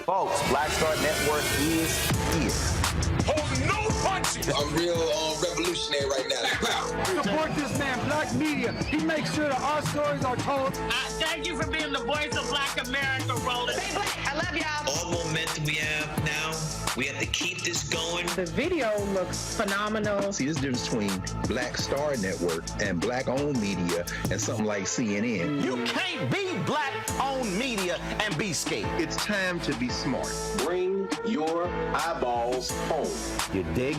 Folks, Black Star Network is here. Hold no punch I'm real revolutionary right now. Support this man, Black Media. He makes sure that our stories are told. Thank you for being the voice of Black America, Roland. Stay black. I love y'all. All momentum we have now, we have to keep this going. The video looks phenomenal. See, this difference between Black Star Network and Black-owned media and something like CNN. You can't be Black-owned media and be scared. It's time to be smart. Bring your eyeballs home. You dig?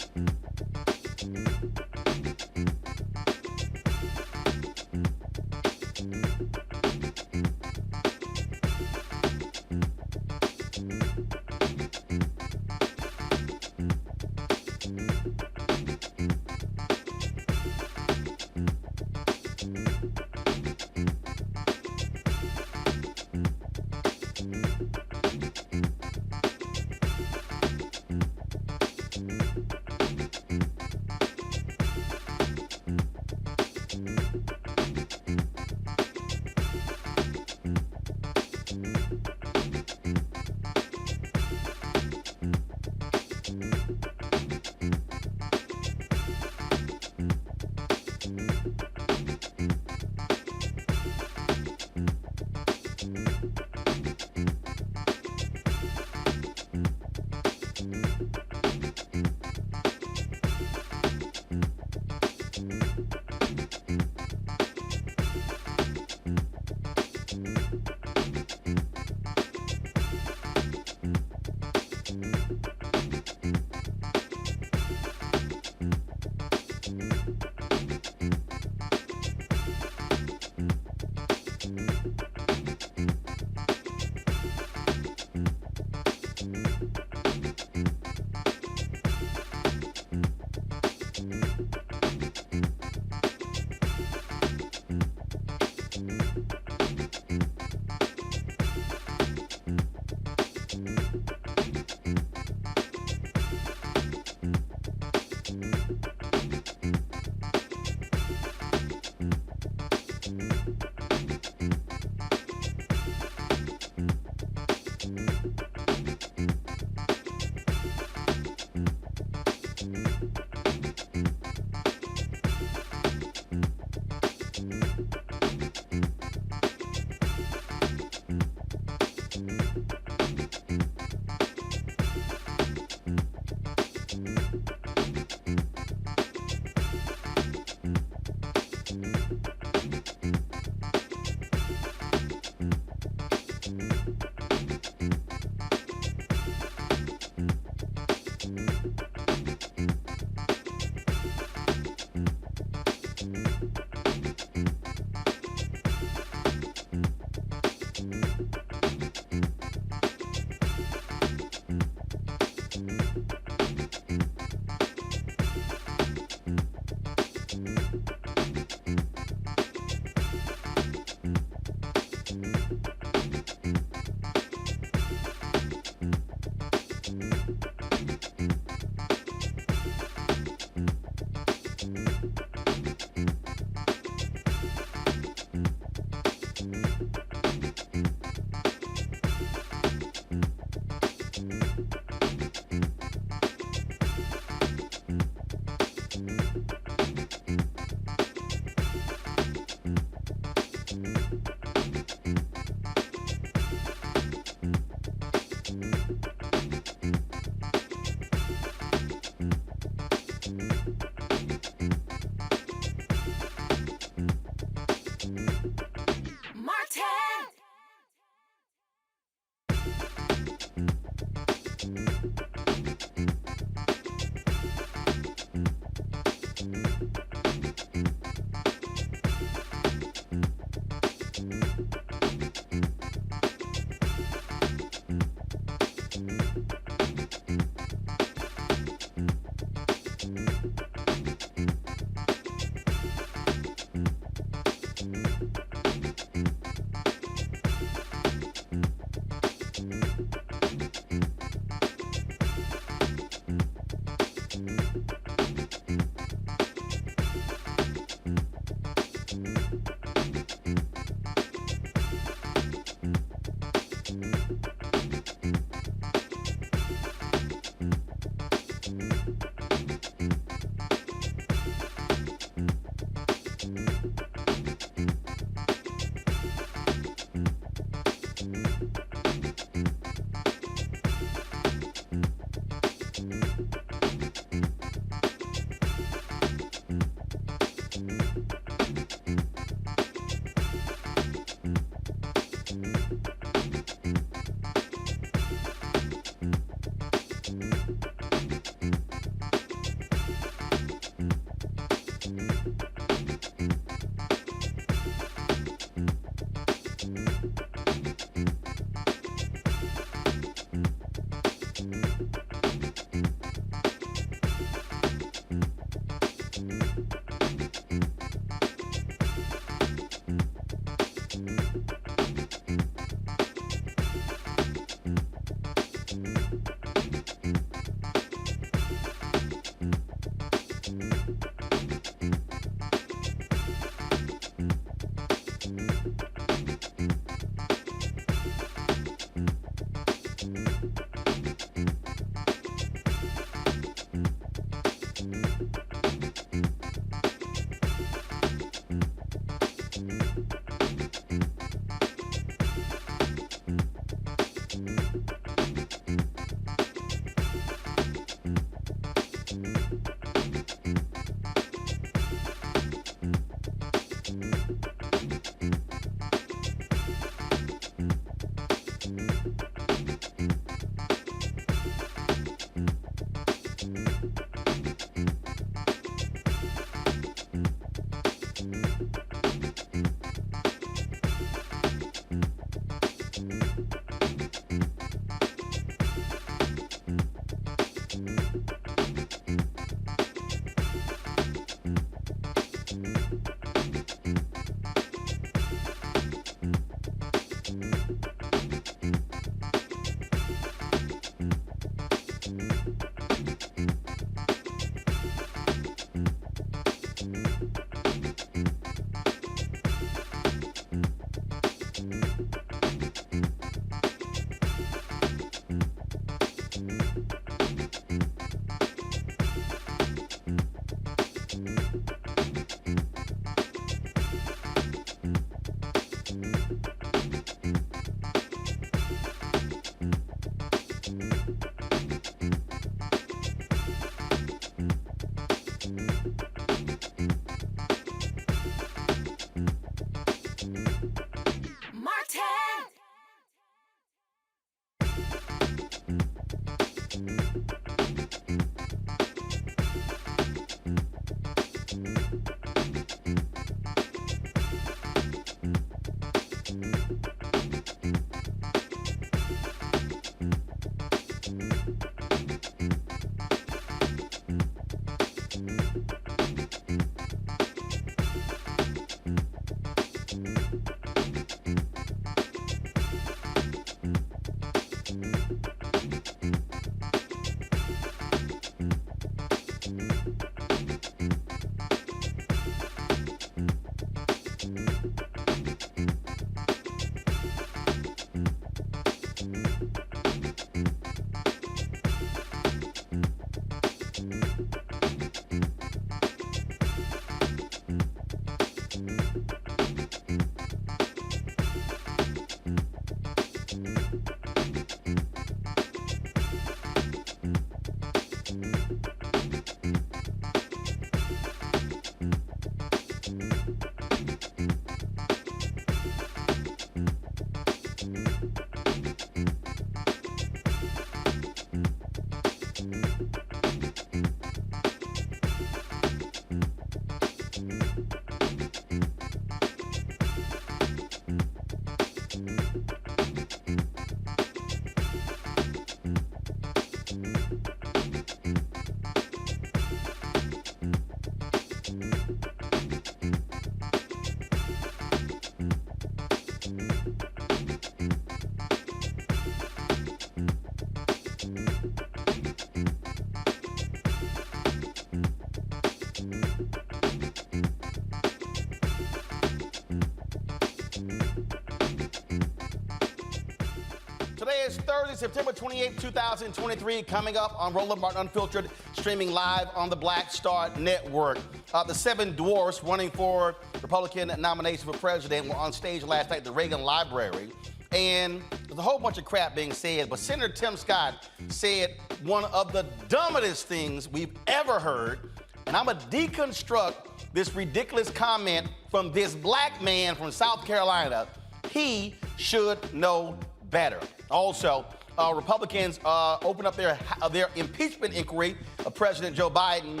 Today is Thursday, September 28, 2023, coming up on Roland Martin Unfiltered, streaming live on the Black Star Network. The seven dwarfs running for Republican nomination for president were on stage last night at the Reagan Library. And there's a whole bunch of crap being said, but Senator Tim Scott said one of the dumbest things we've ever heard. And I'm going to deconstruct this ridiculous comment from this black man from South Carolina. He should know better. Also, Republicans open up their impeachment inquiry of President Joe Biden.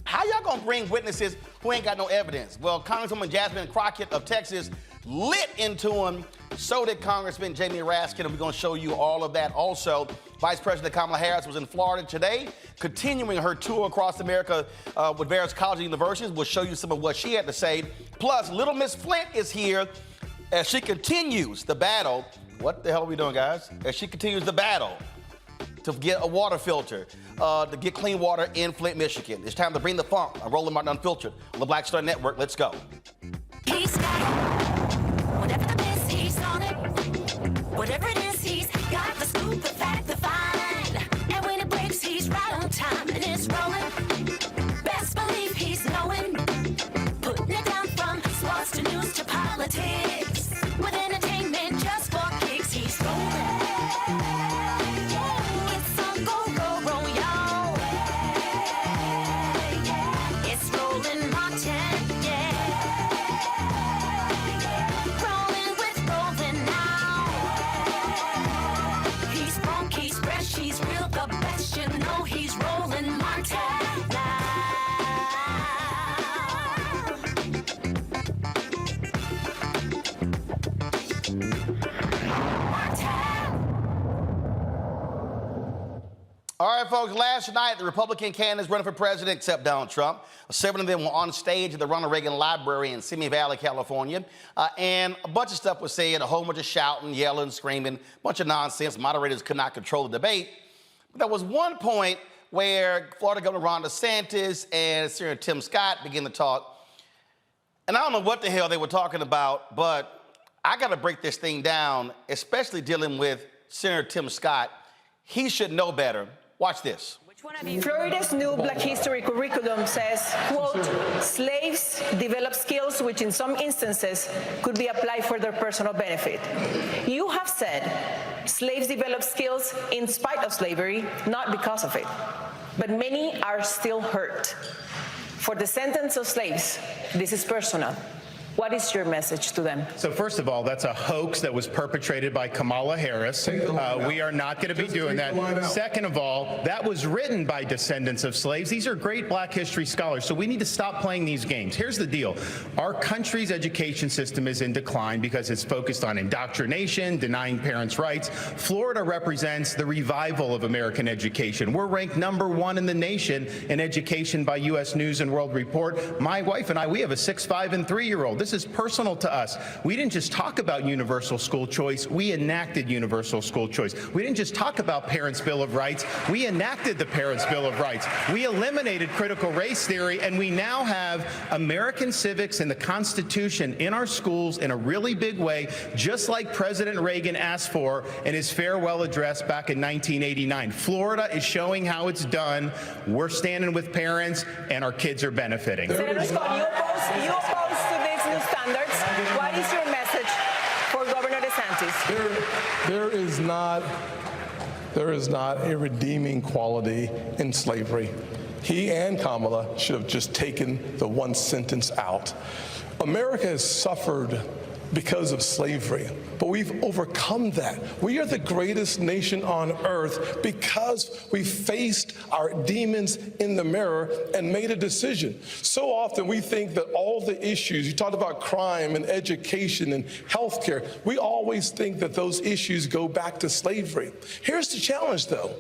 How y'all gonna bring witnesses who ain't got no evidence? Well, Congresswoman Jasmine Crockett of Texas lit into him. So did Congressman Jamie Raskin, and we're gonna show you all of that. Also, Vice President Kamala Harris was in Florida today, continuing her tour across America with various colleges and universities. We'll show you some of what she had to say. Plus, little Miss Flint is here as she continues the battle. What the hell are we doing, guys? As she continues the battle to get a water filter, to get clean water in Flint, Michigan. It's time to bring the funk. I'm Roland Martin Unfiltered on the Black Star Network. Let's go. He's got whatever the best, he's on it. Whatever it is, he's got the scoop, the fact, the find. And when it breaks, he's right on time and it's rolling. Best believe he's knowing. Putting it down from sports to news to politics. With entertainment just for kicks, he's rolling. It's on go, y'all. It's Roland Martin, Rolling with Roland now. He's funk, he's fresh, he's real, the best, you know he's Roland Martin now. All right, folks, last night, the Republican candidates running for president, except Donald Trump, 7 of them were on stage at the Ronald Reagan Library in Simi Valley, California, and a bunch of stuff was said, a whole bunch of shouting, yelling, screaming, a bunch of nonsense. Moderators could not control the debate. But there was one point where Florida Governor Ron DeSantis and Senator Tim Scott began to talk, and I don't know what the hell they were talking about, but I got to break this thing down, especially dealing with Senator Tim Scott. He should know better. Watch this. Florida's new Black History curriculum says, quote, slaves develop skills which in some instances could be applied for their personal benefit. You have said slaves develop skills in spite of slavery, not because of it. But many are still hurt. For descendants of slaves, this is personal. What is your message to them? So first of all, that's a hoax that was perpetrated by Kamala Harris. We are not going to be doing that. Second of all, that was written by descendants of slaves. These are great Black history scholars, so we need to stop playing these games. Here's the deal. Our country's education system is in decline because it's focused on indoctrination, denying parents' rights. Florida represents the revival of American education. We're ranked #1 in the nation in education by U.S. News and World Report. My wife and I, we have a 6, 5, and 3-year-old. This is personal to us. We didn't just talk about universal school choice, we enacted universal school choice. We didn't just talk about Parents' Bill of Rights, we enacted the Parents' Bill of Rights. We eliminated critical race theory, and we now have American civics and the Constitution in our schools in a really big way, just like President Reagan asked for in his farewell address back in 1989. Florida is showing how it's done. We're standing with parents, and our kids are benefiting. Senator Scott, you oppose to these new standards. What is your message for Governor DeSantis? There is not a redeeming quality in slavery. He and Kamala should have just taken the one sentence out. America has suffered because of slavery, but we've overcome that. We are the greatest nation on earth because we faced our demons in the mirror and made a decision. So often we think that all the issues, you talked about crime and education and healthcare, we always think that those issues go back to slavery. Here's the challenge though.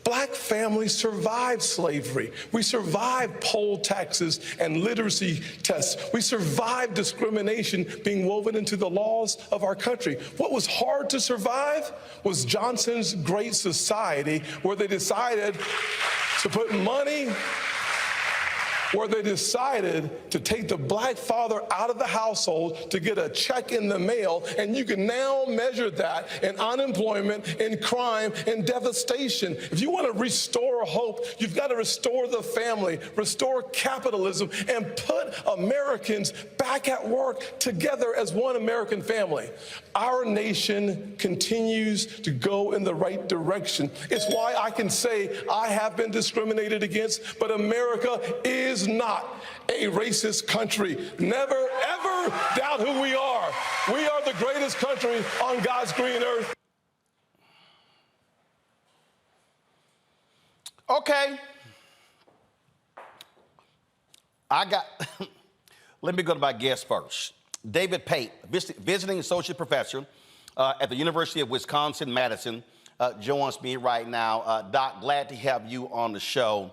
Black families survived slavery. We survived poll taxes and literacy tests. We survived discrimination being woven into the laws of our country. What was hard to survive was Johnson's Great Society, where they decided to put money, where they decided to take the black father out of the household to get a check in the mail, and you can now measure that in unemployment, in crime, in devastation. If you want to restore hope, you've got to restore the family, restore capitalism, and put Americans back at work together as one American family. Our nation continues to go in the right direction. It's why I can say I have been discriminated against, but America is not a racist country. Never, ever doubt who we are. We are the greatest country on God's green earth. Okay. Let me go to my guest first. David Pate, visiting associate professor at the University of Wisconsin-Madison, joins me right now. Doc, glad to have you on the show.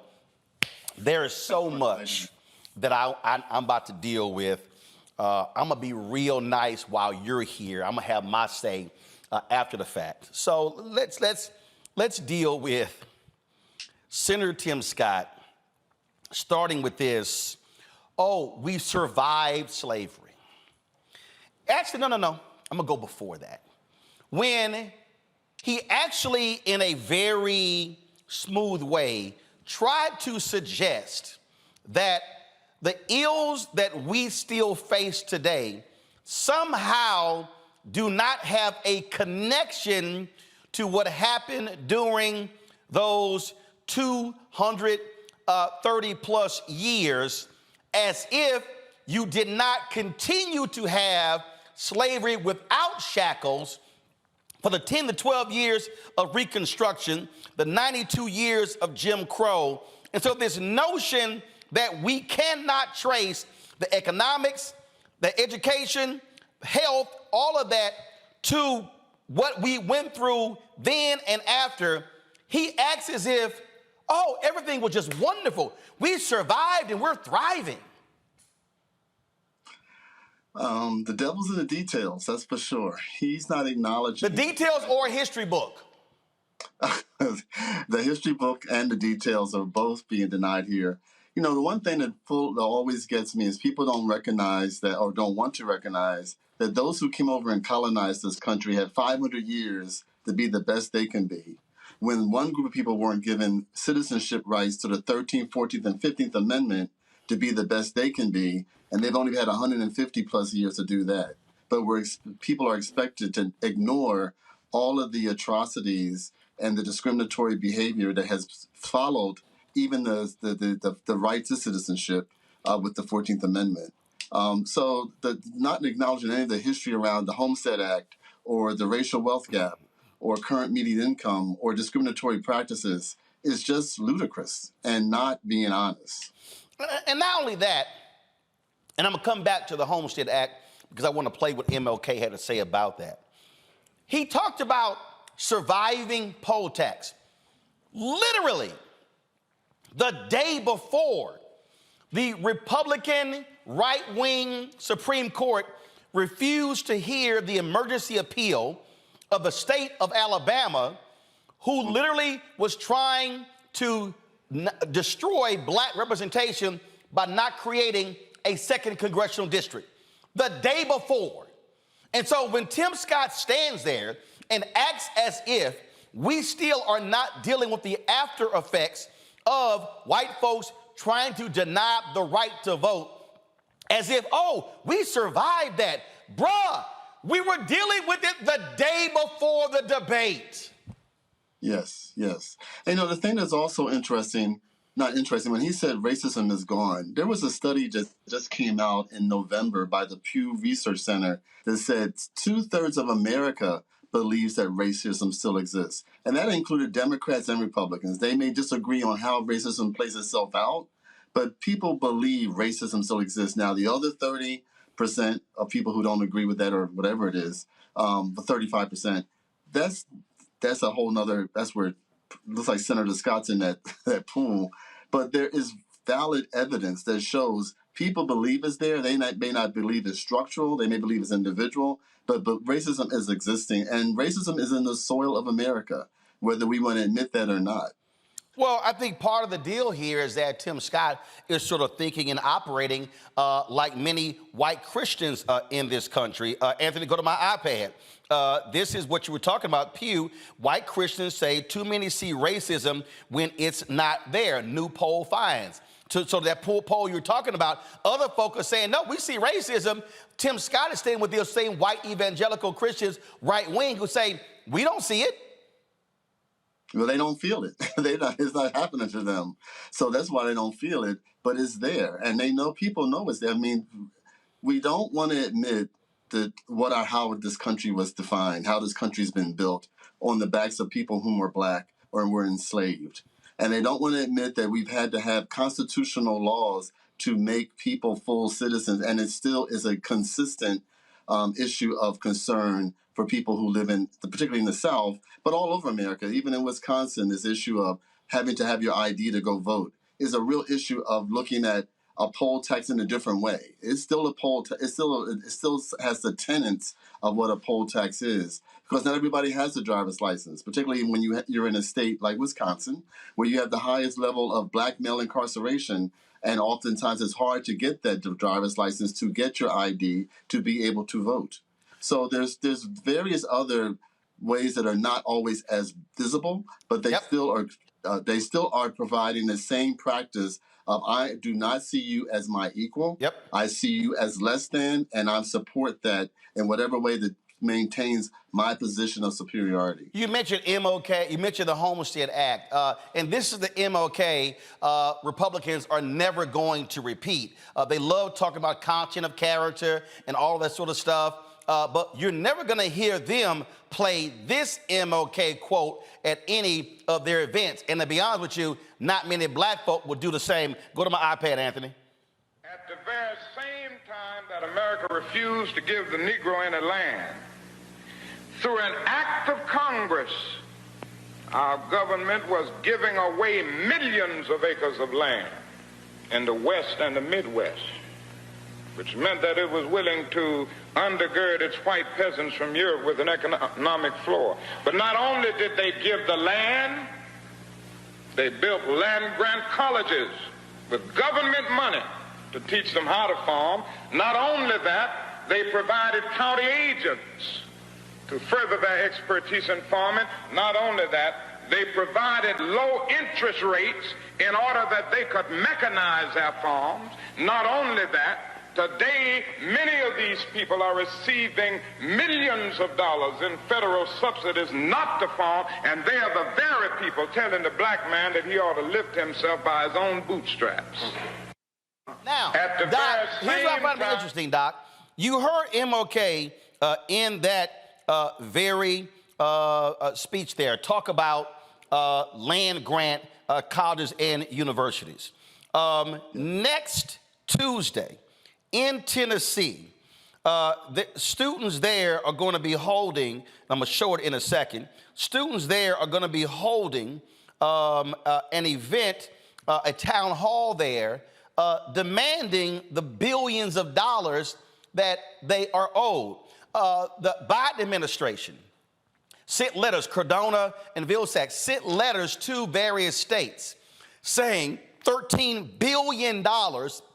There is so much that I'm about to deal with. I'm going to be real nice while you're here. I'm going to have my say after the fact. So let's deal with Senator Tim Scott, starting with this. Oh, we survived slavery. Actually, no. I'm going to go before that. When he actually, in a very smooth way, tried to suggest that the ills that we still face today somehow do not have a connection to what happened during those 230 plus years, as if you did not continue to have slavery without shackles for the 10 to 12 years of Reconstruction, the 92 years of Jim Crow. And so this notion that we cannot trace the economics, the education, health, all of that to what we went through then and after, he acts as if, oh, everything was just wonderful. We survived and we're thriving. The devil's in the details, that's for sure. He's not acknowledging... The details or a history book? The history book and the details are both being denied here. You know, the one thing that always gets me is people don't recognize that, or don't want to recognize, that those who came over and colonized this country had 500 years to be the best they can be. When one group of people weren't given citizenship rights to the 13th, 14th, and 15th Amendment to be the best they can be, and they've only had 150 plus years to do that. But people are expected to ignore all of the atrocities and the discriminatory behavior that has followed even the right to citizenship with the 14th Amendment. So not acknowledging any of the history around the Homestead Act or the racial wealth gap or current median income or discriminatory practices is just ludicrous and not being honest. And not only that, and I'm going to come back to the Homestead Act because I want to play what MLK had to say about that. He talked about surviving poll tax. Literally, the day before the Republican right-wing Supreme Court refused to hear the emergency appeal of the state of Alabama, who literally was trying to destroy black representation by not creating a second congressional district the day before. And so when Tim Scott stands there and acts as if we still are not dealing with the after effects of white folks trying to deny the right to vote, as if, oh, we survived that. Bruh, we were dealing with it the day before the debate. Yes. And, the thing that's also not interesting, when he said racism is gone, there was a study just came out in November by the Pew Research Center that said 2/3 of America believes that racism still exists. And that included Democrats and Republicans. They may disagree on how racism plays itself out, but people believe racism still exists. Now, the other 30% of people who don't agree with that or whatever it is, the 35%, that's a whole nother, that's where it looks like Senator Scott's in that pool. But there is valid evidence that shows people believe it's there. They may not believe it's structural. They may believe it's individual. But racism is existing. And racism is in the soil of America, whether we want to admit that or not. Well, I think part of the deal here is that Tim Scott is sort of thinking and operating like many white Christians in this country. Anthony, go to my iPad. This is what you were talking about. Pew, white Christians say too many see racism when it's not there. New poll finds. So that poll you're talking about, other folk are saying, no, we see racism. Tim Scott is staying with those same white evangelical Christians, right wing, who say, we don't see it. Well, they don't feel it. It's not happening to them. So that's why they don't feel it, but it's there. And people know it's there. I mean, we don't want to admit that how this country was defined, how this country's been built on the backs of people who were black or were enslaved. And they don't want to admit that we've had to have constitutional laws to make people full citizens. And it still is a consistent issue of concern for people who live particularly in the South, but all over America. Even in Wisconsin, this issue of having to have your ID to go vote is a real issue of looking at a poll tax in a different way. It's still a poll. It still has the tenets of what a poll tax is, because not everybody has a driver's license, particularly when you're in a state like Wisconsin, where you have the highest level of black male incarceration, and oftentimes it's hard to get that driver's license to get your ID to be able to vote. So there's various other ways that are not always as visible, but they still are providing the same practice of I do not see you as my equal. Yep. I see you as less than, and I support that in whatever way that maintains my position of superiority. You mentioned MLK, you mentioned the Homestead Act, and this is the MLK Republicans are never going to repeat. They love talking about conscience of character and all that sort of stuff. But you're never going to hear them play this MLK quote at any of their events. And to be honest with you, not many black folk would do the same. Go to my iPad, Anthony. At the very same time that America refused to give the Negro any land, through an act of Congress, our government was giving away millions of acres of land in the West and the Midwest, which meant that it was willing to undergird its white peasants from Europe with an economic floor. But not only did they give the land, they built land-grant colleges with government money to teach them how to farm. Not only that, they provided county agents to further their expertise in farming. Not only that, they provided low interest rates in order that they could mechanize their farms. Not only that, today, many of these people are receiving millions of dollars in federal subsidies not to farm, and they are the very people telling the black man that he ought to lift himself by his own bootstraps. Now, Doc, here's what I find interesting, Doc. You heard MLK in that very speech there talk about land grant colleges and universities. Next Tuesday, in Tennessee, the students there are going to be holding, I'm going to show it in a second, students there are going to be holding an event, a town hall there, demanding the billions of dollars that they are owed. The Biden administration sent letters, Cardona and Vilsack sent letters to various states saying $13 billion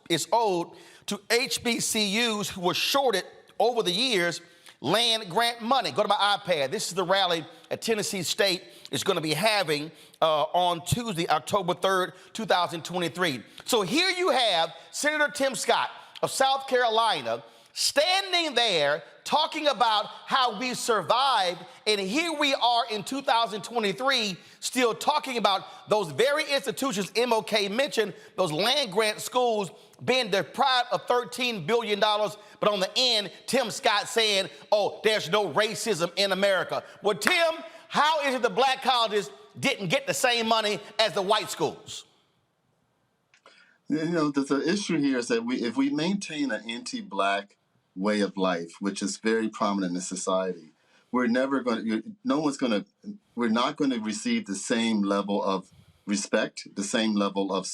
is owed to HBCUs who were shorted over the years land grant money. Go to my iPad. This is the rally at Tennessee State is going to be having on Tuesday, October 3rd, 2023. So here you have Senator Tim Scott of South Carolina standing there talking about how we survived, and here we are in 2023 still talking about those very institutions MLK mentioned, those land grant schools being deprived of $13 billion, but on the end, Tim Scott saying, oh, there's no racism in America. Well, Tim, how is it the black colleges didn't get the same money as the white schools? You know, the issue here is that if we maintain an anti-black way of life, which is very prominent in society, we're never going to, we're not going to receive the same level of respect, the same level of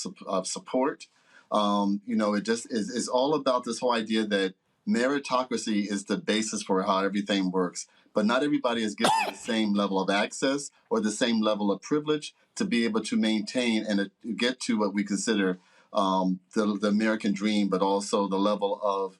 support. You know, it just is all about this whole idea that meritocracy is the basis for how everything works. But not everybody is given the same level of access or the same level of privilege to be able to maintain and get to what we consider the American dream, but also the level of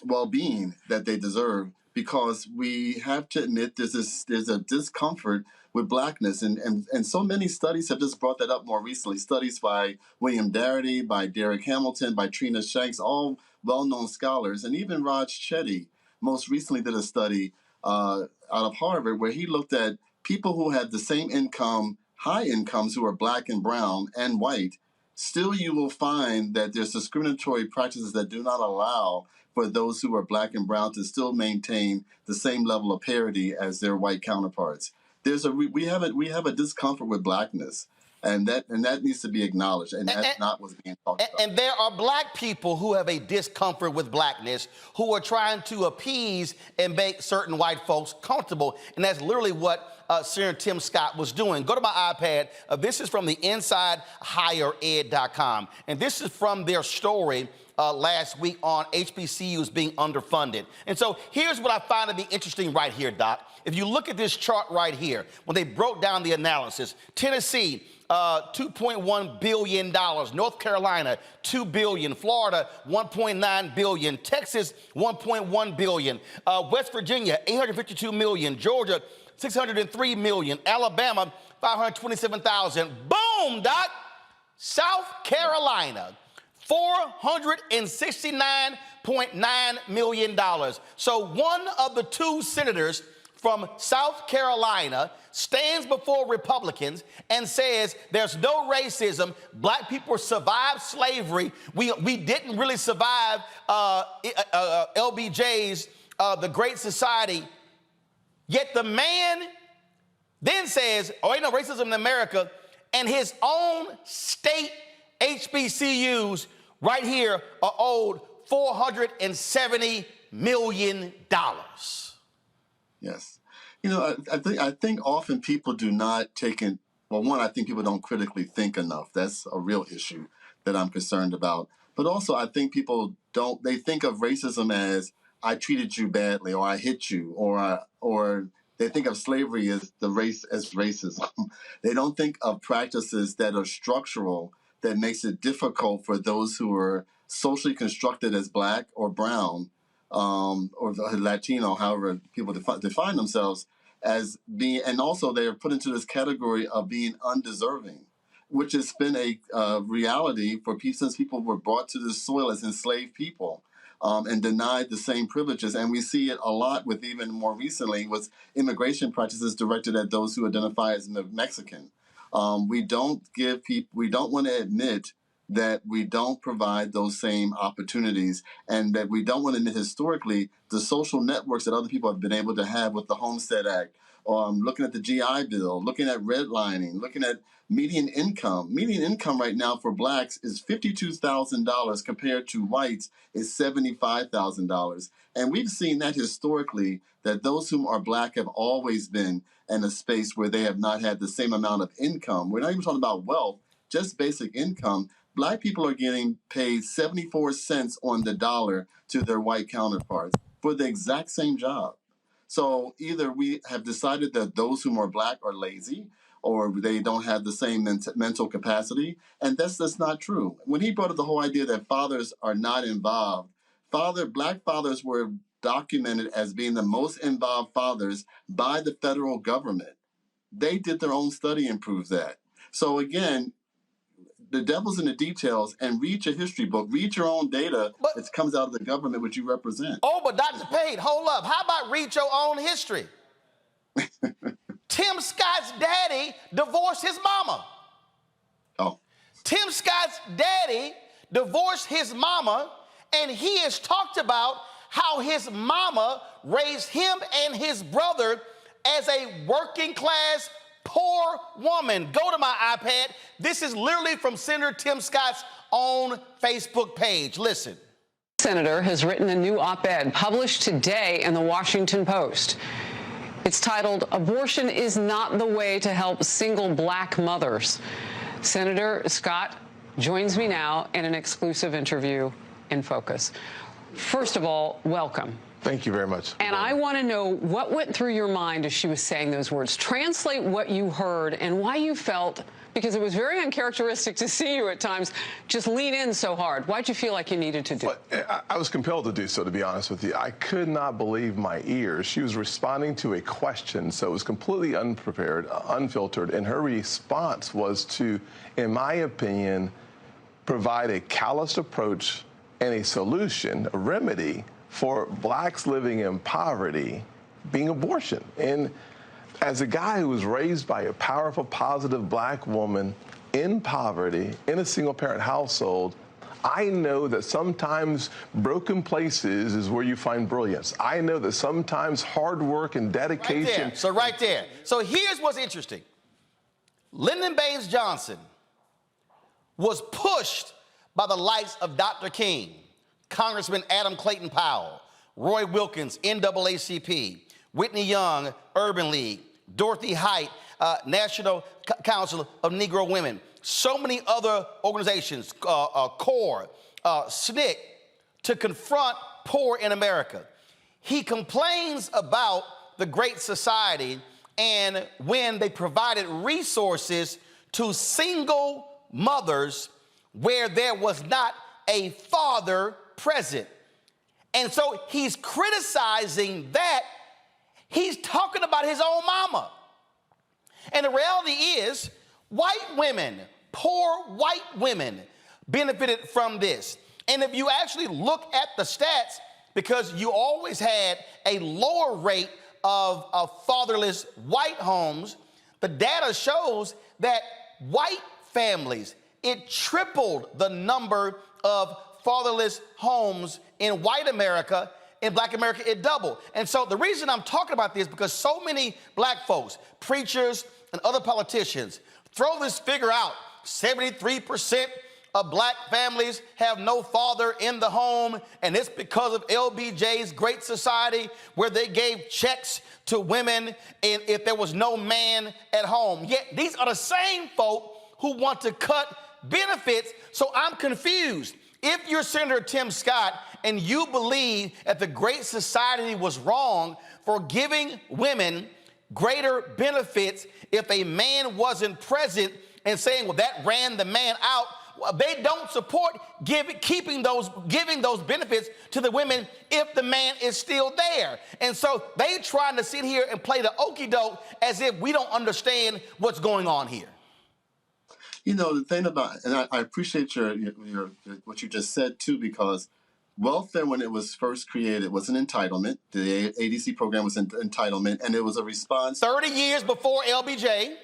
well-being that they deserve, because we have to admit there's a discomfort with blackness. And so many studies have just brought that up more recently. Studies by William Darity, by Derek Hamilton, by Trina Shanks, all well-known scholars. And even Raj Chetty most recently did a study out of Harvard where he looked at people who had the same income, high incomes, who are black and brown and white. Still, you will find that there's discriminatory practices that do not allow for those who are black and brown to still maintain the same level of parity as their white counterparts. We have a discomfort with blackness, And that needs to be acknowledged, and that's not what's being talked about. And there are black people who have a discomfort with blackness, who are trying to appease and make certain white folks comfortable, and that's literally what Senator Tim Scott was doing. Go to my iPad. This is from the InsideHigherEd.com, and this is from their story last week on HBCUs being underfunded. And so here's what I find to be interesting right here, Doc. If you look at this chart right here, when they broke down the analysis, Tennessee, $2.1 billion. North Carolina, $2 billion. Florida, $1.9 billion. Texas, $1.1 billion. West Virginia, $852 million. Georgia, $603 million. Alabama, $527,000. Boom, Doc. South Carolina, $469.9 million. So one of the two senators from South Carolina stands before Republicans and says there's no racism. Black people survived slavery. We didn't really survive LBJ's The Great Society. Yet the man then says, oh, ain't no racism in America, and his own state HBCUs right here are owed $470 million. Yes. You know, I think often people do not take in, well, one, I think people don't critically think enough. That's a real issue that I'm concerned about. But also, I think people don't, they think of racism as, I treated you badly, or I hit you, or they think of slavery as racism. They don't think of practices that are structural, that makes it difficult for those who are socially constructed as black or brown, or Latino, however people define themselves, as being, and also they are put into this category of being undeserving, which has been a reality for people since people were brought to this soil as enslaved people, and denied the same privileges. And we see it a lot with, even more recently, with immigration practices directed at those who identify as Mexican. We don't want to admit that we don't provide those same opportunities, and that we don't want to admit historically the social networks that other people have been able to have with the Homestead Act, looking at the GI Bill, looking at redlining, looking at median income. Median income right now for blacks is $52,000 compared to whites is $75,000. And we've seen that historically, that those who are black have always been in a space where they have not had the same amount of income. We're not even talking about wealth, just basic income. Black people are getting paid 74 cents on the dollar to their white counterparts for the exact same job. So either we have decided that those who are black are lazy, or they don't have the same mental capacity, and that's just not true. When he brought up the whole idea that fathers are not involved, black fathers were documented as being the most involved fathers by the federal government. They did their own study and proved that. So again, the devil's in the details, and read your history book, read your own data that comes out of the government which you represent. Oh, but Dr. Pate, hold up. How about read your own history? Tim Scott's daddy divorced his mama. Oh. Tim Scott's daddy divorced his mama, and he has talked about how his mama raised him and his brother as a working class poor woman. Go to my iPad. This is literally from Senator Tim Scott's own Facebook page. Listen. Senator has written a new op-ed published today in the Washington Post. It's titled, "Abortion is Not the Way to Help Single Black Mothers." Senator Scott joins me now in an exclusive interview in Focus. First of all, welcome. Thank you very much. And I want to know what went through your mind as she was saying those words. Translate what you heard and why you felt, because it was very uncharacteristic to see you at times, just lean in so hard. Why'd you feel like you needed to do it? I was compelled to do so, to be honest with you. I could not believe my ears. She was responding to a question, so it was completely unprepared, unfiltered, and her response was to, in my opinion, provide a calloused approach and a solution, a remedy, for blacks living in poverty being abortion. And as a guy who was raised by a powerful, positive black woman in poverty, in a single-parent household, I know that sometimes broken places is where you find brilliance. I know that sometimes hard work and dedication... Right there. So here's what's interesting. Lyndon Baines Johnson was pushed by the likes of Dr. King, Congressman Adam Clayton Powell, Roy Wilkins, NAACP, Whitney Young, Urban League, Dorothy Height, National Council of Negro Women, so many other organizations, CORE, SNCC, to confront poor in America. He complains about the Great Society and when they provided resources to single mothers where there was not a father present. And so he's criticizing that. He's talking about his own mama. And the reality is, white women, poor white women, benefited from this. And if you actually look at the stats, because you always had a lower rate of fatherless white homes, the data shows that white families, it tripled the number of fatherless homes in white America. In black America, it doubled. And so the reason I'm talking about this is because so many black folks, preachers and other politicians, throw this figure out. 73% of black families have no father in the home, and it's because of LBJ's Great Society, where they gave checks to women if there was no man at home. Yet these are the same folk who want to cut benefits. So I'm confused. If you're Senator Tim Scott and you believe that the Great Society was wrong for giving women greater benefits if a man wasn't present, and saying, well, that ran the man out, well, they don't support giving those benefits to the women if the man is still there. And so they trying to sit here and play the okie doke as if we don't understand what's going on here. You know, the thing about, and I appreciate your what you just said too, because welfare, when it was first created, was an entitlement. The ADC program was an entitlement, and it was a response. 30 years before LBJ.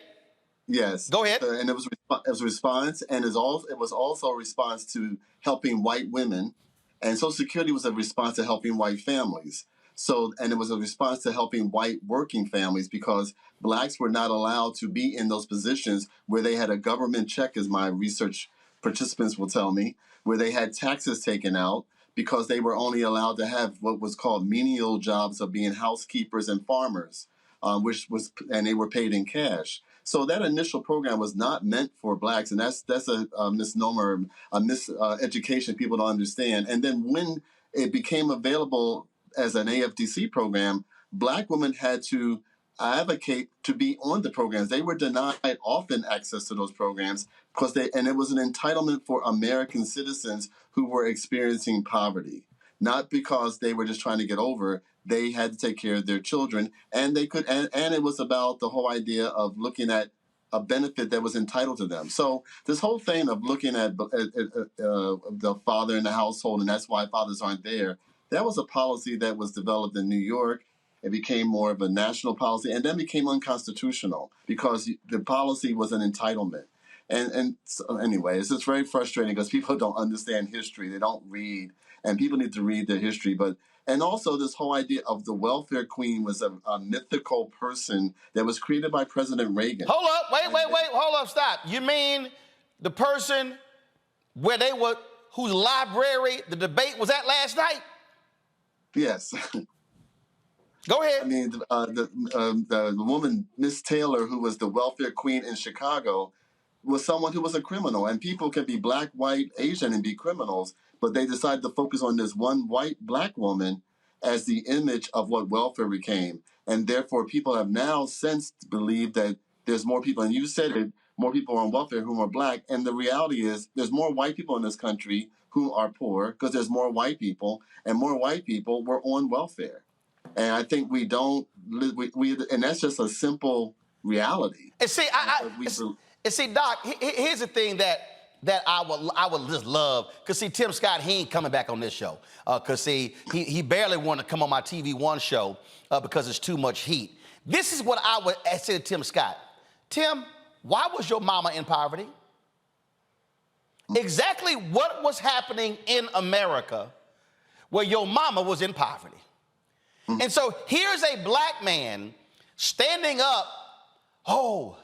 Yes. Go ahead. And it was a response, and it was also a response to helping white women, and Social Security was a response to helping white families. So, and it was a response to helping white working families, because blacks were not allowed to be in those positions where they had a government check, as my research participants will tell me, where they had taxes taken out, because they were only allowed to have what was called menial jobs of being housekeepers and farmers, and they were paid in cash. So that initial program was not meant for blacks, and that's a misnomer, a miseducation people don't understand. And then when it became available as an AFDC program, black women had to advocate to be on the programs. They were denied often access to those programs because and it was an entitlement for American citizens who were experiencing poverty, not because they were just trying to get over. They had to take care of their children, and they could, and it was about the whole idea of looking at a benefit that was entitled to them. So this whole thing of looking at the father in the household, and that's why fathers aren't there, that was a policy that was developed in New York. It became more of a national policy, and then became unconstitutional because the policy was an entitlement. And so anyway, it's just very frustrating because people don't understand history. They don't read, and people need to read their history. And also this whole idea of the welfare queen was a mythical person that was created by President Reagan. Hold up, hold up, stop. You mean the person where whose library the debate was at last night? Yes. Go ahead. I mean, the woman, Miss Taylor, who was the welfare queen in Chicago, was someone who was a criminal. And people can be black, white, Asian and be criminals, but they decided to focus on this one white black woman as the image of what welfare became. And therefore, people have now since believed that there's more people, and you said it, more people on welfare who are black. And the reality is there's more white people in this country who are poor because there's more white people, and more white people were on welfare. And I think we don't, and that's just a simple reality. And see, Doc, here's the thing that I would just love, because see, Tim Scott, he ain't coming back on this show. Because see, he barely wanted to come on my TV One show because it's too much heat. This is what I would say to Tim Scott. Tim, why was your mama in poverty? Exactly what was happening in America where your mama was in poverty? And so here's a black man standing up, oh,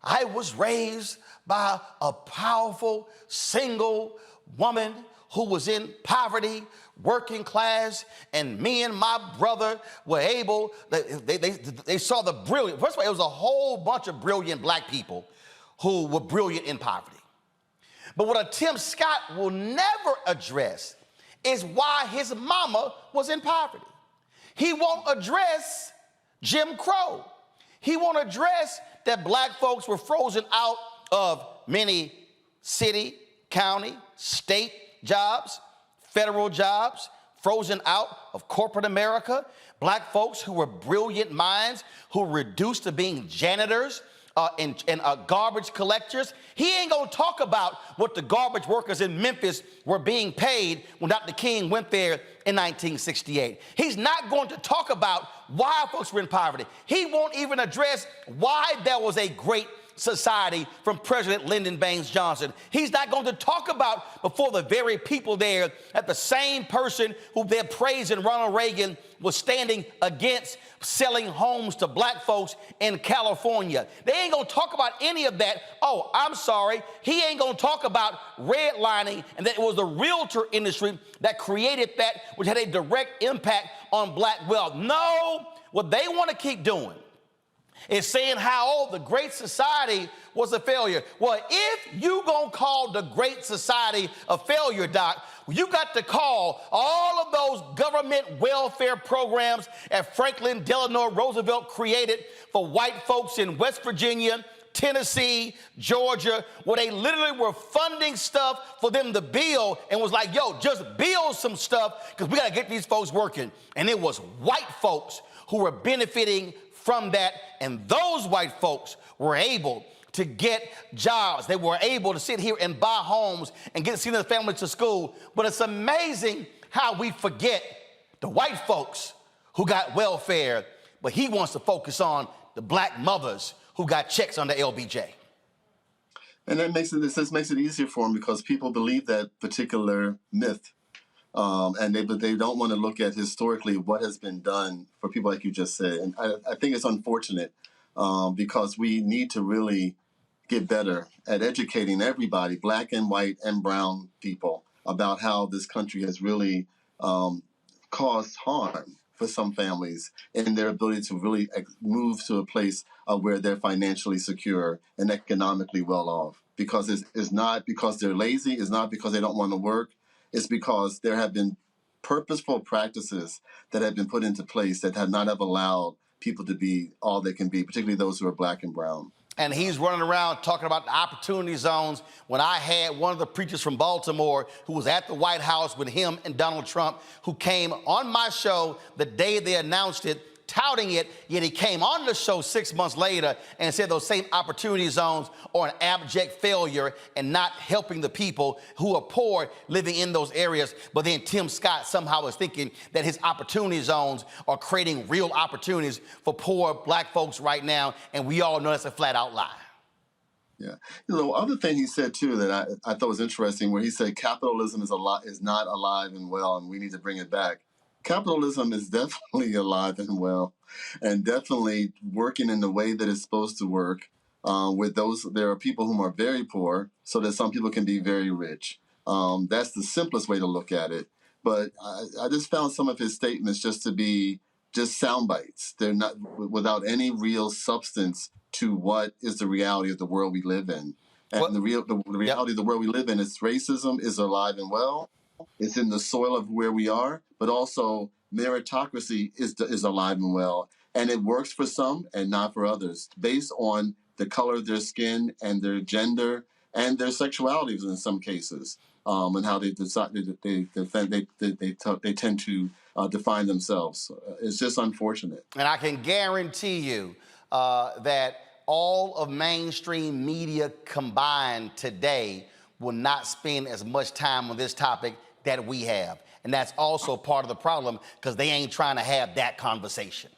I was raised by a powerful single woman who was in poverty, working class, and me and my brother were able, they saw the brilliant, first of all, it was a whole bunch of brilliant black people who were brilliant in poverty. But what Tim Scott will never address is why his mama was in poverty. He won't address Jim Crow. He won't address that black folks were frozen out of many city, county, state jobs, federal jobs, frozen out of corporate America. Black folks who were brilliant minds, who were reduced to being janitors and garbage collectors. He ain't gonna talk about what the garbage workers in Memphis were being paid when Dr. King went there in 1968. He's not going to talk about why folks were in poverty. He won't even address why there was a great society from President Lyndon Baines Johnson. He's not going to talk about before the very people there that the same person who they're praising, Ronald Reagan, was standing against selling homes to black folks in California. They ain't going to talk about any of that. Oh, I'm sorry. He ain't going to talk about redlining and that it was the realtor industry that created that, which had a direct impact on black wealth. No, what they want to keep doing is saying how the Great Society was a failure. Well, if you gonna call the Great Society a failure, Doc, you got to call all of those government welfare programs that Franklin Delano Roosevelt created for white folks in West Virginia, Tennessee, Georgia, where they literally were funding stuff for them to build and was like, yo, just build some stuff because we got to get these folks working. And it was white folks who were benefiting from that, and those white folks were able to get jobs. They were able to sit here and buy homes and send their families to school. But it's amazing how we forget the white folks who got welfare, but he wants to focus on the black mothers who got checks under LBJ. And that makes it easier for them because people believe that particular myth. But they don't want to look at historically what has been done for people like you just said. And I think it's unfortunate because we need to really get better at educating everybody, black and white and brown people, about how this country has really caused harm for some families in their ability to really move to a place where they're financially secure and economically well off. Because it's not because they're lazy, it's not because they don't want to work. It's because there have been purposeful practices that have been put into place that have not ever allowed people to be all they can be, particularly those who are black and brown. And he's running around talking about the opportunity zones when I had one of the preachers from Baltimore who was at the White House with him and Donald Trump, who came on my show the day they announced it, touting it, yet he came on the show 6 months later and said those same opportunity zones are an abject failure and not helping the people who are poor living in those areas. But then Tim Scott somehow is thinking that his opportunity zones are creating real opportunities for poor black folks right now, and we all know that's a flat out lie. Yeah. Other thing he said, too, that I thought was interesting, where he said capitalism is not alive and well, and we need to bring it back. Capitalism is definitely alive and well, and definitely working in the way that it's supposed to work. There are people who are very poor, so that some people can be very rich. That's the simplest way to look at it. But I just found some of his statements just to be just sound bites. They're not without any real substance to what is the reality of the world we live in. And the reality of the world we live in is racism is alive and well. It's in the soil of where we are, but also meritocracy is alive and well. And it works for some and not for others, based on the color of their skin and their gender and their sexualities in some cases, and how they tend to define themselves. It's just unfortunate. And I can guarantee you that all of mainstream media combined today will not spend as much time on this topic that we have. And that's also part of the problem because they ain't trying to have that conversation.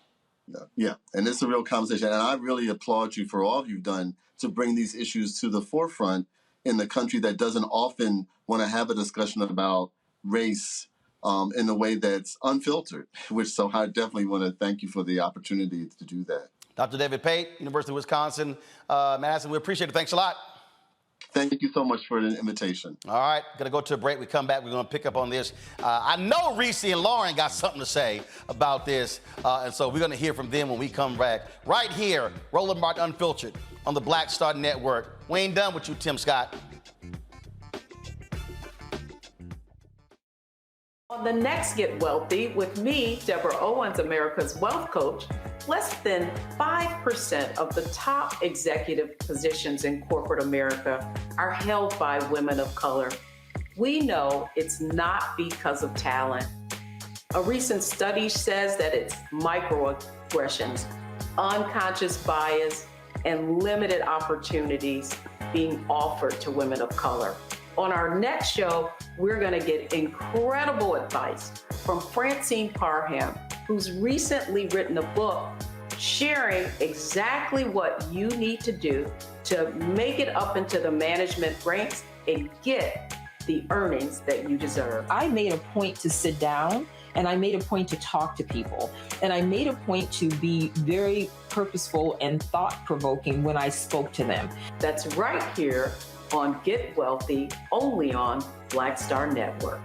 Yeah, and it's a real conversation. And I really applaud you for all you've done to bring these issues to the forefront in the country that doesn't often want to have a discussion about race in a way that's unfiltered, so I definitely want to thank you for the opportunity to do that. Dr. David Pate, University of Wisconsin, Madison. We appreciate it. Thanks a lot. Thank you so much for the invitation. All right, gonna go to a break. We come back, we're gonna pick up on this. I know Reese and Lauren got something to say about this, and so we're gonna hear from them when we come back. Right here, Roland Martin Unfiltered on the Black Star Network. We ain't done with you, Tim Scott. On the next Get Wealthy with me, Deborah Owens, America's Wealth Coach, less than 5% of the top executive positions in corporate America are held by women of color. We know it's not because of talent. A recent study says that it's microaggressions, unconscious bias, and limited opportunities being offered to women of color. On our next show, we're going to get incredible advice from Francine Parham, who's recently written a book sharing exactly what you need to do to make it up into the management ranks and get the earnings that you deserve. I made a point to sit down and I made a point to talk to people. And I made a point to be very purposeful and thought-provoking when I spoke to them. That's right here on Get Wealthy, only on Black Star Network.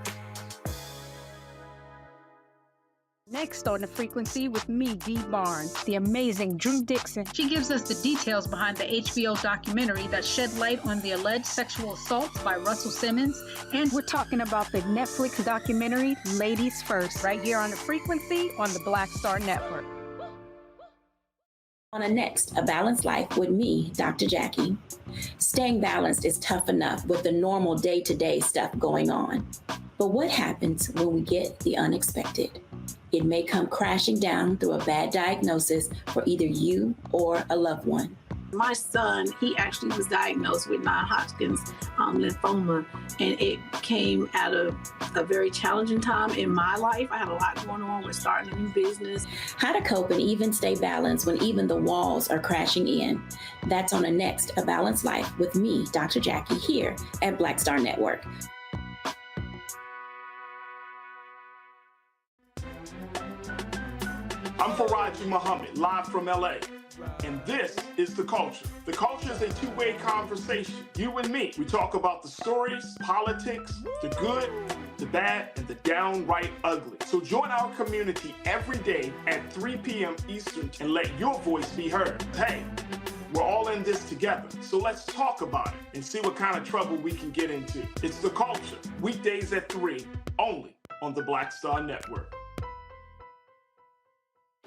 Next on The Frequency with me, Dee Barnes, the amazing Drew Dixon. She gives us the details behind the HBO documentary that shed light on the alleged sexual assaults by Russell Simmons. And we're talking about the Netflix documentary, Ladies First, right here on The Frequency on the Black Star Network. On a next, A Balanced Life with me, Dr. Jackie. Staying balanced is tough enough with the normal day-to-day stuff going on. But what happens when we get the unexpected? It may come crashing down through a bad diagnosis for either you or a loved one. My son, he actually was diagnosed with non-Hodgkin's lymphoma, and it came out of a very challenging time in my life. I had a lot going on with starting a new business. How to cope and even stay balanced when even the walls are crashing in. That's on a next, A Balanced Life with me, Dr. Jackie, here at Black Star Network. I'm Faraji Muhammad, live from LA. And this is The Culture. The Culture is a two-way conversation. You and me. We talk about the stories, politics, the good, the bad, and the downright ugly. So join our community every day at 3 p.m. Eastern and let your voice be heard. Hey, we're all in this together. So let's talk about it and see what kind of trouble we can get into. It's The Culture, weekdays at 3, only on the Black Star Network.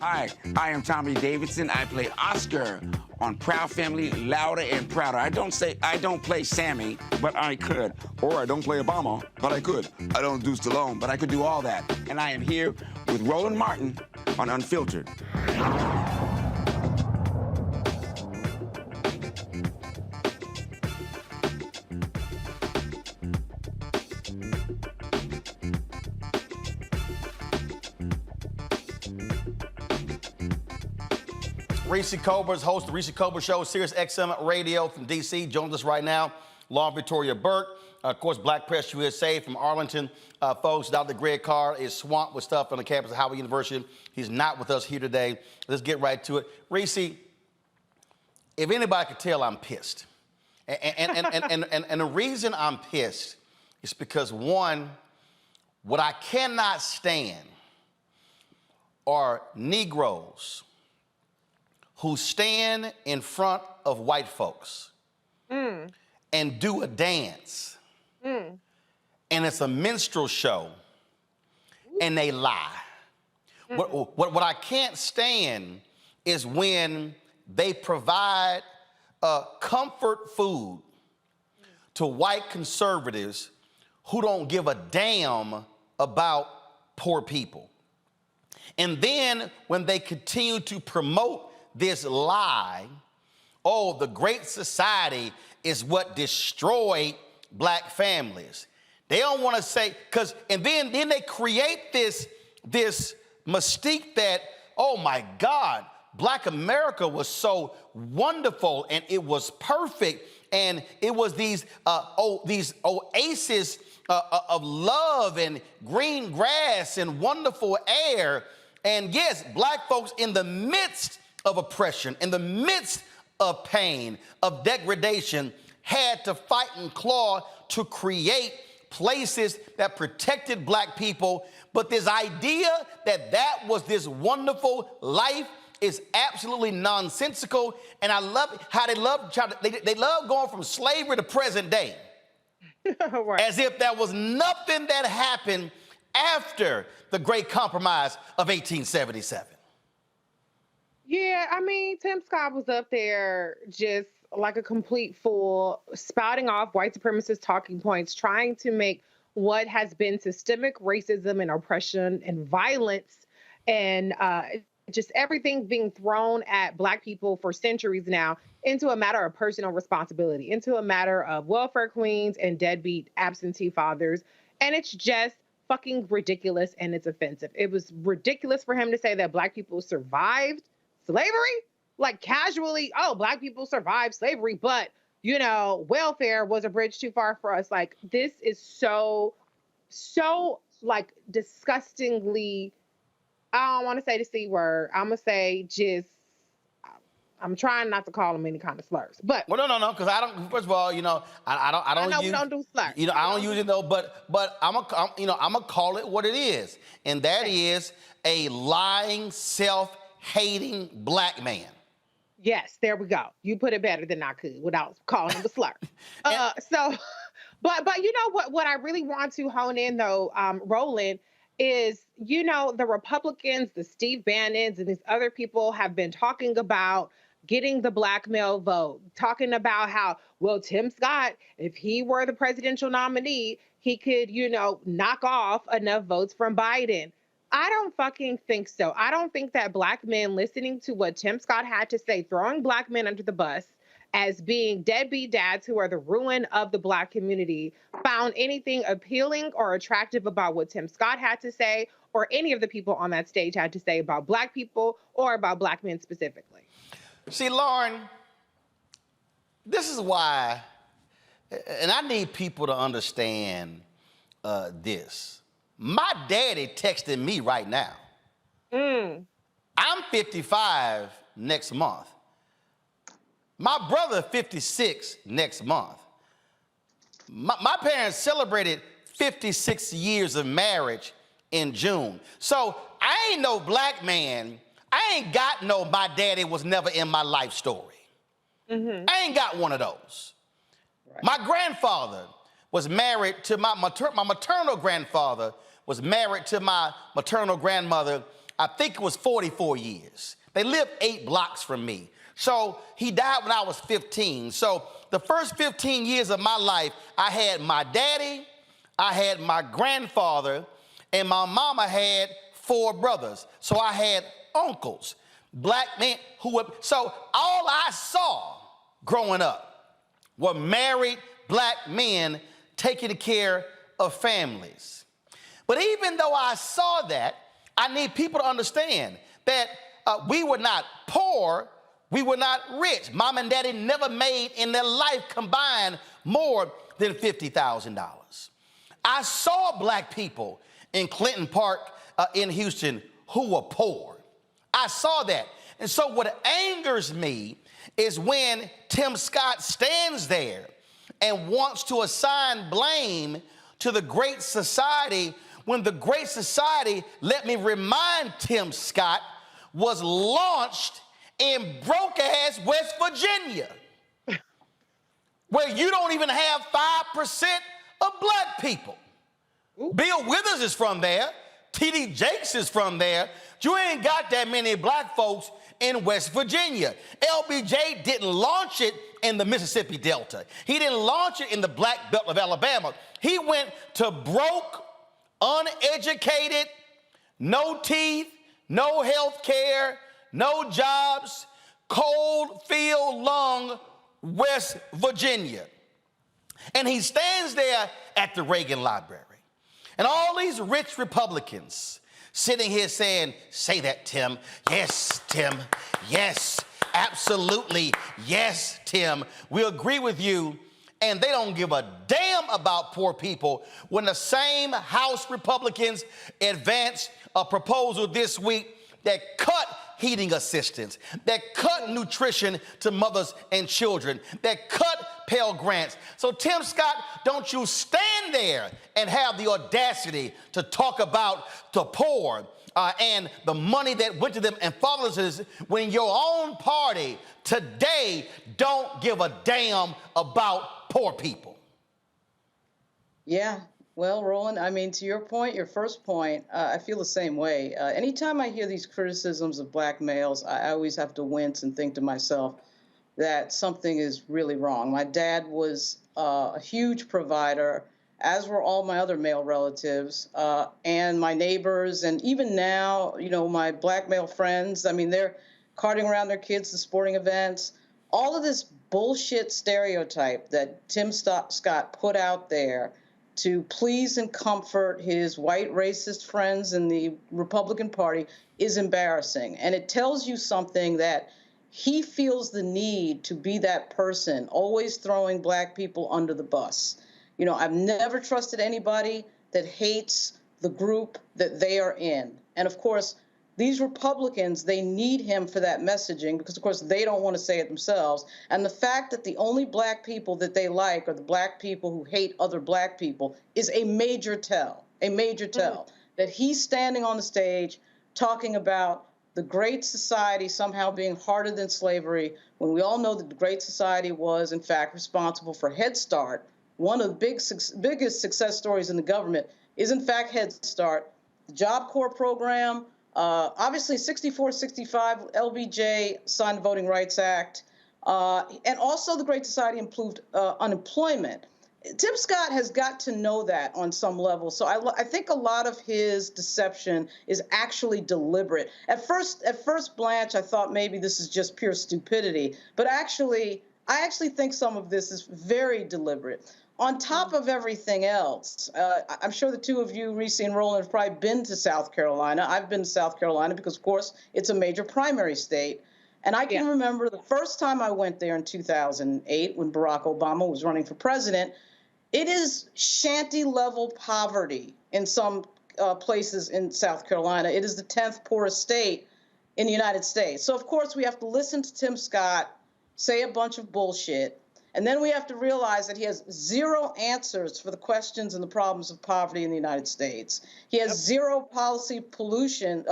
Hi, I am Tommy Davidson. I play Oscar on Proud Family, Louder and Prouder. I don't play Sammy, but I could. Or I don't play Obama, but I could. I don't do Stallone, but I could do all that. And I am here with Roland Martin on Unfiltered. Reese Cobra's host of the Reese Cobra Show, Sirius XM Radio from D.C. Joins us right now. Law Victoria Burke, of course, Black Press USA from Arlington. Folks, Dr. Greg Carr is swamped with stuff on the campus of Howard University. He's not with us here today. Let's get right to it. Reese, if anybody could tell, I'm pissed. And the reason I'm pissed is because, one, what I cannot stand are Negroes who stand in front of white folks and do a dance, and it's a minstrel show, and they lie. What I can't stand is when they provide comfort food to white conservatives who don't give a damn about poor people. And then when they continue to promote this lie, oh, the Great Society is what destroyed black families. They don't want to say, and then they create this mystique that, oh my God, Black America was so wonderful and it was perfect and it was these oases of love and green grass and wonderful air. And yes, black folks in the midst of oppression, in the midst of pain, of degradation, had to fight and claw to create places that protected black people. But this idea that that was this wonderful life is absolutely nonsensical. And I love how they love going from slavery to present day. Right. As if there was nothing that happened after the Great Compromise of 1877. Yeah, I mean, Tim Scott was up there just like a complete fool, spouting off white supremacist talking points, trying to make what has been systemic racism and oppression and violence and just everything being thrown at black people for centuries now into a matter of personal responsibility, into a matter of welfare queens and deadbeat absentee fathers. And it's just fucking ridiculous and it's offensive. It was ridiculous for him to say that black people survived slavery, like casually, oh, black people survived slavery, but, you know, welfare was a bridge too far for us. Like, this is so, like, disgustingly, I don't want to say the C word. I'm going to say just, I'm trying not to call them any kind of slurs, but. Well, no, because I don't, first of all, you know, I don't know use, we don't do slurs. You know, I don't use it though, but I'm gonna call it what it is. And that is a lying, self-hating black man. Yes, there we go. You put it better than I could without calling him a slur. But you know what I really want to hone in though, Roland, is, you know, the Republicans, the Steve Bannons and these other people have been talking about getting the black male vote, talking about how, well, Tim Scott, if he were the presidential nominee, he could, you know, knock off enough votes from Biden. I don't fucking think so. I don't think that black men listening to what Tim Scott had to say, throwing black men under the bus as being deadbeat dads who are the ruin of the black community, found anything appealing or attractive about what Tim Scott had to say, or any of the people on that stage had to say about black people or about black men specifically. See, Lauren, this is why, and I need people to understand this. My daddy texting me right now. I'm 55 next month. My brother 56 next month. My parents celebrated 56 years of marriage in June. So I ain't no black man. I ain't got no my daddy was never in my life story. I ain't got one of those. Right. My grandfather was married to my maternal grandfather was married to my maternal grandmother, I think it was 44 years. They lived 8 blocks from me. So he died when I was 15. So the first 15 years of my life, I had my daddy, I had my grandfather, and my mama had 4 brothers. So I had uncles, black men who were, so all I saw growing up were married black men taking care of families. But even though I saw that, I need people to understand that we were not poor, we were not rich. Mom and daddy never made in their life combined more than $50,000. I saw black people in Clinton Park in Houston who were poor. I saw that. And so what angers me is when Tim Scott stands there and wants to assign blame to the Great Society when the Great Society, let me remind Tim Scott, was launched in broke-ass West Virginia, where you don't even have 5% of black people. Bill Withers is from there. T.D. Jakes is from there. You ain't got that many black folks in West Virginia. LBJ didn't launch it in the Mississippi Delta. He didn't launch it in the Black Belt of Alabama. He went to broke, uneducated, no teeth, no health care, no jobs, cold field lung, West Virginia. And he stands there at the Reagan Library. And all these rich Republicans sitting here saying, say that, Tim. Yes, Tim. Yes, absolutely. Yes, Tim. We agree with you. And they don't give a damn about poor people when the same House Republicans advanced a proposal this week that cut heating assistance, that cut nutrition to mothers and children, that cut Pell Grants. So Tim Scott, don't you stand there and have the audacity to talk about the poor and the money that went to them and fatherlessness when your own party today don't give a damn about poor people. Yeah. Well, Roland, I mean, to your point, your first point, I feel the same way. Anytime I hear these criticisms of black males, I always have to wince and think to myself that something is really wrong. My dad was a huge provider, as were all my other male relatives, and my neighbors, and even now, you know, my black male friends. I mean, they're carting around their kids to sporting events. All of this bullshit stereotype that Tim Scott put out there to please and comfort his white racist friends in the Republican Party is embarrassing. And it tells you something that he feels the need to be that person, always throwing black people under the bus. You know, I've never trusted anybody that hates the group that they are in. And of course, these Republicans, they need him for that messaging because, of course, they don't want to say it themselves. And the fact that the only black people that they like are the black people who hate other black people is a major tell that he's standing on the stage talking about the Great Society somehow being harder than slavery, when we all know that the Great Society was, in fact, responsible for Head Start. One of the biggest success stories in the government is, in fact, Head Start. The Job Corps program, obviously 64, 65, LBJ signed the Voting Rights Act, and also the Great Society improved unemployment. Tim Scott has got to know that on some level. So I think a lot of his deception is actually deliberate. At first Blanche, I thought maybe this is just pure stupidity, but I actually think some of this is very deliberate. On top of everything else, I'm sure the two of you, Reese and Roland, have probably been to South Carolina. I've been to South Carolina because, of course, it's a major primary state. And I can remember the first time I went there in 2008 when Barack Obama was running for president. It is shanty-level poverty in some places in South Carolina. It is the 10th poorest state in the United States. So, of course, we have to listen to Tim Scott say a bunch of bullshit. And then we have to realize that he has zero answers for the questions and the problems of poverty in the United States. He has zero policy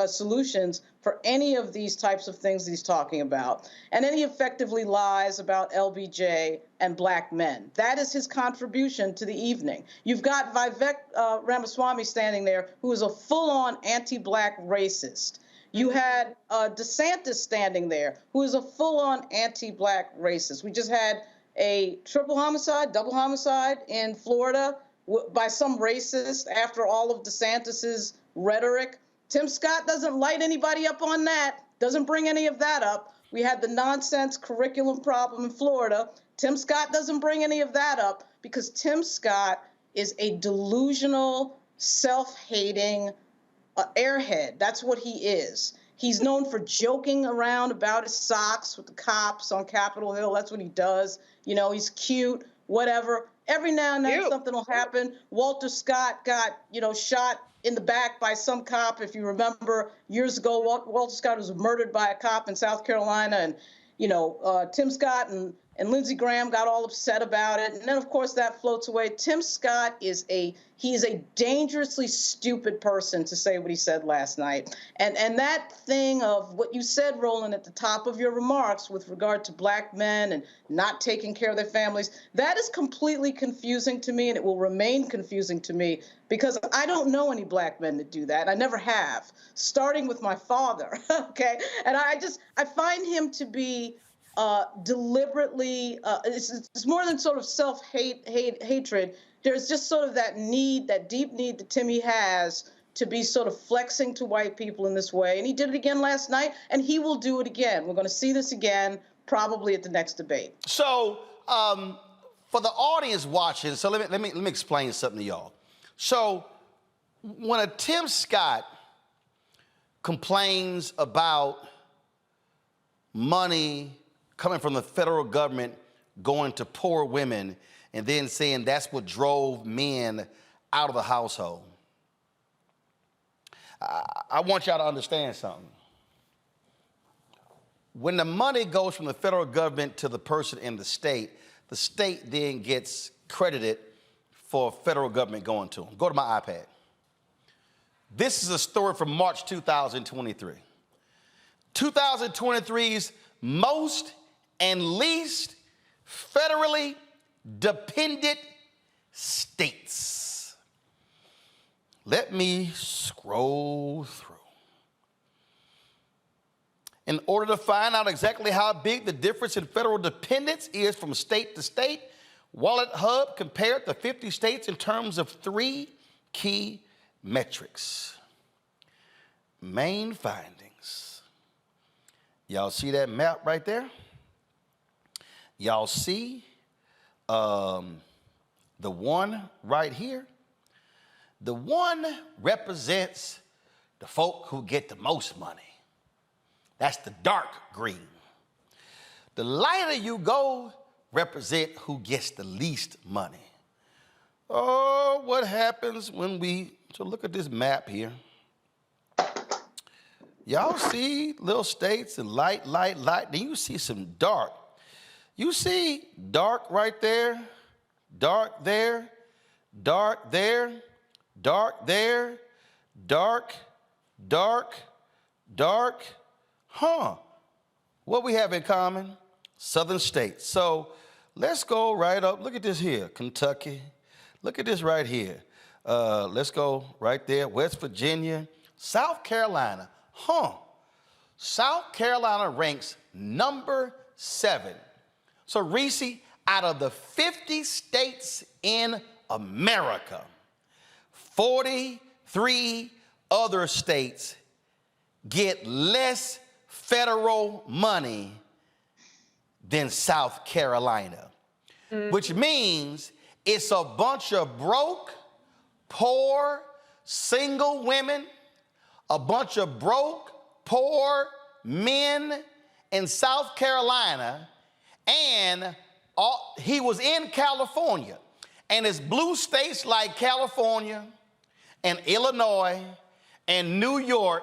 solutions for any of these types of things that he's talking about. And then he effectively lies about LBJ and black men. That is his contribution to the evening. You've got Vivek Ramaswamy standing there, who is a full-on anti-black racist. You had DeSantis standing there, who is a full-on anti-black racist. We just had a double homicide in Florida by some racist after all of DeSantis's rhetoric. Tim Scott doesn't light anybody up on that, doesn't bring any of that up. We had the nonsense curriculum problem in Florida. Tim Scott doesn't bring any of that up because Tim Scott is a delusional, self-hating airhead. That's what he is. He's known for joking around about his socks with the cops on Capitol Hill. That's what he does. You know, he's cute, whatever. Every now and then something will happen. Walter Scott got, shot in the back by some cop. If you remember, years ago, Walter Scott was murdered by a cop in South Carolina. And, Tim Scott and Lindsey Graham got all upset about it. And then, of course, that floats away. Tim Scott is a dangerously stupid person, to say what he said last night. And that thing of what you said, Roland, at the top of your remarks with regard to black men and not taking care of their families, that is completely confusing to me, and it will remain confusing to me because I don't know any black men that do that. I never have, starting with my father, okay? And I find him to be deliberately, it's more than sort of hatred. There's just sort of that need, that deep need that Timmy has to be sort of flexing to white people in this way. And he did it again last night, and he will do it again. We're going to see this again, probably at the next debate. So for the audience watching, so let me explain something to y'all. So when a Tim Scott complains about money coming from the federal government going to poor women and then saying that's what drove men out of the household, I want y'all to understand something. when the money goes from the federal government to the person in the state then gets credited for federal government going to them. Go to my iPad. This is a story from March 2023. 2023's most and least federally dependent states. Let me scroll through. In order to find out exactly how big the difference in federal dependence is from state to state, Wallet Hub compared the 50 states in terms of 3 key metrics. Main findings. Y'all see that map right there? Y'all see the one right here? The one represents the folk who get the most money. That's the dark green. The lighter you go represent who gets the least money. Oh, what happens when so look at this map here. Y'all see little states and light, then you see some dark. You see dark right there, dark there, dark there, dark there, dark, dark, dark. What we have in common? Southern states. So let's go right up. Look at this here, Kentucky. Look at this right here. Let's go right there, West Virginia, South Carolina. South Carolina ranks number 7. So Reese, out of the 50 states in America, 43 other states get less federal money than South Carolina, which means it's a bunch of broke, poor, single women, a bunch of broke, poor men in South Carolina, and he was in California, and it's blue states like California and Illinois and New York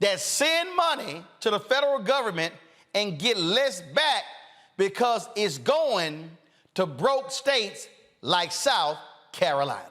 that send money to the federal government and get less back because it's going to broke states like South Carolina.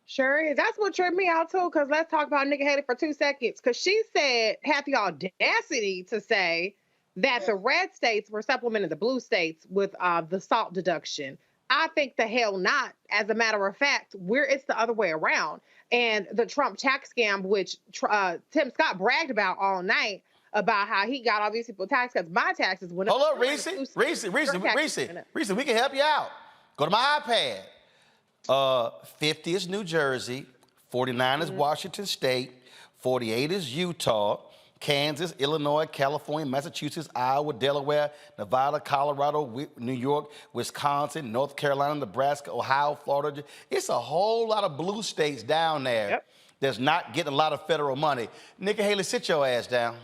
Sure is. That's what tripped me out too, because let's talk about Nikki Haley for 2 seconds, because she had the audacity to say that the red states were supplementing the blue states with the SALT deduction. I think the hell not. As a matter of fact, it's the other way around. And the Trump tax scam, which Tim Scott bragged about all night, about how he got all these people tax cuts. My taxes went up. Hold up, Reese, we can help you out. Go to my iPad. 50 is New Jersey, 49 is Washington State, 48 is Utah, Kansas, Illinois, California, Massachusetts, Iowa, Delaware, Nevada, Colorado, New York, Wisconsin, North Carolina, Nebraska, Ohio, Florida. It's a whole lot of blue states down there that's not getting a lot of federal money. Nikki Haley, sit your ass down.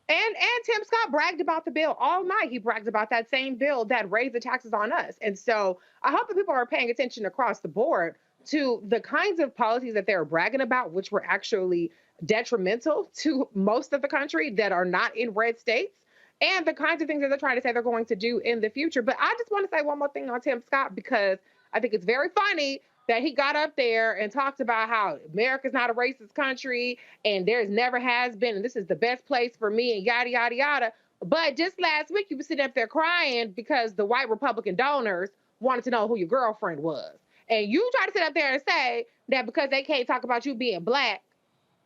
And Tim Scott bragged about the bill all night. He bragged about that same bill that raised the taxes on us. And so I hope that people are paying attention across the board to the kinds of policies that they're bragging about, which were actually detrimental to most of the country that are not in red states, and the kinds of things that they're trying to say they're going to do in the future. But I just want to say one more thing on Tim Scott, because I think it's very funny that he got up there and talked about how America's not a racist country and there's never has been, and this is the best place for me, and yada, yada, yada. But just last week, you were sitting up there crying because the white Republican donors wanted to know who your girlfriend was. And you try to sit up there and say that because they can't talk about you being black,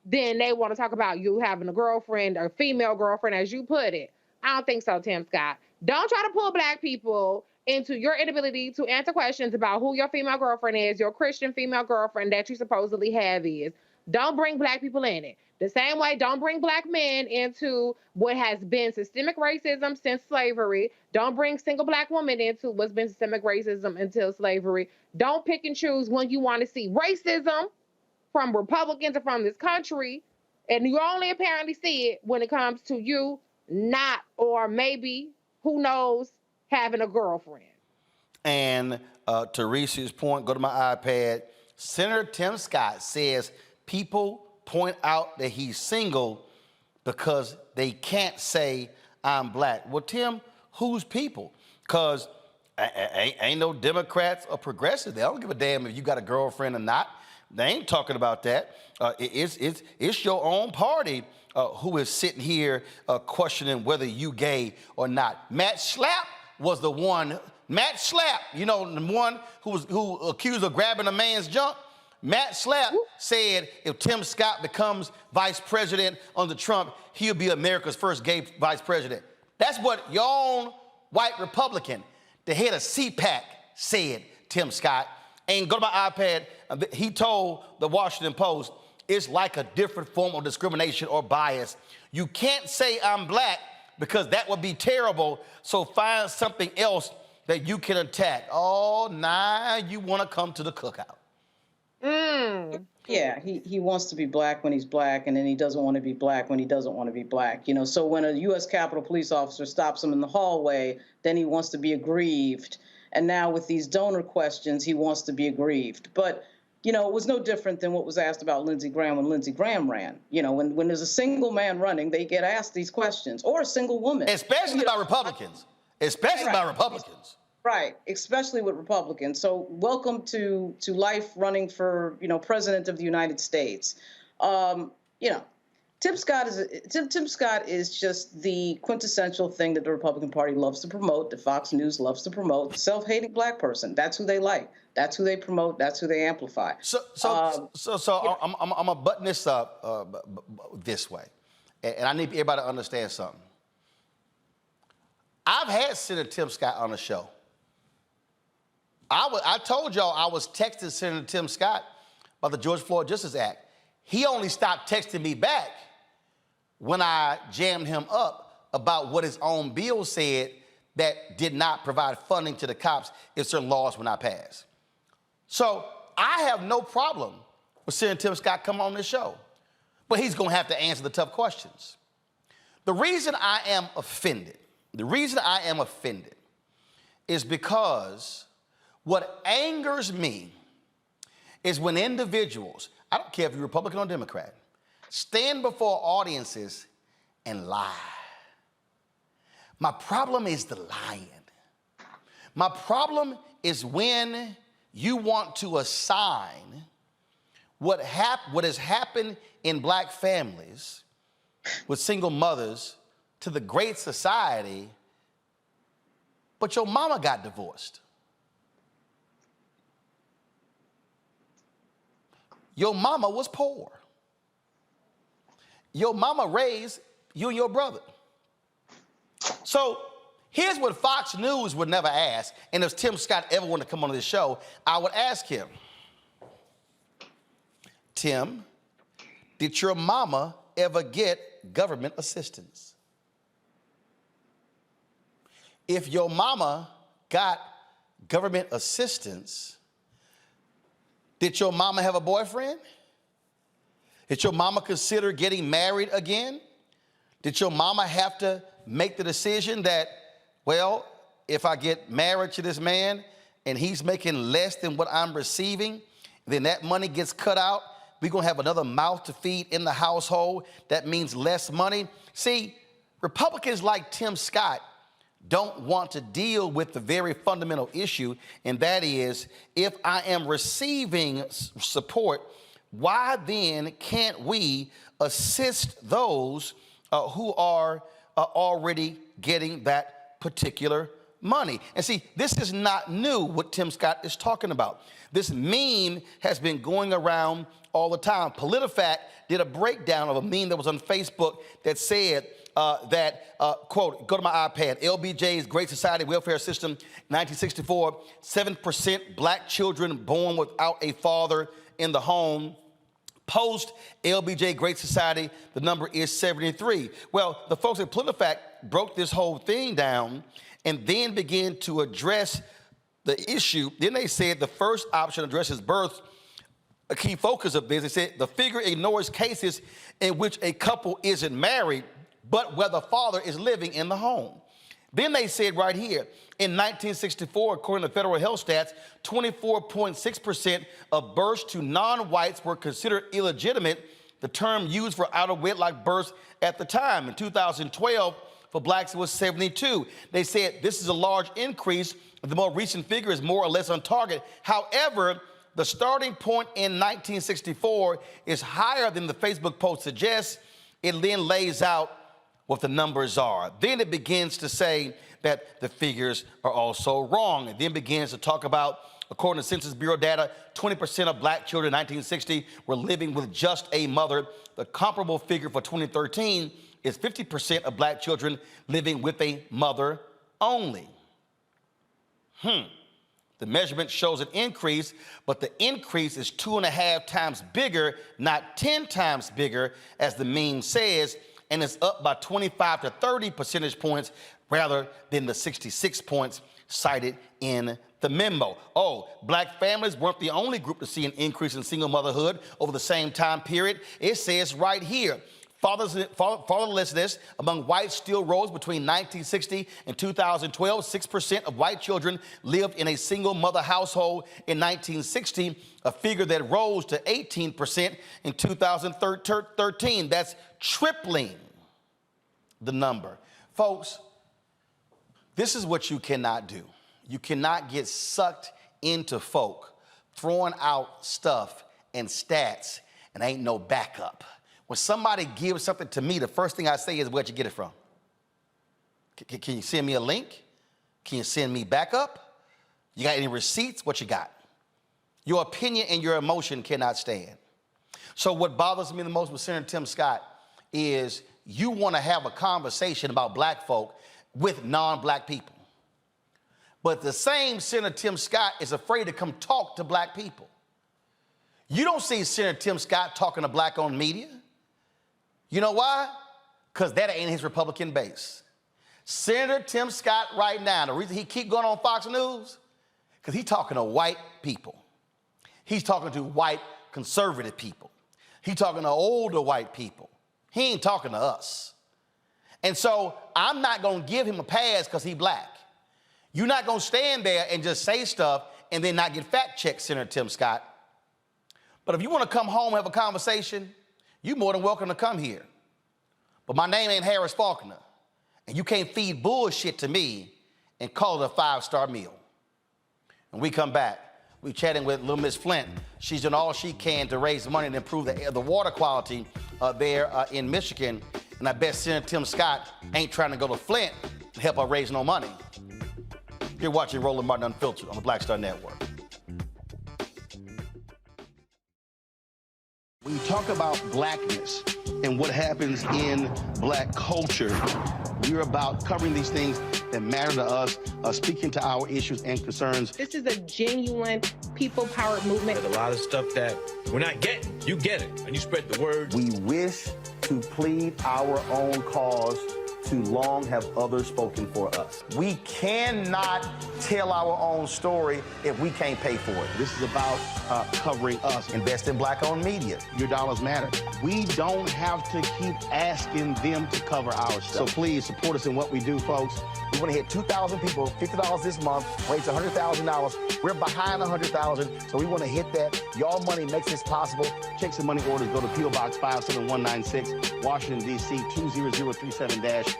then they want to talk about you having a girlfriend, or female girlfriend, as you put it. I don't think so, Tim Scott. Don't try to pull black people into your inability to answer questions about who your female girlfriend is, your Christian female girlfriend that you supposedly have is. Don't bring black people in it. The same way, don't bring black men into what has been systemic racism since slavery. Don't bring single black women into what's been systemic racism until slavery. Don't pick and choose when you want to see racism from Republicans or from this country, and you only apparently see it when it comes to you not, or maybe, who knows, having a girlfriend. And to Reese's point, go to my iPad. Senator Tim Scott says people point out that he's single because they can't say I'm black. Well, Tim, who's people? Because ain't no Democrats or progressives. They don't give a damn if you got a girlfriend or not. They ain't talking about that. It's your own party who is sitting here questioning whether you gay or not. Matt Schlapp was the one. Matt Schlapp, you know, the one who accused of grabbing a man's junk. Matt Schlapp said if Tim Scott becomes vice president under Trump, he'll be America's first gay vice president. That's what your own white Republican, the head of CPAC, said, Tim Scott. And go to my iPad, he told the Washington Post, it's like a different form of discrimination or bias. You can't say I'm black because that would be terrible, so find something else that you can attack. Oh, now you want to come to the cookout. Yeah, he wants to be black when he's black, and then he doesn't want to be black when he doesn't want to be black. You know, so when a U.S. Capitol police officer stops him in the hallway, then he wants to be aggrieved. And now with these donor questions, he wants to be aggrieved. But, you know, it was no different than what was asked about Lindsey Graham when Lindsey Graham ran. You know, when there's a single man running, they get asked these questions, or a single woman. Especially by Republicans. Especially by Republicans. Right, especially with Republicans. So welcome to life running for, you know, president of the United States. You know, Tim Scott is just the quintessential thing that the Republican Party loves to promote, that Fox News loves to promote, the self-hating black person. That's who they like. That's who they promote. That's who they amplify. So I'm gonna button this up this way, and I need everybody to understand something. I've had Senator Tim Scott on the show. I told y'all I was texting Senator Tim Scott about the George Floyd Justice Act. He only stopped texting me back when I jammed him up about what his own bill said that did not provide funding to the cops if certain laws were not passed. So I have no problem with Senator Tim Scott coming on this show, but he's going to have to answer the tough questions. The reason I am offended is because what angers me is when individuals, I don't care if you're Republican or Democrat, stand before audiences and lie. My problem is the lying. My problem is when you want to assign what has happened in black families with single mothers to the Great Society, but your mama got divorced. Your mama was poor. Your mama raised you and your brother. So here's what Fox News would never ask, and if Tim Scott ever wanted to come on this show, I would ask him, Tim, did your mama ever get government assistance? If your mama got government assistance, did your mama have a boyfriend? Did your mama consider getting married again? Did your mama have to make the decision that, well, if I get married to this man and he's making less than what I'm receiving, then that money gets cut out. We're going to have another mouth to feed in the household. That means less money. See, Republicans like Tim Scott don't want to deal with the very fundamental issue, and that is, if I am receiving support, why then can't we assist those who are already getting that particular money? And see, this is not new, what Tim Scott is talking about. This meme has been going around all the time. PolitiFact did a breakdown of a meme that was on Facebook that said quote, go to my iPad, LBJ's Great Society Welfare System, 1964, 7% black children born without a father in the home. Post LBJ Great Society, the number is 73. Well, the folks at PolitiFact broke this whole thing down and then began to address the issue. Then they said the first option addresses birth. A key focus of this, they said the figure ignores cases in which a couple isn't married, but where the father is living in the home. Then they said right here, in 1964, according to federal health stats, 24.6% of births to non-whites were considered illegitimate. the term used for out-of-wedlock births at the time. In 2012, for blacks, it was 72. They said this is a large increase. The more recent figure is more or less on target. However, the starting point in 1964 is higher than the Facebook post suggests. It then lays out what the numbers are. Then it begins to say that the figures are also wrong. It then begins to talk about, according to Census Bureau data, 20% of black children in 1960 were living with just a mother. The comparable figure for 2013 is 50% of black children living with a mother only. The measurement shows an increase, but the increase is 2.5 times bigger, not 10 times bigger, as the meme says, and it's up by 25 to 30 percentage points rather than the 66 points cited in the memo. Oh, black families weren't the only group to see an increase in single motherhood over the same time period. It says right here, fatherlessness among whites still rose between 1960 and 2012. 6% of white children lived in a single mother household in 1960, a figure that rose to 18% in 2013. That's tripling the number. Folks, this is what you cannot do. You cannot get sucked into folk throwing out stuff and stats and ain't no backup. When somebody gives something to me, the first thing I say is, where'd you get it from? Can you send me a link? Can you send me backup? You got any receipts? What you got? Your opinion and your emotion cannot stand. So what bothers me the most with Senator Tim Scott is you want to have a conversation about black folk with non-black people. But the same Senator Tim Scott is afraid to come talk to black people. You don't see Senator Tim Scott talking to black-owned media. You know why? Because that ain't his Republican base. Senator Tim Scott right now, the reason he keep going on Fox News, because he's talking to white people. He's talking to white conservative people. He's talking to older white people. He ain't talking to us. And so I'm not going to give him a pass because he's black. You're not going to stand there and just say stuff and then not get fact-checked, Senator Tim Scott. But if you want to come home and have a conversation, you're more than welcome to come here. But my name ain't Harris Faulkner, and you can't feed bullshit to me and call it a 5-star meal. When we come back, we're chatting with little Miss Flint. She's doing all she can to raise money and improve the water quality there in Michigan. And I bet Senator Tim Scott ain't trying to go to Flint to help her raise no money. You're watching Roland Martin Unfiltered on the Black Star Network. When you talk about blackness and what happens in black culture, we're about covering these things that matter to us, speaking to our issues and concerns. This is a genuine people-powered movement. There's a lot of stuff that we're not getting. You get it, and you spread the word. We wish to plead our own cause. Too long have others spoken for us. We cannot tell our own story if we can't pay for it. This is about covering us. Invest in black-owned media. Your dollars matter. We don't have to keep asking them to cover our stuff. So please support us in what we do, folks. We want to hit 2,000 people, $50 this month, raise $100,000. We're behind $100,000, so we want to hit that. Y'all money makes this possible. Check some money orders. Go to P.O. Box 57196, Washington, D.C. 20037-0196.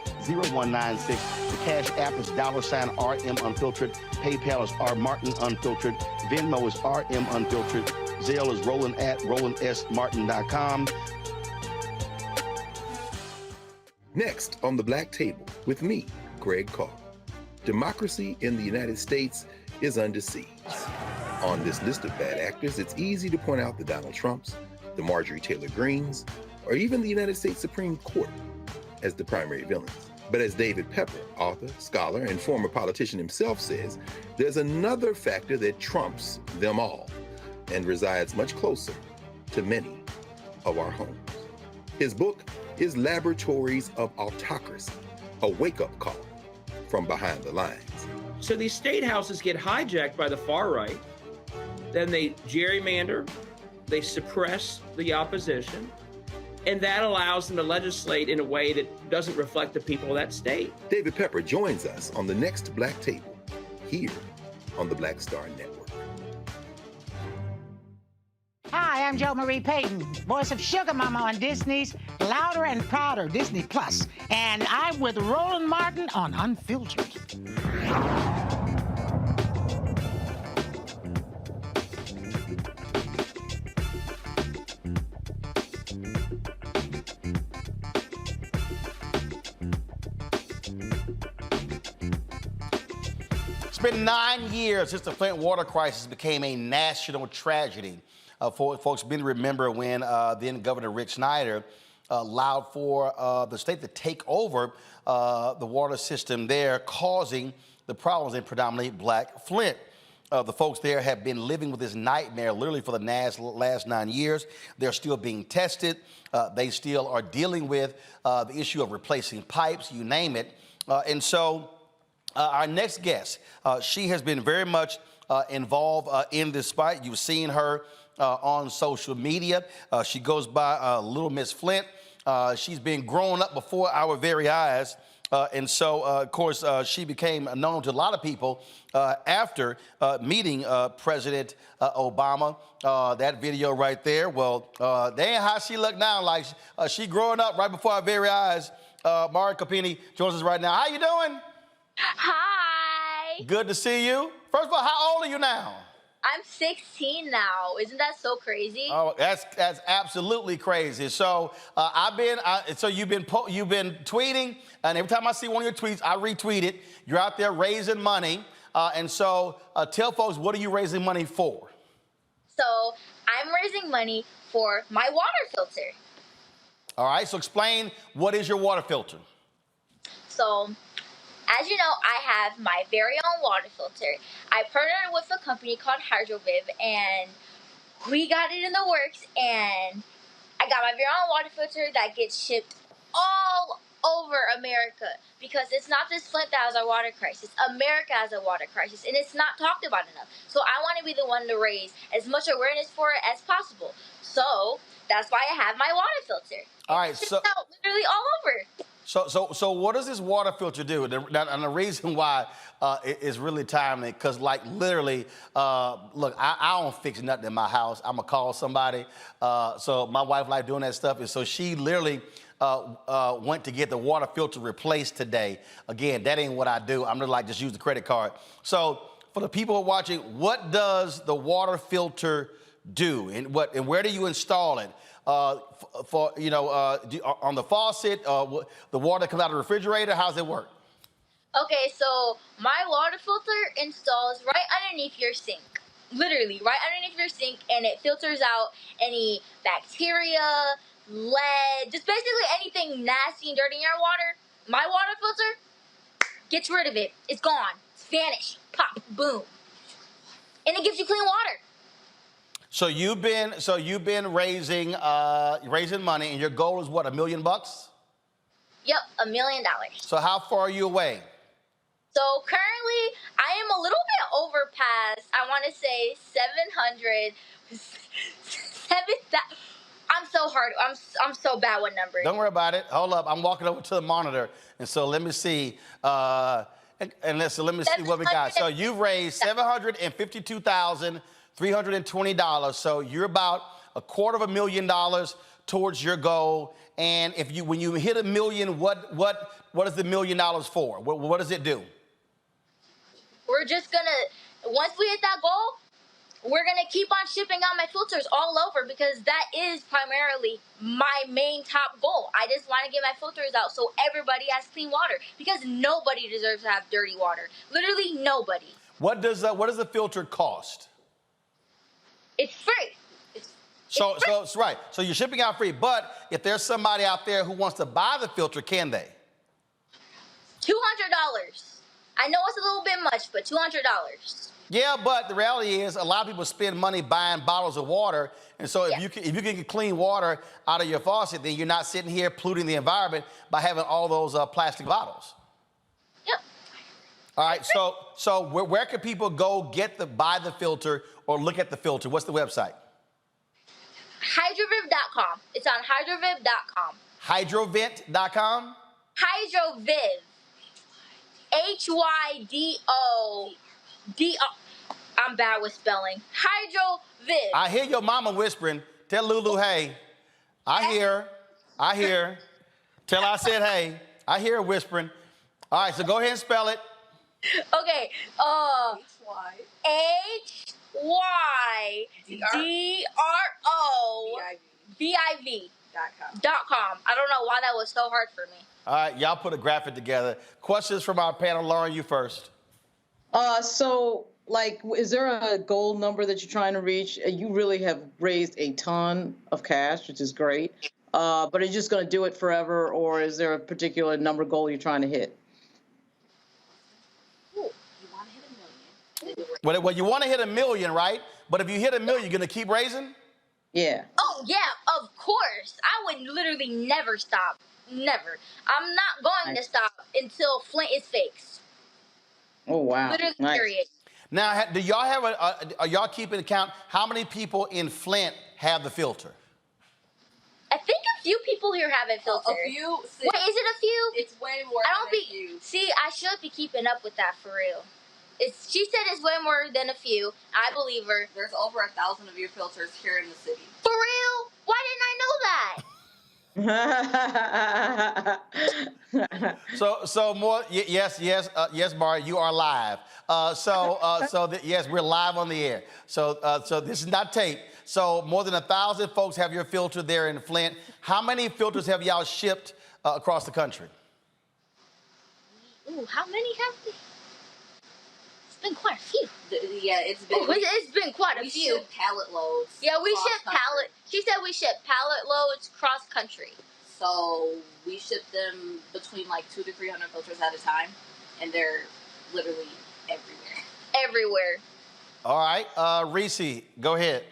The Cash App is $RM Unfiltered. PayPal is R Martin Unfiltered. Venmo is RM Unfiltered. Zelle is Roland at RolandSMartin.com. Next on the Black Table with me, Greg Carr. Democracy in the United States is under siege. On this list of bad actors, it's easy to point out the Donald Trumps, the Marjorie Taylor Greens, or even the United States Supreme Court as the primary villains. But as David Pepper, author, scholar, and former politician himself says, there's another factor that trumps them all and resides much closer to many of our homes. His book is Laboratories of Autocracy, a wake-up call from behind the lines. So these state houses get hijacked by the far right, then they gerrymander, they suppress the opposition, and that allows them to legislate in a way that doesn't reflect the people of that state. David Pepper joins us on the next Black Table, here on the Black Star Network. Hi, Hi, I'm Jo Marie Payton, voice of Sugar Mama on Disney's Louder and Prouder, Disney Plus. And I'm with Roland Martin on Unfiltered. It's been 9 years since the Flint water crisis became a national tragedy. Folks been to remember when then Governor Rick Snyder allowed for the state to take over the water system there, causing the problems in predominantly black Flint. The folks there have been living with this nightmare literally for the last 9 years. They're still being tested. They still are dealing with the issue of replacing pipes, you name it. And so our next guest, she has been very much involved in this fight. You've seen her on social media. She goes by Little Miss Flint. She's been growing up before our very eyes. And so, of course, she became known to a lot of people after meeting President Obama. That video right there, well, damn how she look now, like she growing up right before our very eyes. Mari Copeny joins us right now. How you doing? Hi. Good to see you. First of all, how old are you now? I'm 16 now. Isn't that so crazy? Oh, that's absolutely crazy. So you've been tweeting, and every time I see one of your tweets, I retweet it. You're out there raising money, and so tell folks, what are you raising money for? So I'm raising money for my water filter. All right. So explain, what is your water filter? So, as you know, I have my very own water filter. I partnered with a company called HydroViv, and we got it in the works, and I got my very own water filter that gets shipped all over America, because it's not just Flint that has a water crisis. America has a water crisis, and it's not talked about enough. So I want to be the one to raise as much awareness for it as possible. So that's why I have my water filter. All right, so out literally all over. So what does this water filter do? And the reason why it's really timely, because like literally, look, I don't fix nothing in my house. I'm gonna call somebody. So my wife like doing that stuff, and so she literally went to get the water filter replaced today. Again, that ain't what I do. I'm just use the credit card. So for the people who are watching, what does the water filter do, and where do you install it? On the faucet, the water that comes out of the refrigerator, how's it work? Okay, so my water filter installs right underneath your sink. Literally, right underneath your sink, and it filters out any bacteria, lead, just basically anything nasty and dirty in your water. My water filter gets rid of it. It's gone. It's vanished. Pop, boom. And it gives you clean water. So you've been raising money, and your goal is what, $1 million? Yep, $1 million. So how far are you away? So currently, I am a little bit over past, I want to say 700. I'm so hard. I'm so bad with numbers. Don't worry about it. Hold up. I'm walking over to the monitor, and so let me see. Let me see what we got. So you've raised $752,320. So you're about $250,000 towards your goal. And when you hit $1 million, what is the $1 million for? What does it do? We're just gonna, once we hit that goal, we're gonna keep on shipping out my filters all over, because that is primarily my main top goal. I just want to get my filters out so everybody has clean water, because nobody deserves to have dirty water. Literally nobody. What does the filter cost? It's free. So right. So you're shipping out free, but if there's somebody out there who wants to buy the filter, can they? $200. I know it's a little bit much, but $200. Yeah, but the reality is a lot of people spend money buying bottles of water, and so if you can get clean water out of your faucet, then you're not sitting here polluting the environment by having all those plastic bottles. Yep. All right. So where can people go buy the filter or look at the filter? What's the website? Hydroviv.com. It's on hydroviv.com. Hydrovent.com? Hydroviv. HYDOD. I'm bad with spelling. Hydrovis. I hear your mama whispering. Tell Lulu, hey. I hear. Tell her I said, hey. I hear her whispering. All right, so go ahead and spell it. Okay. HYDROVIV.com. I don't know why that was so hard for me. All right, y'all put a graphic together. Questions from our panel. Lauren, you first. So, like, is there a goal number that you're trying to reach? You really have raised a ton of cash, which is great. But are you just going to do it forever, or is there a particular number goal you're trying to hit? Well, you want to hit $1 million, right? But if you hit $1 million, you're going to keep raising? Yeah. Oh, yeah, of course. I would literally never stop. Never. I'm not going to stop until Flint is fixed. Oh, wow. Literally, period. Now, do y'all have are y'all keeping account how many people in Flint have the filter? I think a few people here have it filtered. A few? Wait, is it a few? It's way more than a few. See, I should be keeping up with that for real. She said it's way more than a few. I believe her. There's over 1,000 of your filters here in the city. For real? Why didn't I know that? So more. Yes, Mara, you are live. Yes, we're live on the air. So this is not tape. So more than 1,000 folks have your filter there in Flint. How many filters have y'all shipped across the country? Ooh, how many have we? It's been quite a few. Yeah, it's been quite a few. We ship pallet loads. Yeah, we ship pallet. She said we ship pallet loads cross country. So we ship them between like 200 to 300 filters at a time, and they're literally everywhere. Everywhere. All right, Reese, go ahead.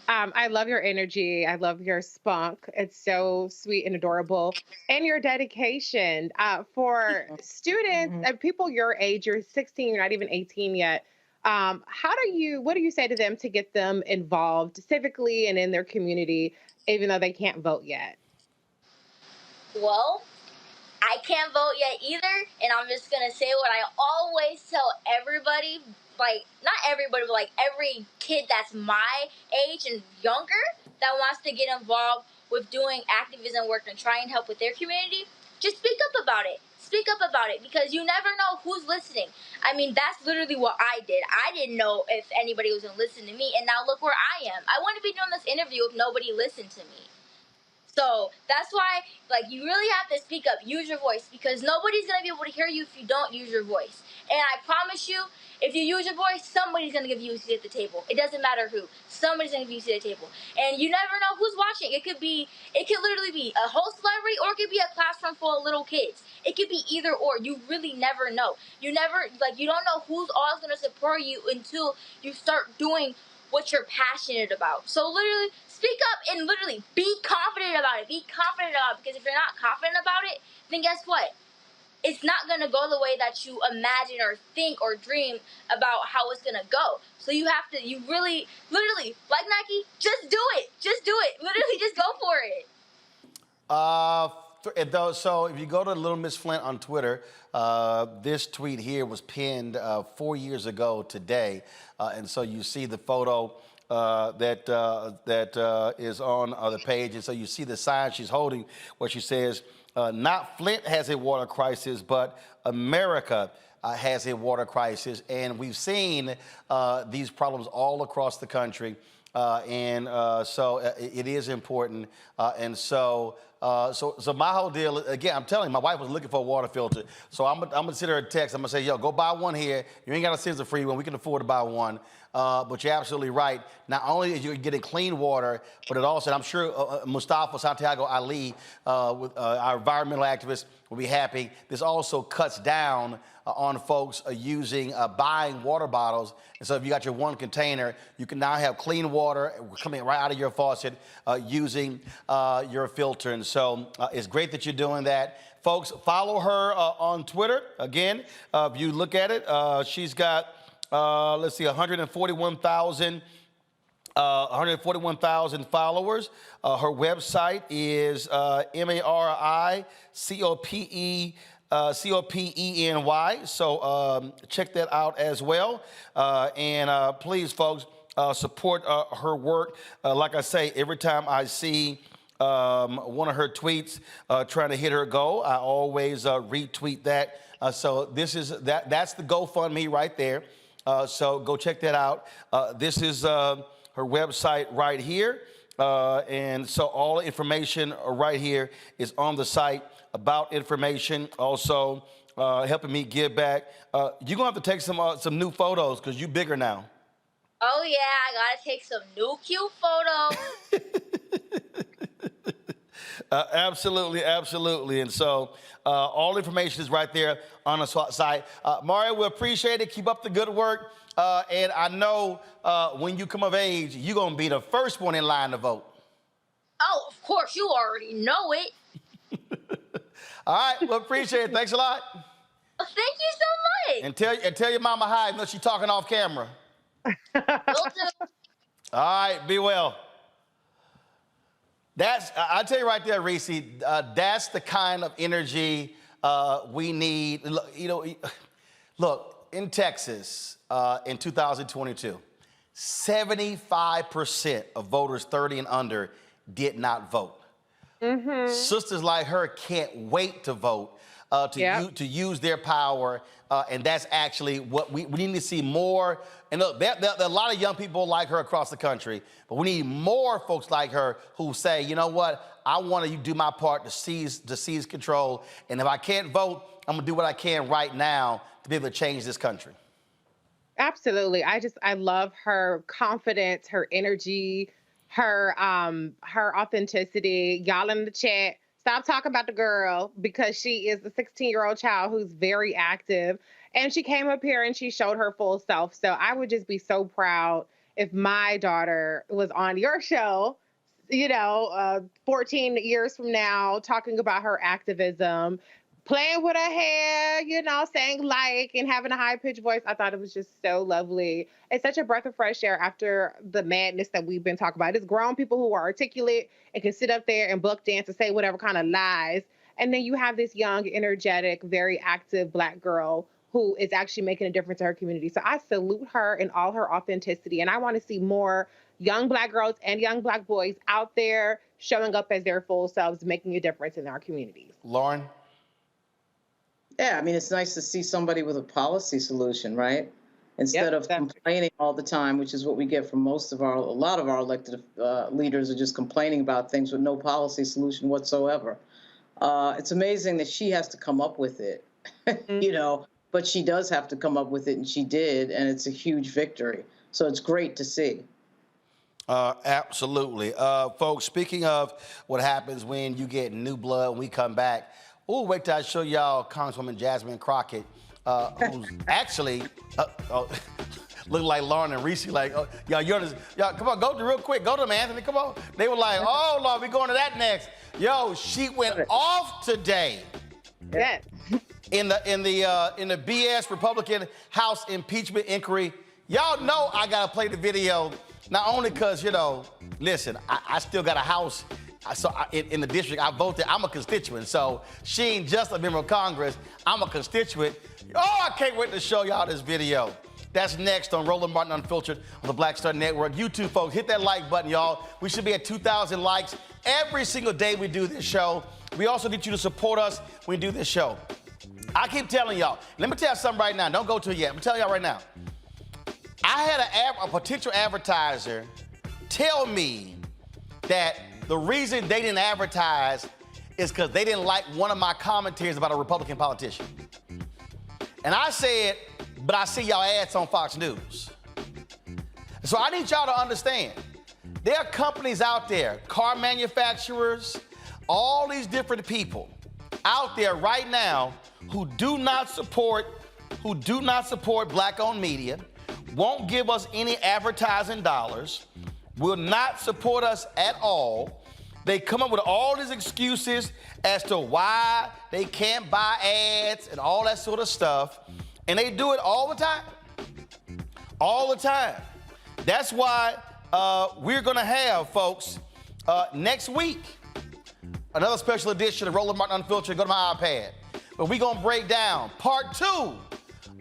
I love your energy. I love your spunk. It's so sweet and adorable. And your dedication. For students, people your age, you're 16, you're not even 18 yet. What do you say to them to get them involved civically and in their community, even though they can't vote yet? Well, I can't vote yet either, and I'm just going to say what I always tell everybody, like, not everybody, but like every kid that's my age and younger that wants to get involved with doing activism work and try and help with their community, just speak up about it. Speak up about it, because you never know who's listening. I mean, that's literally what I did. I didn't know if anybody was going to listen to me, and now look where I am. I wouldn't be doing this interview if nobody listened to me. So that's why, like, you really have to speak up, use your voice, because nobody's going to be able to hear you if you don't use your voice. And I promise you, if you use your voice, somebody's going to give you a seat at the table. It doesn't matter who. Somebody's going to give you a seat at the table. And you never know who's watching. It could literally be a whole celebrity, or it could be a classroom full of little kids. It could be either or. You really never know. You don't know who's always going to support you until you start doing what you're passionate about. So literally, speak up and literally be confident about it. Be confident about it, because if you're not confident about it, then guess what? It's not going to go the way that you imagine or think or dream about how it's going to go. So you really, literally, like Nike, just do it. Just do it. Literally, just go for it. So if you go to Little Miss Flint on Twitter, this tweet here was pinned 4 years ago today. And so you see the photo that is on the page. And so you see the sign she's holding where she says, not Flint has a water crisis, but America has a water crisis. And we've seen these problems all across the country. So it is important. So my whole deal, again, I'm telling you, my wife was looking for a water filter. So I'm gonna send her a text. I'm gonna say, yo, go buy one here. You ain't gotta send us a free one. We can afford to buy one. But you're absolutely right. Not only are you getting clean water, but it also, and I'm sure Mustafa Santiago Ali, with our environmental activists, will be happy. This also cuts down on folks buying water bottles. And so if you got your one container, you can now have clean water coming right out of your faucet using your filter. And so it's great that you're doing that. Folks, follow her on Twitter. Again, if you look at it, she's got, 141,000 followers. Her website is MARICOPE Copeny. So check that out as well. And please, folks, support her work. Like I say, every time I see one of her tweets trying to hit her goal, I always retweet that. So that's the GoFundMe right there. So go check that out. This is her website right here. And so all the information right here is on the site about information. Also helping me give back. You're going to have to take some new photos because you're bigger now. Oh, yeah, I got to take some new cute photos. Absolutely, absolutely. And so all the information is right there on the site. Mario, we appreciate it. Keep up the good work. And I know when you come of age, you're going to be the first one in line to vote. Oh, of course, you already know it. All right, well, appreciate it. Thanks a lot. Well, thank you so much. And tell your mama hi, even though she's talking off camera. Will do. All right, be well. I tell you right there, Reese, that's the kind of energy we need. Look, in Texas in 2022, 75% of voters 30 and under did not vote. Mm-hmm. Sisters like her can't wait to vote, to use their power, and that's actually what we need to see more. And look, there are a lot of young people like her across the country, but we need more folks like her who say, you know what, I want to do my part to seize control, and if I can't vote, I'm gonna do what I can right now to be able to change this country. Absolutely. I love her confidence, her energy, her authenticity. Y'all in the chat, stop talking about the girl, because she is a 16-year-old child who's very active. And she came up here and she showed her full self. So I would just be so proud if my daughter was on your show, 14 years from now, talking about her activism, playing with her hair, saying and having a high-pitched voice. I thought it was just so lovely. It's such a breath of fresh air after the madness that we've been talking about. It's grown people who are articulate and can sit up there and buck dance and say whatever kind of lies. And then you have this young, energetic, very active Black girl who is actually making a difference in her community. So I salute her in all her authenticity. And I want to see more young Black girls and young Black boys out there showing up as their full selves, making a difference in our communities. Lauren? Yeah, I mean, it's nice to see somebody with a policy solution, right? Instead of complaining all the time, which is what we get from a lot of our elected leaders are just complaining about things with no policy solution whatsoever. It's amazing that she has to come up with it, but she does have to come up with it, and she did, and it's a huge victory. So it's great to see. Absolutely. Folks, speaking of what happens when you get new blood when we come back, wait till I show y'all Congresswoman Jasmine Crockett, who's actually look like Lauren and Reese. Y'all, come on, go to real quick. Go to them, Anthony. Come on. They were like, oh Lord, we going to that next. Yo, she went off today. Yes. In the BS Republican House impeachment inquiry. Y'all know I gotta play the video, not only because listen, I still got a house. So in the district, I voted. I'm a constituent. So she ain't just a member of Congress. I'm a constituent. Oh, I can't wait to show y'all this video. That's next on Roland Martin Unfiltered on the Black Star Network. You too, folks, hit that like button, y'all. We should be at 2,000 likes every single day we do this show. We also need you to support us when we do this show. I keep telling y'all. Let me tell you something right now. Don't go to it yet. I'm telling y'all right now. I had a potential advertiser tell me that the reason they didn't advertise is because they didn't like one of my commentaries about a Republican politician. And I said, but I see y'all ads on Fox News. So I need y'all to understand, there are companies out there, car manufacturers, all these different people out there right now who do not support Black-owned media, won't give us any advertising dollars, will not support us at all. They come up with all these excuses as to why they can't buy ads and all that sort of stuff. And they do it all the time. All the time. That's why we're going to have, folks, next week, another special edition of Roland Martin Unfiltered. Go to my iPad. But we're going to break down part 2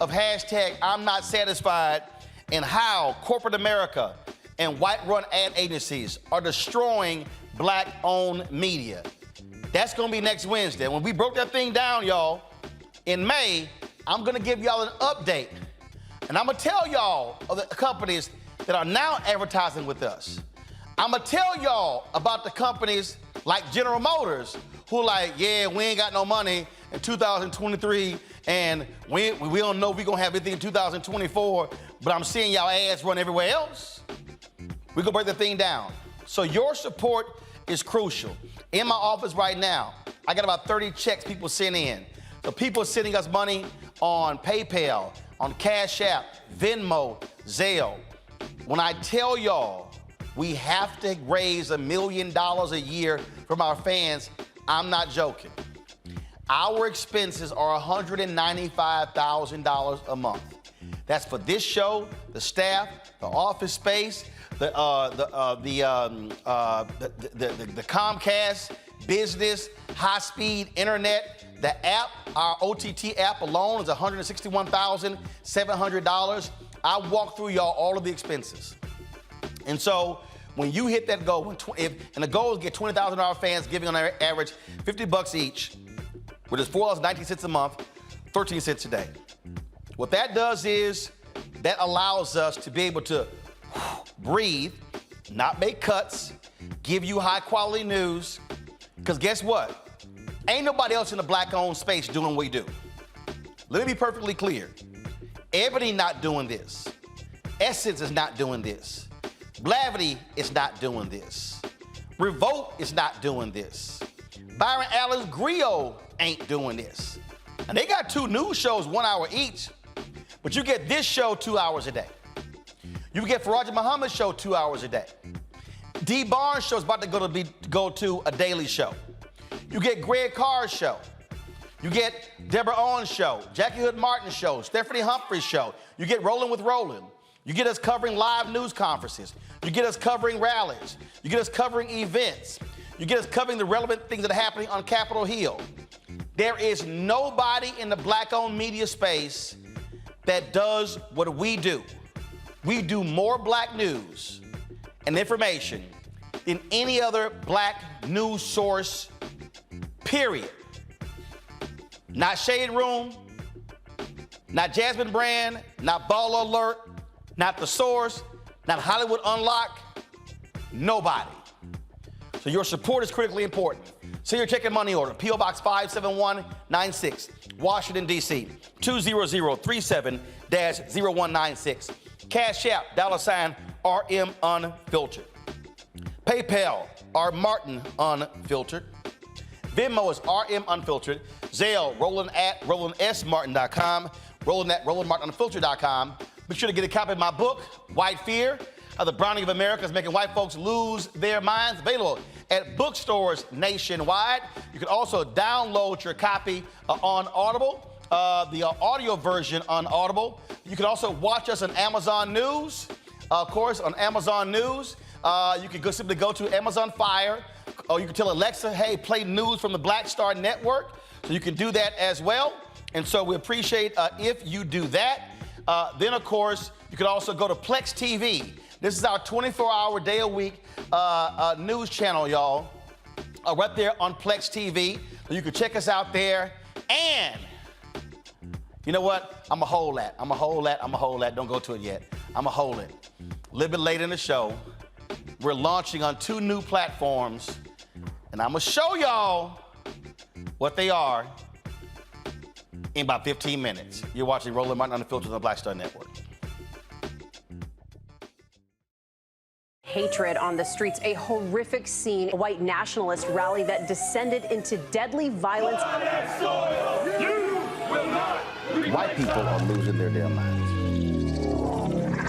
of hashtag I'm Not Satisfied and how corporate America and white-run ad agencies are destroying black-owned media. That's going to be next Wednesday. When we broke that thing down, y'all, in May, I'm going to give y'all an update. And I'm going to tell y'all of the companies that are now advertising with us. I'm going to tell y'all about the companies like General Motors who like, yeah, we ain't got no money in 2023, and we don't know if we're going to have anything in 2024, but I'm seeing y'all ads run everywhere else. We're going to break the thing down. So your support is crucial. In my office right now, I got about 30 checks people send in. So people are sending us money on PayPal, on Cash App, Venmo, Zelle. When I tell y'all we have to raise $1 million a year from our fans, I'm not joking. Our expenses are $195,000 a month. That's for this show, the staff, the office space, the Comcast business, high-speed internet, the app. Our OTT app alone is $161,700. I walk through y'all all of the expenses. And so when you hit that goal, and the goal is to get $20,000 fans giving on average $50 each, which is $4.19 a month, 13 cents a day. What that does is that allows us to be able to breathe, not make cuts, give you high quality news, because guess what? Ain't nobody else in the black-owned space doing what we do. Let me be perfectly clear. Ebony not doing this. Essence is not doing this. Blavity is not doing this. Revolt is not doing this. Byron Allen's Griot ain't doing this. And they got 2 news shows, 1 hour each, but you get this show 2 hours a day. You get Faraja Muhammad's show 2 hours a day. D. Barnes' show is about to go to a daily show. You get Greg Carr's show. You get Deborah Owens' show, Jackie Hood Martin's show, Stephanie Humphrey's show. You get Roland with Roland. You get us covering live news conferences. You get us covering rallies. You get us covering events. You get us covering the relevant things that are happening on Capitol Hill. There is nobody in the black-owned media space that does what we do. We do more black news and information than any other black news source, period. Not Shade Room, not Jasmine Brand, not Ball Alert, not The Source, not Hollywood Unlocked, nobody. So your support is critically important. Send your check and money order, P.O. Box 57196, Washington, D.C., 20037-0196. Cash App, $RM Unfiltered. PayPal, R. Martin Unfiltered. Venmo is RM Unfiltered. Zelle, Roland at RolandSMartin.com. Roland at RolandMartinUnfiltered.com. Be sure to get a copy of my book, White Fear, How the Browning of America is Making White Folks Lose Their Minds. Available at bookstores nationwide. You can also download your copy on Audible, the audio version on Audible. You can also watch us on Amazon News. Of course, on Amazon News, you can simply go to Amazon Fire, or you can tell Alexa, hey, play news from the Black Star Network. So you can do that as well. And so we appreciate if you do that. Then, of course, you can also go to Plex TV. This is our 24-hour day a week news channel, y'all, right there on Plex TV. So you can check us out there. And you know what? I'm going to hold that. I'm going to hold that. I'm going to hold that. Don't go to it yet. I'm going to hold it. A little bit later in the show, we're launching on 2 new platforms. And I'm going to show y'all what they are in about 15 minutes. You're watching Roland Martin Unfiltered on the Black Star Network. Hatred on the streets, a horrific scene, a white nationalist rally that descended into deadly violence. White people are losing their damn minds.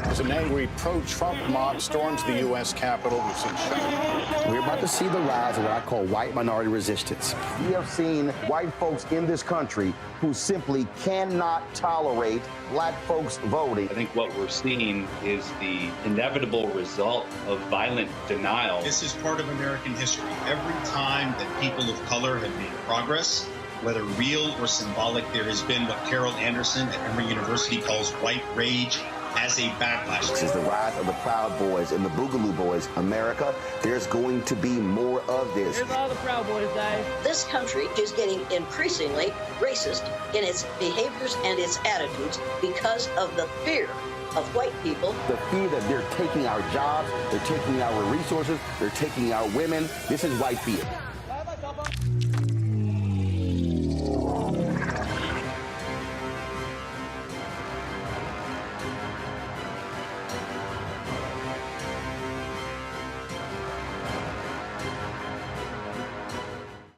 As an angry pro-Trump mob storms the U.S. Capitol, we've seen shooting. We're about to see the rise of what I call white minority resistance. We have seen white folks in this country who simply cannot tolerate black folks voting. I think what we're seeing is the inevitable result of violent denial. This is part of American history. Every time that people of color have made progress, whether real or symbolic, there has been what Carol Anderson at Emory University calls white rage as a backlash. This is the rise of the Proud Boys and the Boogaloo Boys. America, there's going to be more of this. Here's all the Proud Boys, Dave. This country is getting increasingly racist in its behaviors and its attitudes because of the fear of white people. The fear that they're taking our jobs, they're taking our resources, they're taking our women. This is white fear.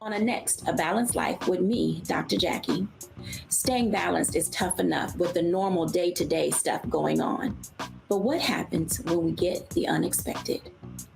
On a next, A Balanced Life with me, Dr. Jackie. Staying balanced is tough enough with the normal day-to-day stuff going on. But what happens when we get the unexpected?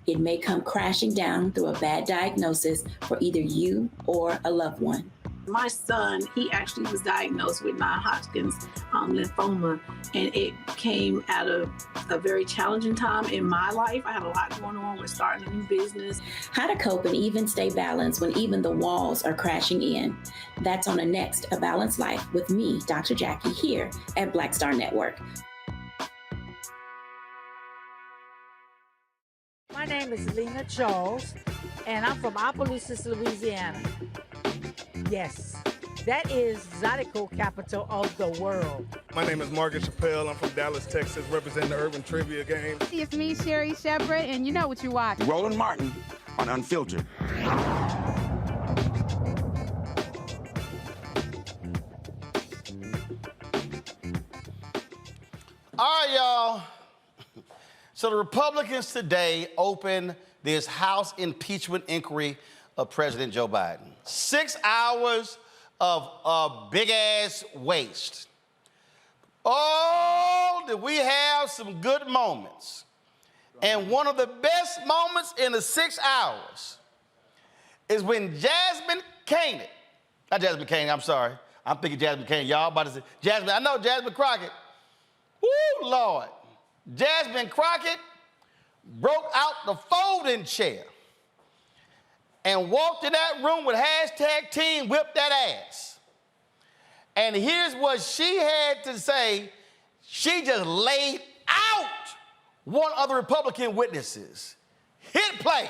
It may come crashing down through a bad diagnosis for either you or a loved one. My son, he actually was diagnosed with non-Hodgkin's lymphoma, and it came out of a very challenging time in my life. I had a lot going on with starting a new business. How to cope and even stay balanced when even the walls are crashing in. That's on the next A Balanced Life with me, Dr. Jackie, here at Black Star Network. My name is Lena Charles, and I'm from Opelousas, Louisiana. Yes, that is Zydeco capital of the world. My name is Margaret Chappelle. I'm from Dallas, Texas, representing the Urban Trivia Game. It's me, Sherry Shepard, and you know what you watch. Roland Martin on Unfiltered. All right, y'all. So the Republicans today opened this House impeachment inquiry of President Joe Biden. 6 hours of big-ass waste. Oh, did we have some good moments. And one of the best moments in the 6 hours is when Jasmine Crockett, not Jasmine Crockett, I'm sorry. I'm thinking Jasmine Crockett. Y'all about to say, Jasmine, I know Jasmine Crockett. Woo, Lord. Jasmine Crockett broke out the folding chair and walked in that room with hashtag Team Whip That Ass. And here's what she had to say. She just laid out one of the Republican witnesses. Hit play.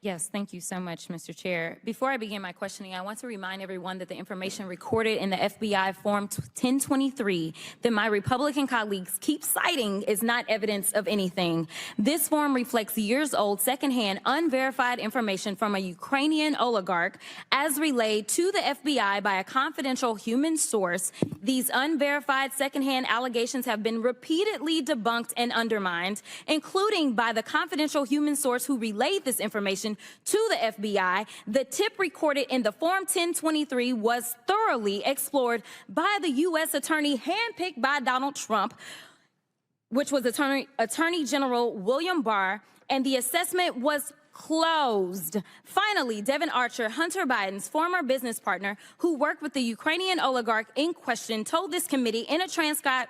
Yes, thank you so much, Mr. Chair. Before I begin my questioning, I want to remind everyone that the information recorded in the FBI Form 1023 that my Republican colleagues keep citing is not evidence of anything. This form reflects years-old, secondhand, unverified information from a Ukrainian oligarch as relayed to the FBI by a confidential human source. These unverified secondhand allegations have been repeatedly debunked and undermined, including by the confidential human source who relayed this information to the FBI. The tip recorded in the Form 1023 was thoroughly explored by the U.S. attorney handpicked by Donald Trump, which was Attorney General William Barr, and the assessment was closed. Finally, Devin Archer, Hunter Biden's former business partner who worked with the Ukrainian oligarch in question, told this committee in a transcribed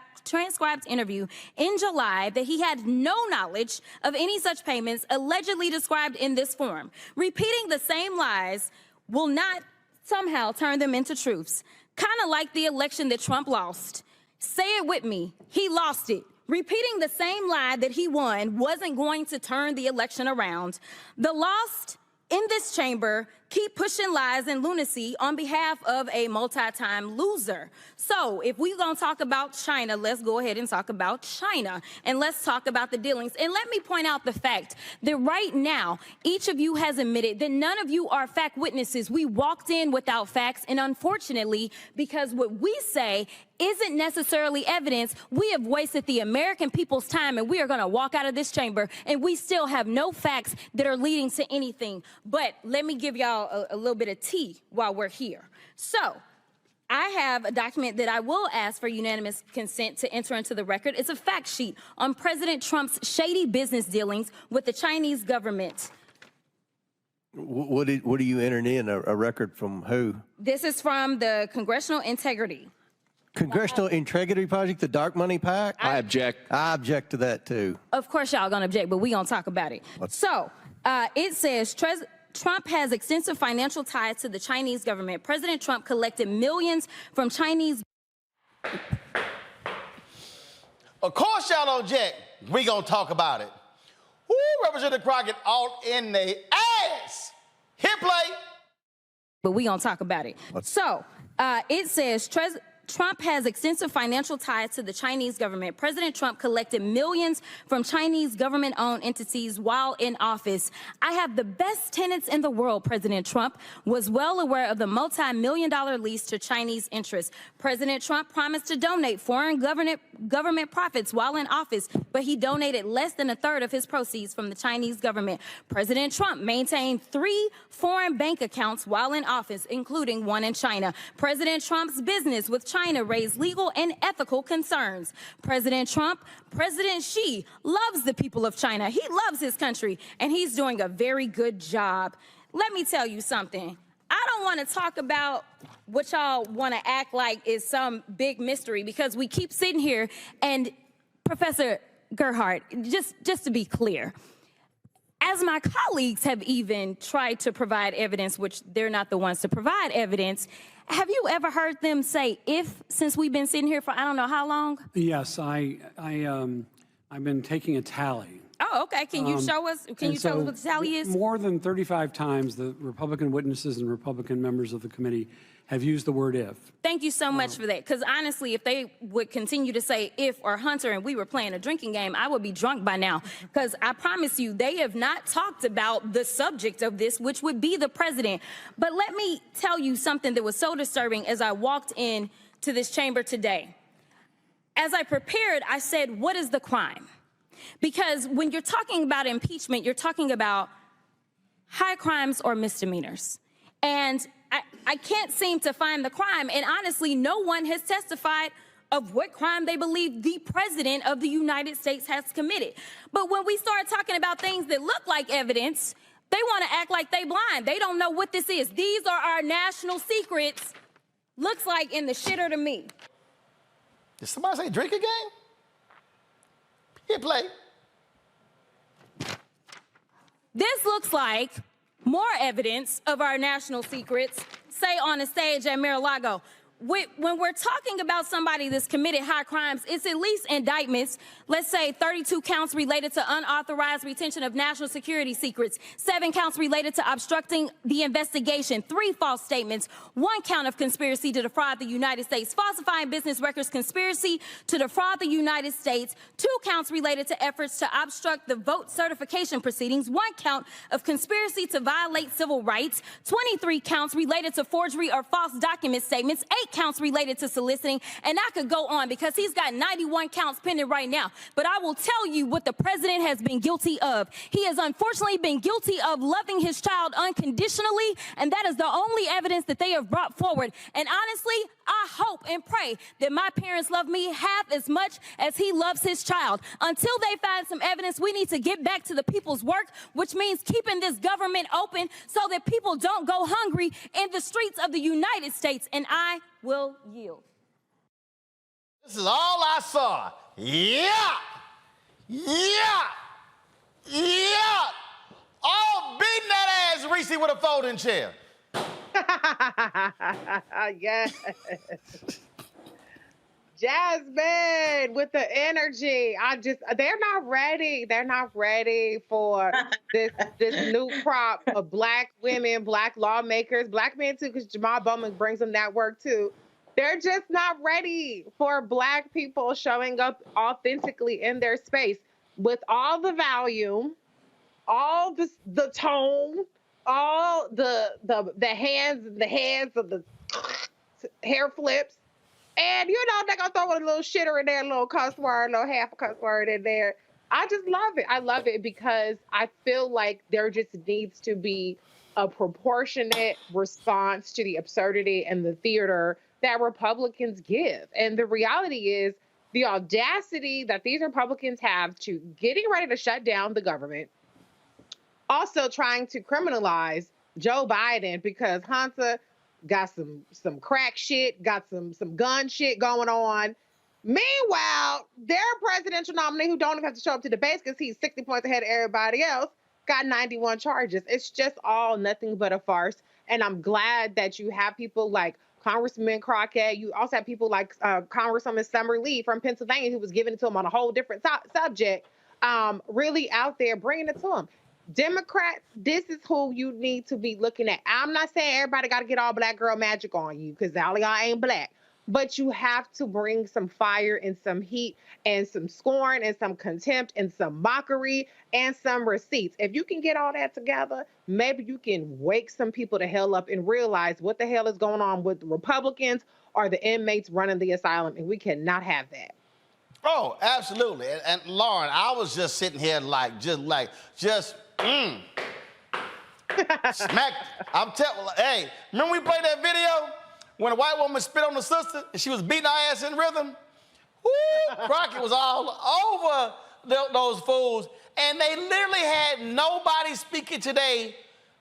interview in July that he had no knowledge of any such payments allegedly described in this form. Repeating the same lies will not somehow turn them into truths. Kind of like the election that Trump lost. Say it with me, he lost it. Repeating the same lie that he won wasn't going to turn the election around. The lost in this chamber keep pushing lies and lunacy on behalf of a multi-time loser. So if we're going to talk about China, let's go ahead and talk about China. And let's talk about the dealings. And let me point out the fact that right now, each of you has admitted that none of you are fact witnesses. We walked in without facts. And unfortunately, because what we say isn't necessarily evidence, we have wasted the American people's time, and we are going to walk out of this chamber and we still have no facts that are leading to anything. But let me give y'all a little bit of tea while we're here. So I have a document that I will ask for unanimous consent to enter into the record. It's a fact sheet on President Trump's shady business dealings with the Chinese government. What are you entering in? A record from who? This is from the Congressional Integrity. Congressional Integrity Project, the dark money pack? I object. I object to that too. Of course y'all gonna object, but we gonna talk about it. So it says Trump has extensive financial ties to the Chinese government. President Trump collected millions from Chinese. Of course y'all don't object. We gonna talk about it. Woo, Representative Crockett all in the ass. Hit play. But we gonna talk about it. So it says Trump has extensive financial ties to the Chinese government. President Trump collected millions from Chinese government-owned entities while in office. I have the best tenants in the world, President Trump was well aware of the multi-million-dollar lease to Chinese interests. President Trump promised to donate foreign government profits while in office, but he donated less than a third of his proceeds from the Chinese government. President Trump maintained 3 foreign bank accounts while in office, including one in China. President Trump's business with China raised legal and ethical concerns. President Xi loves the people of China. He loves his country, and he's doing a very good job. Let me tell you something. I don't want to talk about what y'all want to act like is some big mystery, because we keep sitting here, and Professor Gerhardt, just to be clear, as my colleagues have even tried to provide evidence, which they're not the ones to provide evidence, have you ever heard them say "if" since we've been sitting here for I don't know how long? Yes, I've been taking a tally. Oh, okay. Can you show us? Can you tell us what the tally is? More than 35 times, the Republican witnesses and Republican members of the committee have used the word "if." Thank you so much for that. Because honestly, if they would continue to say "if" or "Hunter" and we were playing a drinking game, I would be drunk by now. Because I promise you, they have not talked about the subject of this, which would be the president. But let me tell you something that was so disturbing as I walked in to this chamber today. As I prepared, I said, what is the crime? Because when you're talking about impeachment, you're talking about high crimes or misdemeanors. And I can't seem to find the crime. And honestly, no one has testified of what crime they believe the president of the United States has committed. But when we start talking about things that look like evidence, they want to act like they blind. They don't know what this is. These are our national secrets. Looks like in the shitter to me. Did somebody say drink again? Hit play. This looks like more evidence of our national secrets, say on a stage at Mar-a-Lago. When we're talking about somebody that's committed high crimes, it's at least indictments. Let's say 32 counts related to unauthorized retention of national security secrets, 7 counts related to obstructing the investigation, 3 false statements, 1 count of conspiracy to defraud the United States, falsifying business records, conspiracy to defraud the United States, 2 counts related to efforts to obstruct the vote certification proceedings, 1 count of conspiracy to violate civil rights, 23 counts related to forgery or false document statements, 8 counts related to soliciting, and I could go on because he's got 91 counts pending right now. But I will tell you what the president has been guilty of. He has unfortunately been guilty of loving his child unconditionally, and that is the only evidence that they have brought forward. And honestly, I hope and pray that my parents love me half as much as he loves his child. Until they find some evidence, we need to get back to the people's work, which means keeping this government open so that people don't go hungry in the streets of the United States. And I will yield. This is all I saw. Yeah! Yeah! Yeah! All beating that ass Reese with a folding chair. Yes. Jasmine with the energy. They're not ready. They're not ready for this new crop of black women, black lawmakers, black men too, because Jamal Bowman brings them that work too. They're just not ready for black people showing up authentically in their space with all the volume, all the tone, all the hands and the heads of the hair flips. And, they're going to throw a little shitter in there, a little cuss word, a little half a cuss word in there. I just love it. I love it because I feel like there just needs to be a proportionate response to the absurdity and the theater that Republicans give. And the reality is the audacity that these Republicans have to getting ready to shut down the government, also trying to criminalize Joe Biden because Hunter got some crack shit, got some gun shit going on. Meanwhile, their presidential nominee, who don't even have to show up to debates because he's 60 points ahead of everybody else, got 91 charges. It's just all nothing but a farce. And I'm glad that you have people like Congressman Crockett. You also have people like Congresswoman Summer Lee from Pennsylvania, who was giving it to him on a whole different subject, really out there bringing it to him. Democrats, this is who you need to be looking at. I'm not saying everybody got to get all black girl magic on you, because all y'all ain't black. But you have to bring some fire and some heat and some scorn and some contempt and some mockery and some receipts. If you can get all that together, maybe you can wake some people the hell up and realize what the hell is going on with the Republicans or the inmates running the asylum, and we cannot have that. Oh, absolutely. And Lauren, I was just sitting here smack. I'm telling, hey, remember we played that video when a white woman spit on the sister and she was beating her ass in rhythm? Woo! Crockett was all over those fools, and they literally had nobody speaking today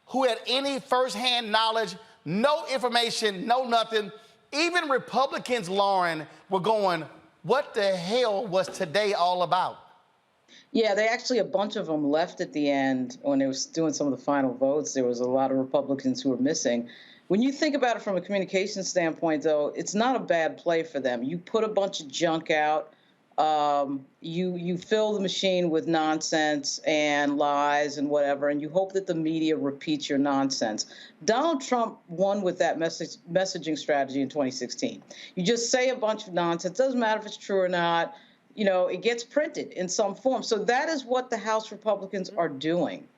who had any firsthand knowledge, no information, no nothing. Even Republicans, Lauren, were going, what the hell was today all about? Yeah, they actually, a bunch of them left at the end when they were doing some of the final votes. There was a lot of Republicans who were missing. When you think about it from a communication standpoint, though, it's not a bad play for them. You put a bunch of junk out. You fill the machine with nonsense and lies and whatever, and you hope that the media repeats your nonsense. Donald Trump won with that messaging strategy in 2016. You just say a bunch of nonsense. Doesn't matter if it's true or not. You know, it gets printed in some form. So that is what the House Republicans are doing.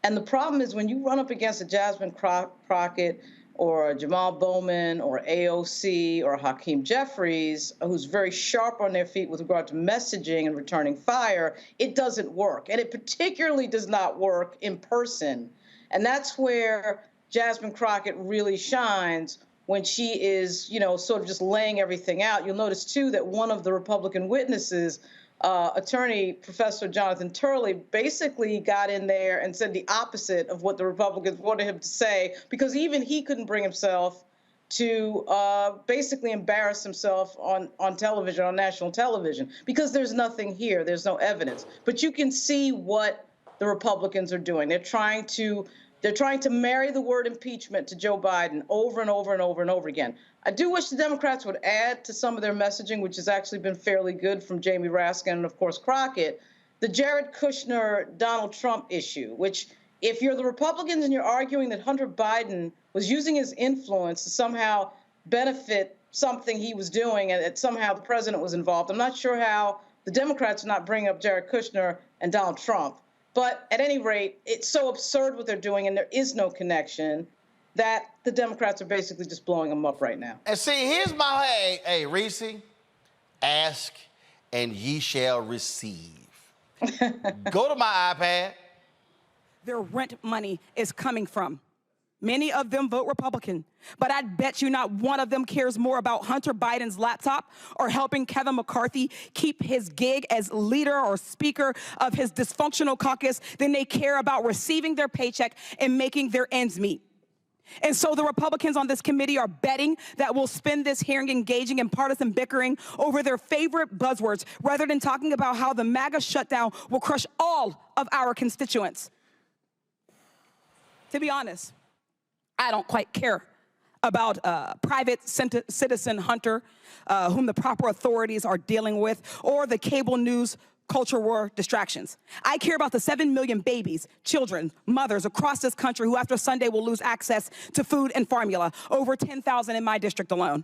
And the problem is when you run up against a Jasmine Crockett or a Jamal Bowman or AOC or Hakeem Jeffries, who's very sharp on their feet with regard to messaging and returning fire, it doesn't work. And it particularly does not work in person. And that's where Jasmine Crockett really shines, when she is, you know, sort of just laying everything out. You'll notice, too, that one of the Republican witnesses, attorney Professor Jonathan Turley, basically got in there and said the opposite of what the Republicans wanted him to say, because even he couldn't bring himself to basically embarrass himself on television, on national television, because there's nothing here. There's no evidence. But you can see what the Republicans are doing. They're trying to marry the word impeachment to Joe Biden over and over and over and over again. I do wish the Democrats would add to some of their messaging, which has actually been fairly good from Jamie Raskin and, of course, Crockett, the Jared Kushner-Donald Trump issue, which, if you're the Republicans and you're arguing that Hunter Biden was using his influence to somehow benefit something he was doing and that somehow the president was involved, I'm not sure how the Democrats are not bringing up Jared Kushner and Donald Trump. But at any rate, it's so absurd what they're doing, and there is no connection, that the Democrats are basically just blowing them up right now. And see, here's my, hey, Reese, ask and ye shall receive. Go to my iPad. Their rent money is coming from. Many of them vote Republican, but I bet you not one of them cares more about Hunter Biden's laptop or helping Kevin McCarthy keep his gig as leader or speaker of his dysfunctional caucus than they care about receiving their paycheck and making their ends meet. And so the Republicans on this committee are betting that we'll spend this hearing engaging in partisan bickering over their favorite buzzwords rather than talking about how the MAGA shutdown will crush all of our constituents. To be honest, I don't quite care about private citizen Hunter, whom the proper authorities are dealing with, or the cable news culture war distractions. I care about the 7 million babies, children, mothers across this country who after Sunday will lose access to food and formula, over 10,000 in my district alone.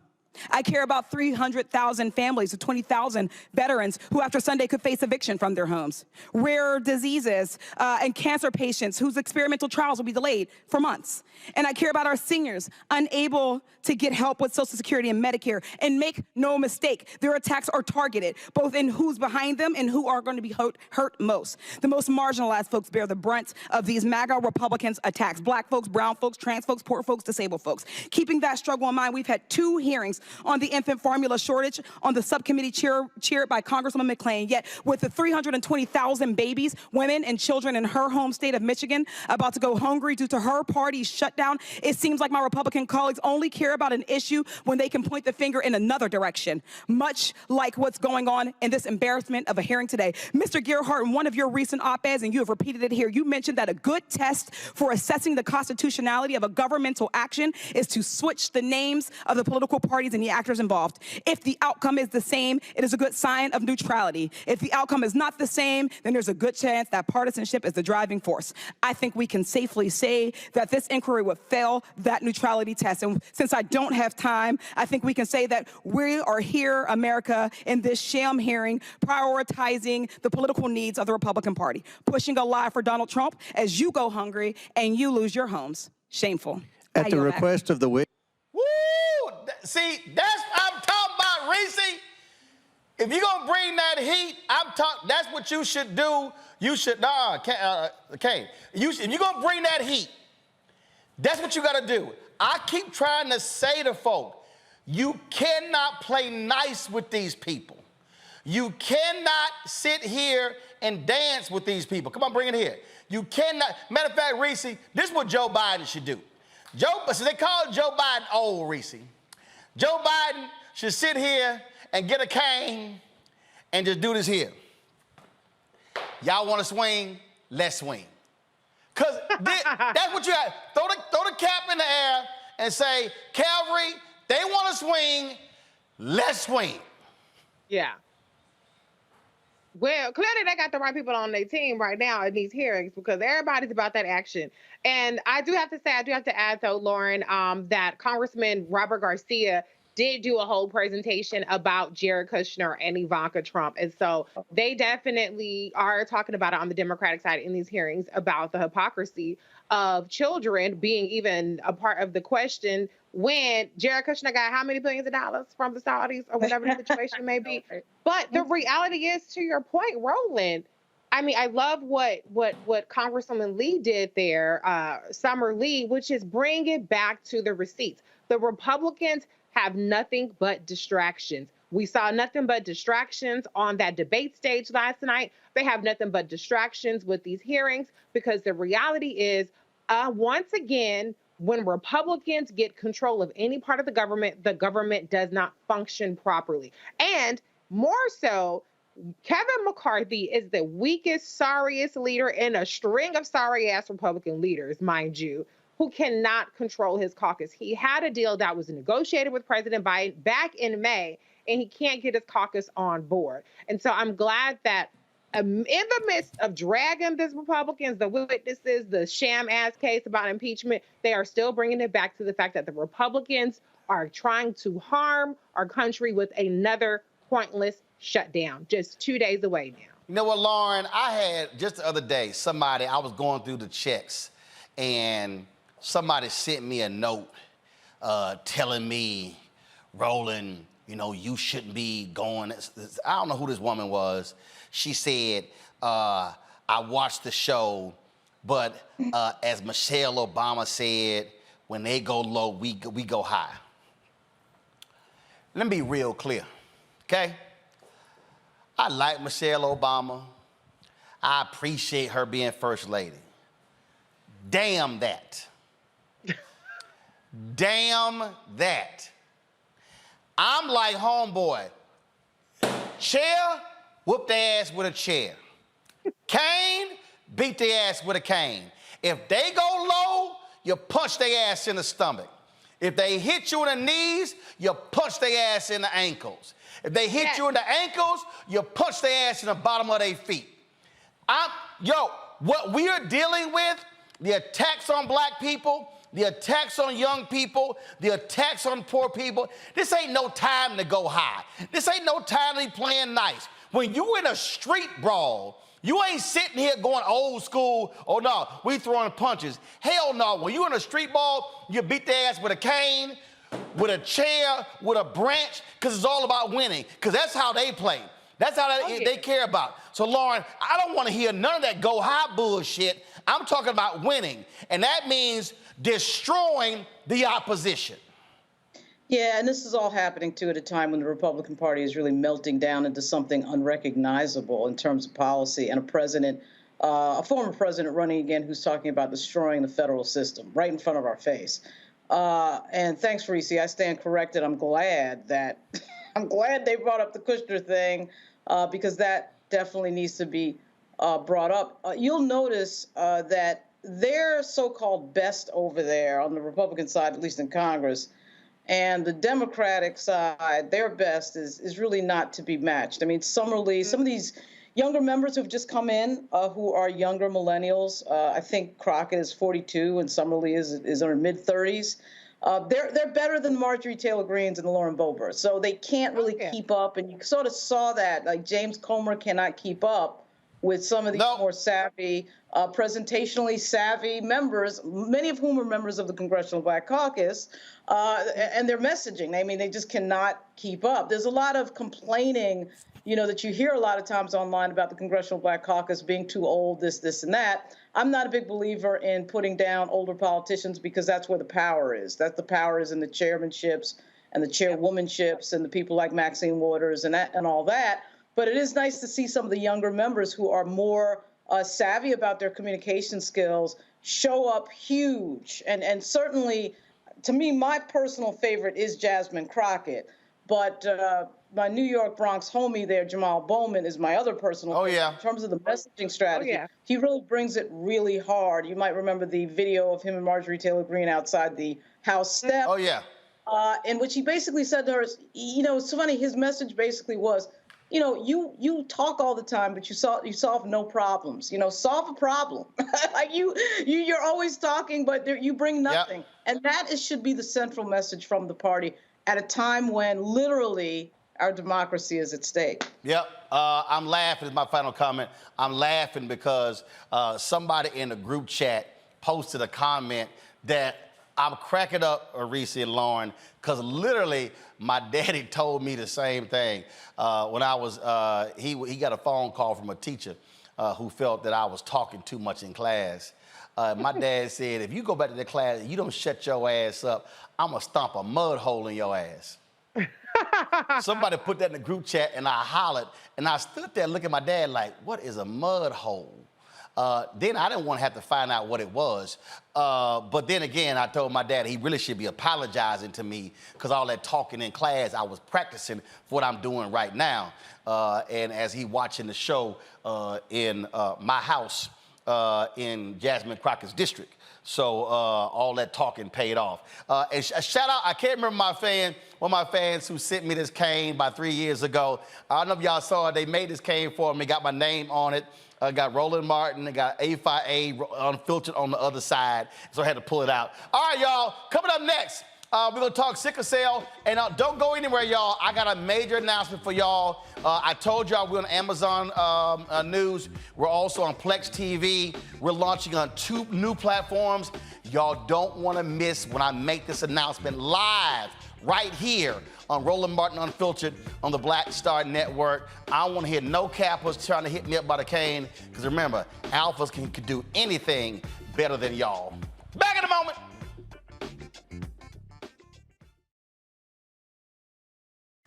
I care about 300,000 families of 20,000 veterans who after Sunday could face eviction from their homes. Rare diseases and cancer patients whose experimental trials will be delayed for months. And I care about our seniors unable to get help with Social Security and Medicare. And make no mistake, their attacks are targeted, both in who's behind them and who are going to be hurt most. The most marginalized folks bear the brunt of these MAGA Republicans' attacks. Black folks, brown folks, trans folks, poor folks, disabled folks. Keeping that struggle in mind, we've had 2 hearings on the infant formula shortage on the subcommittee chaired by Congresswoman McClain. Yet with the 320,000 babies, women, and children in her home state of Michigan about to go hungry due to her party's shutdown, it seems like my Republican colleagues only care about an issue when they can point the finger in another direction, much like what's going on in this embarrassment of a hearing today. Mr. Gerhardt, in one of your recent op-eds, and you have repeated it here, you mentioned that a good test for assessing the constitutionality of a governmental action is to switch the names of the political parties and the actors involved. If the outcome is the same, it is a good sign of neutrality. If the outcome is not the same, then there's a good chance that partisanship is the driving force. I think we can safely say that this inquiry would fail that neutrality test. And since I don't have time, I think we can say that we are here, America, in this sham hearing, prioritizing the political needs of the Republican Party, pushing a lie for Donald Trump as you go hungry and you lose your homes. Shameful. At the request of the witness. Woo! See, that's what I'm talking about, Reese. If you're going to bring that heat, that's what you should do. You should, okay. If you're going to bring that heat, that's what you got to do. I keep trying to say to folk, you cannot play nice with these people. You cannot sit here and dance with these people. Come on, bring it here. You cannot. Matter of fact, Reese, this is what Joe Biden should do. So they call Joe Biden old, Reese. Joe Biden should sit here and get a cane and just do this here. Y'all want to swing? Let's swing. Because that's what you got. Throw the cap in the air and say, Calvary, they want to swing, let's swing. Yeah. Well, clearly they got the right people on their team right now in these hearings because everybody's about that action. And I do have to add, though, Lauren, that Congressman Robert Garcia did do a whole presentation about Jared Kushner and Ivanka Trump. And so they definitely are talking about it on the Democratic side in these hearings about the hypocrisy of children being even a part of the question when Jared Kushner got how many billions of dollars from the Saudis or whatever the situation may be. But the reality is, to your point, Roland, I mean, I love what Congresswoman Lee did there, Summer Lee, which is bring it back to the receipts. The Republicans have nothing but distractions. We saw nothing but distractions on that debate stage last night. They have nothing but distractions with these hearings because the reality is, once again, when Republicans get control of any part of the government does not function properly. And more so, Kevin McCarthy is the weakest, sorriest leader in a string of sorry-ass Republican leaders, mind you, who cannot control his caucus. He had a deal that was negotiated with President Biden back in May, and he can't get his caucus on board. And so I'm glad that in the midst of dragging these Republicans, the witnesses, the sham-ass case about impeachment, they are still bringing it back to the fact that the Republicans are trying to harm our country with another pointless shutdown, just 2 days away now. You know what, Lauren? I had just the other day, I was going through the checks, and somebody sent me a note telling me, Roland, you know, you shouldn't be going. I don't know who this woman was. She said, I watched the show, but as Michelle Obama said, when they go low, we go high. Let me be real clear, okay? I like Michelle Obama. I appreciate her being first lady. Damn that. Damn that. I'm like homeboy. Chair, whoop their ass with a chair. Cane, beat their ass with a cane. If they go low, you punch their ass in the stomach. If they hit you in the knees, you punch their ass in the ankles. If they hit you in the ankles, you punch their ass in the bottom of their feet. What we are dealing with, the attacks on black people, the attacks on young people, the attacks on poor people, this ain't no time to go high. This ain't no time to be playing nice. When you in a street brawl, you ain't sitting here going old school, oh no, we throwing punches. Hell no, when you in a street brawl, you beat their ass with a cane, with a chair, with a branch, because it's all about winning, because that's how they play. That's how they care about. So, Lauren, I don't want to hear none of that go high bullshit. I'm talking about winning, and that means destroying the opposition. Yeah, and this is all happening, too, at a time when the Republican Party is really melting down into something unrecognizable in terms of policy, and a former president running again who's talking about destroying the federal system right in front of our face. And thanks, Reese. I stand corrected. I'm glad they brought up the Kushner thing because that definitely needs to be brought up. You'll notice that their so-called best over there on the Republican side, at least in Congress, and the Democratic side, their best is really not to be matched. I mean, Summerlee, some of these younger members who've just come in who are younger millennials, I think Crockett is 42 and Summerlee is in her mid-30s. They're better than Marjorie Taylor Greene's and Lauren Boebert. So they can't really keep up. And you sort of saw that, like James Comer cannot keep up with some of these more savvy, presentationally savvy members, many of whom are members of the Congressional Black Caucus, and their messaging. I mean, they just cannot keep up. There's a lot of complaining, that you hear a lot of times online about the Congressional Black Caucus being too old, this, and that. I'm not a big believer in putting down older politicians because that's where the power is. The power is in the chairmanships and the chairwomanships and the people like Maxine Waters and all that. But it is nice to see some of the younger members who are more savvy about their communication skills show up huge. And certainly, to me, my personal favorite is Jasmine Crockett. But my New York Bronx homie there, Jamal Bowman, is my other personal favorite. In terms of the messaging strategy, he really brings it really hard. You might remember the video of him and Marjorie Taylor Greene outside the House steps. Oh, yeah. In which he basically said to her, it's funny, his message basically was, you talk all the time, but you solve no problems. Solve a problem. Like you're always talking, but you bring nothing. Yep. And that should be the central message from the party at a time when literally our democracy is at stake. Yep. I'm laughing is my final comment. I'm laughing because somebody in the group chat posted a comment that I'm cracking up, Reese and Lauren, because literally my daddy told me the same thing. When I was, he got a phone call from a teacher who felt that I was talking too much in class. My dad said, if you go back to the class and you don't shut your ass up, I'm going to stomp a mud hole in your ass. Somebody put that in the group chat and I hollered, and I stood there looking at my dad like, what is a mud hole? Then I didn't want to have to find out what it was. But then again, I told my dad he really should be apologizing to me because all that talking in class, I was practicing for what I'm doing right now. And as he watching the show in my house in Jasmine Crockett's district. So all that talking paid off. And shout out, I can't remember one of my fans who sent me this cane about 3 years ago. I don't know if y'all saw it. They made this cane for me, got my name on it. Got Roland Martin, got A5A unfiltered on the other side, so I had to pull it out. All right, y'all, coming up next, we're going to talk sickle cell, and don't go anywhere, y'all. I got a major announcement for y'all. I told y'all we're on Amazon News. We're also on Plex TV. We're launching on 2 new platforms. Y'all don't want to miss when I make this announcement live right here on Roland Martin Unfiltered on the Black Star Network. I don't want to hear no cappers trying to hit me up by the cane, because remember, alphas can do anything better than y'all. Back in a moment.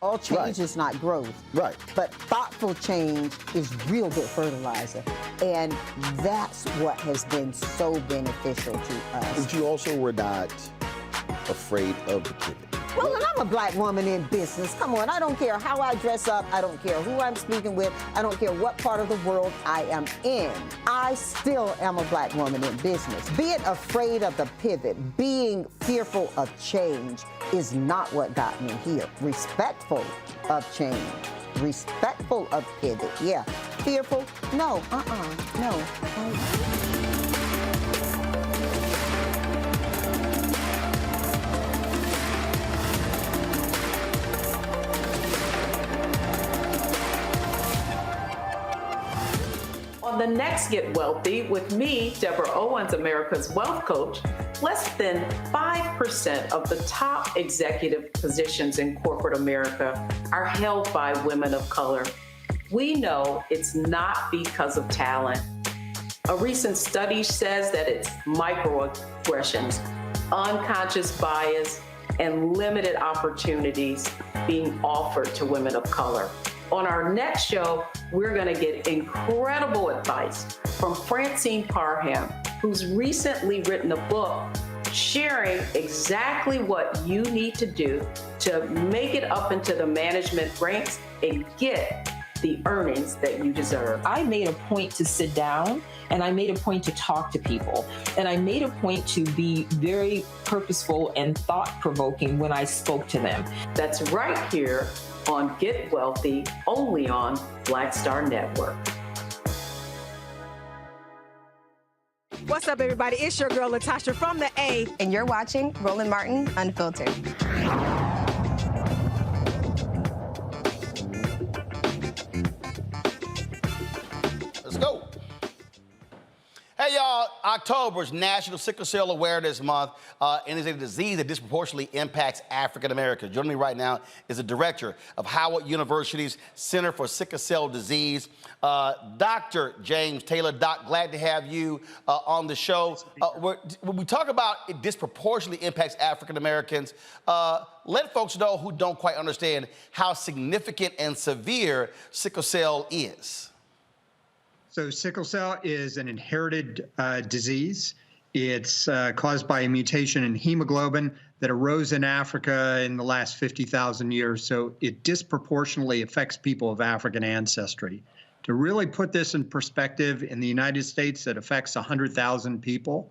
All change is not growth. Right. But thoughtful change is real good fertilizer. And that's what has been so beneficial to us. But you also were not afraid of the pivot. Well, and I'm a black woman in business. Come on, I don't care how I dress up. I don't care who I'm speaking with. I don't care what part of the world I am in. I still am a black woman in business. Being afraid of the pivot, being fearful of change is not what got me here. Respectful of change, respectful of pivot, yeah. Fearful, no, no. On the next Get Wealthy with me, Deborah Owens, America's Wealth Coach, less than 5% of the top executive positions in corporate America are held by women of color. We know it's not because of talent. A recent study says that it's microaggressions, unconscious bias, and limited opportunities being offered to women of color. On our next show, we're going to get incredible advice from Francine Parham, who's recently written a book sharing exactly what you need to do to make it up into the management ranks and get the earnings that you deserve. I made a point to sit down and I made a point to talk to people. And I made a point to be very purposeful and thought-provoking when I spoke to them. That's right here on Get Wealthy, only on Black Star Network. What's up, everybody? It's your girl, Latasha from the A. And you're watching Roland Martin Unfiltered. Let's go. Hey, y'all, October is National Sickle Cell Awareness Month, and it's a disease that disproportionately impacts African Americans. Joining me right now is the director of Howard University's Center for Sickle Cell Disease, Dr. James Taylor. Doc, glad to have you on the show. When we talk about it disproportionately impacts African Americans, let folks know who don't quite understand how significant and severe sickle cell is. So sickle cell is an inherited disease. It's caused by a mutation in hemoglobin that arose in Africa in the last 50,000 years. So it disproportionately affects people of African ancestry. To really put this in perspective, in the United States, it affects 100,000 people.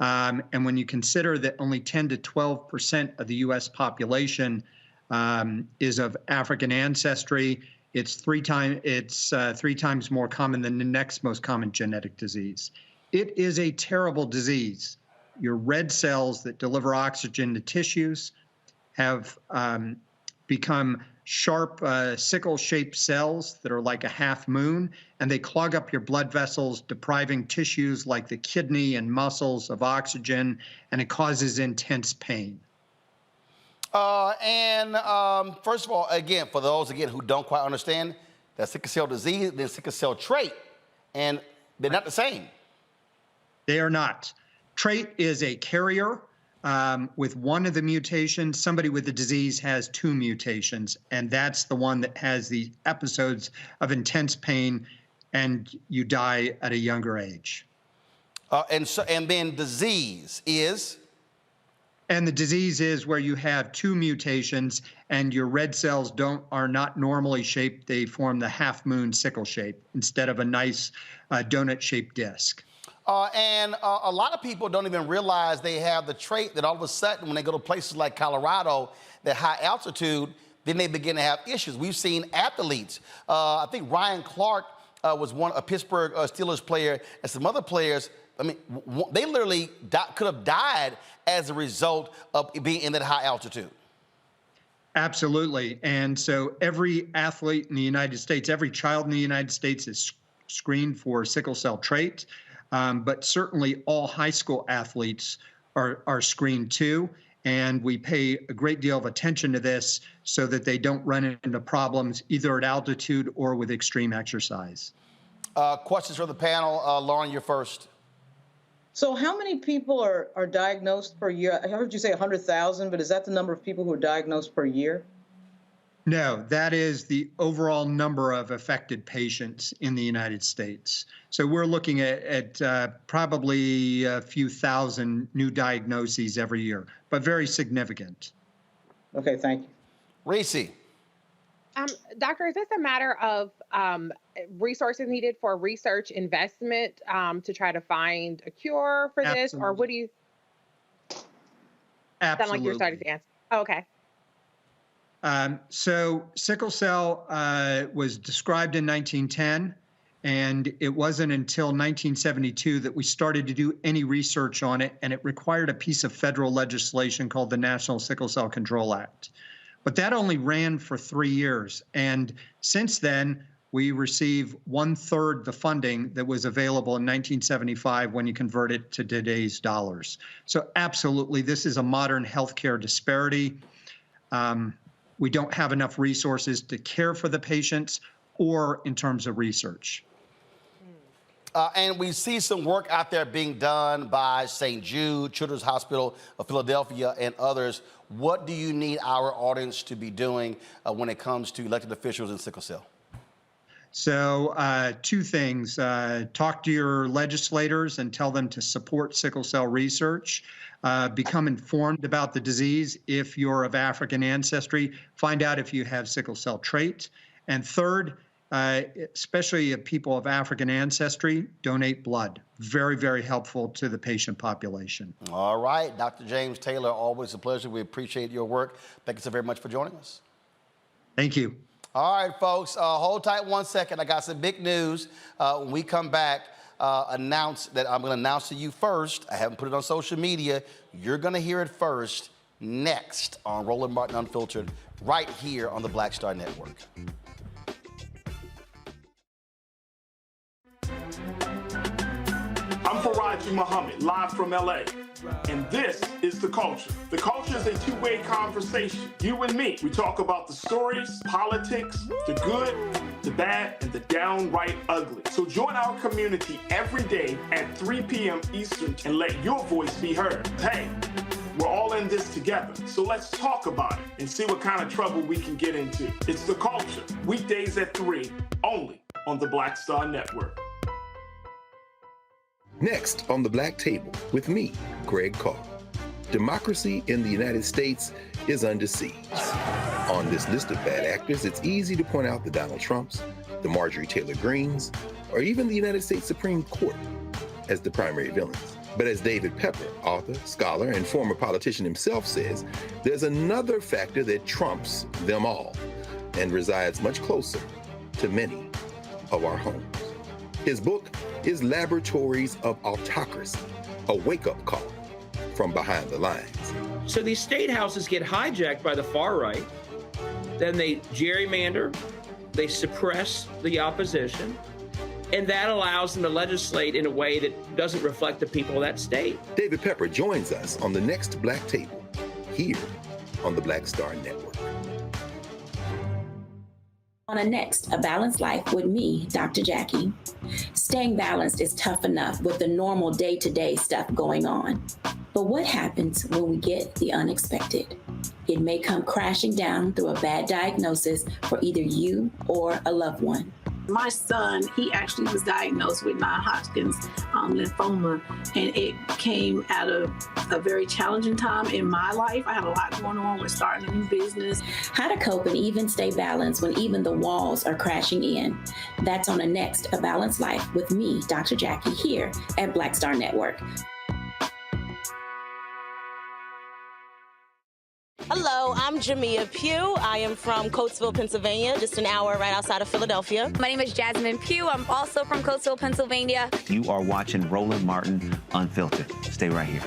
And when you consider that only 10 to 12% of the U.S. population is of African ancestry, it's three times more common than the next most common genetic disease. It is a terrible disease. Your red cells that deliver oxygen to tissues have become sharp sickle-shaped cells that are like a half moon, and they clog up your blood vessels, depriving tissues like the kidney and muscles of oxygen, and it causes intense pain. First of all, again, for those, who don't quite understand, that sickle cell disease, the sickle cell trait, and they're not the same. They are not. Trait is a carrier with one of the mutations. Somebody with the disease has two mutations, and that's the one that has the episodes of intense pain, and you die at a younger age. And then disease is? And the disease is where you have two mutations and your red cells are not normally shaped. They form the half moon sickle shape instead of a nice donut-shaped disc. And a lot of people don't even realize they have the trait that all of a sudden when they go to places like Colorado, that high altitude, then they begin to have issues. We've seen athletes. I think Ryan Clark was a Pittsburgh Steelers player, and some other players. I mean, they literally could have died as a result of being in that high altitude. Absolutely. And so every athlete in the United States, every child in the United States is screened for sickle cell trait. But certainly all high school athletes are screened too. And we pay a great deal of attention to this so that they don't run into problems either at altitude or with extreme exercise. Questions from the panel. Lauren, you're first. So how many people are diagnosed per year? I heard you say 100,000, but is that the number of people who are diagnosed per year? No, that is the overall number of affected patients in the United States. So we're looking at probably a few thousand new diagnoses every year, but very significant. Okay, thank you. Reese. Doctor, is this a matter of resources needed for research investment to try to find a cure for this? Or what do you sound like you're starting to answer? Oh, okay. So sickle cell was described in 1910, and it wasn't until 1972 that we started to do any research on it, and it required a piece of federal legislation called the National Sickle Cell Control Act. But that only ran for 3 years, and since then, we receive 1/3 the funding that was available in 1975 when you convert it to today's dollars. So absolutely, this is a modern healthcare disparity. We don't have enough resources to care for the patients or in terms of research. And we see some work out there being done by St. Jude, Children's Hospital of Philadelphia, and others. what do you need our audience to be doing when it comes to elected officials and sickle cell? So two things. Talk to your legislators and tell them to support sickle cell research. Become informed about the disease if you're of African ancestry. Find out if you have sickle cell traits. And third, especially if people of African ancestry, donate blood. Very, very helpful to the patient population. All right, Dr. James Taylor, always a pleasure. We appreciate your work. Thank you so very much for joining us. Thank you. All right, folks, hold tight 1 second. I got some big news. When we come back, announce that I'm going to announce to you first. I haven't put it on social media. You're going to hear it first next on Roland Martin Unfiltered, right here on the Black Star Network. I'm Faraji Muhammad, live from LA. And this is The Culture. The Culture is a two-way conversation. You and me. We talk about the stories, politics, the good, the bad, and the downright ugly. So join our community every day at 3 p.m. Eastern and let your voice be heard. Hey, we're all in this together. So let's talk about it and see what kind of trouble we can get into. It's The Culture, weekdays at 3, only on the Black Star Network. Next on the Black Table with me, Greg Carr. Democracy in the United States is under siege. On this list of bad actors, it's easy to point out the Donald Trumps, the Marjorie Taylor Greens, or even the United States Supreme Court as the primary villains. But as David Pepper, author, scholar, and former politician himself says, there's another factor that trumps them all and resides much closer to many of our homes. His book is Laboratories of Autocracy, a wake-up call from behind the lines. So these state houses get hijacked by the far right, then they gerrymander, they suppress the opposition, and that allows them to legislate in a way that doesn't reflect the people of that state. David Pepper joins us on the next Black Table, here on the Black Star Network. On a next, A Balanced Life with me, Dr. Jackie. Staying balanced is tough enough with the normal day-to-day stuff going on. But what happens when we get the unexpected? It may come crashing down through a bad diagnosis for either you or a loved one. My son, he actually was diagnosed with non-Hodgkin's lymphoma, and it came at a very challenging time in my life. I had a lot going on with starting a new business. How to cope and even stay balanced when even the walls are crashing in. That's on the next A Balanced Life with me, Dr. Jackie, here at Black Star Network. Hello, I'm Jamia Pugh. I am from Coatesville, Pennsylvania, just an hour right outside of Philadelphia. My name is Jasmine Pugh. I'm also from Coatesville, Pennsylvania. You are watching Roland Martin Unfiltered. Stay right here.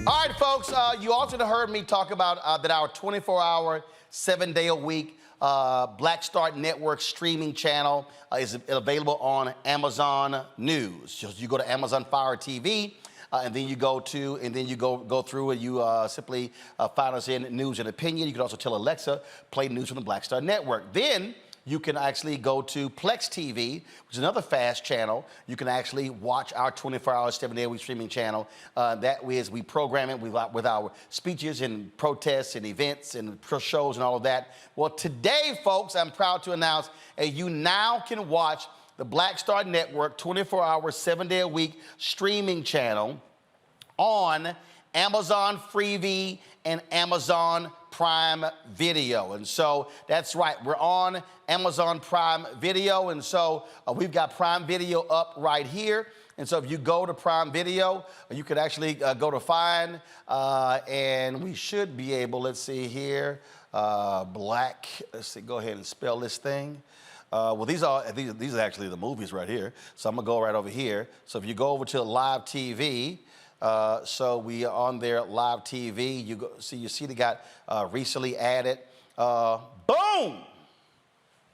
All right, folks, you also heard me talk about that our 24-hour, 7-day-a-week Black Star Network streaming channel is available on Amazon News. So you go to Amazon Fire TV, and then you go through and you simply find us in News and Opinion. You can also tell Alexa, play news from the Black Star Network. Then you can actually go to Plex TV, which is another fast channel. You can actually watch our 24-hour, 7-day-a-week streaming channel. That is, we program it with our speeches and protests and events and shows and all of that. Well, today, folks, I'm proud to announce you now can watch the Black Star Network 24-hour, 7-day-a-week streaming channel on Amazon Freevee and Amazon Prime Video. And so that's right, we're on Amazon Prime Video, and so we've got Prime Video up right here. And so if you go to Prime Video, you could actually go to Find, and we should be able, let's see here, let's see, go ahead and spell this thing. Well, these are actually the movies right here. So I'm gonna go right over here. So if you go over to Live TV, So we are on their live TV. You see they got recently added. Boom!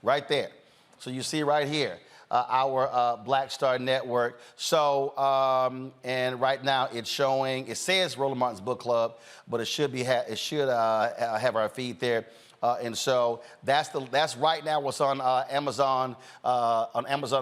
Right there. So you see right here. Our Black Star Network. So, and right now it's showing, it says Roland Martin's Book Club, but it should be, have our feed there. And so that's right now what's on Amazon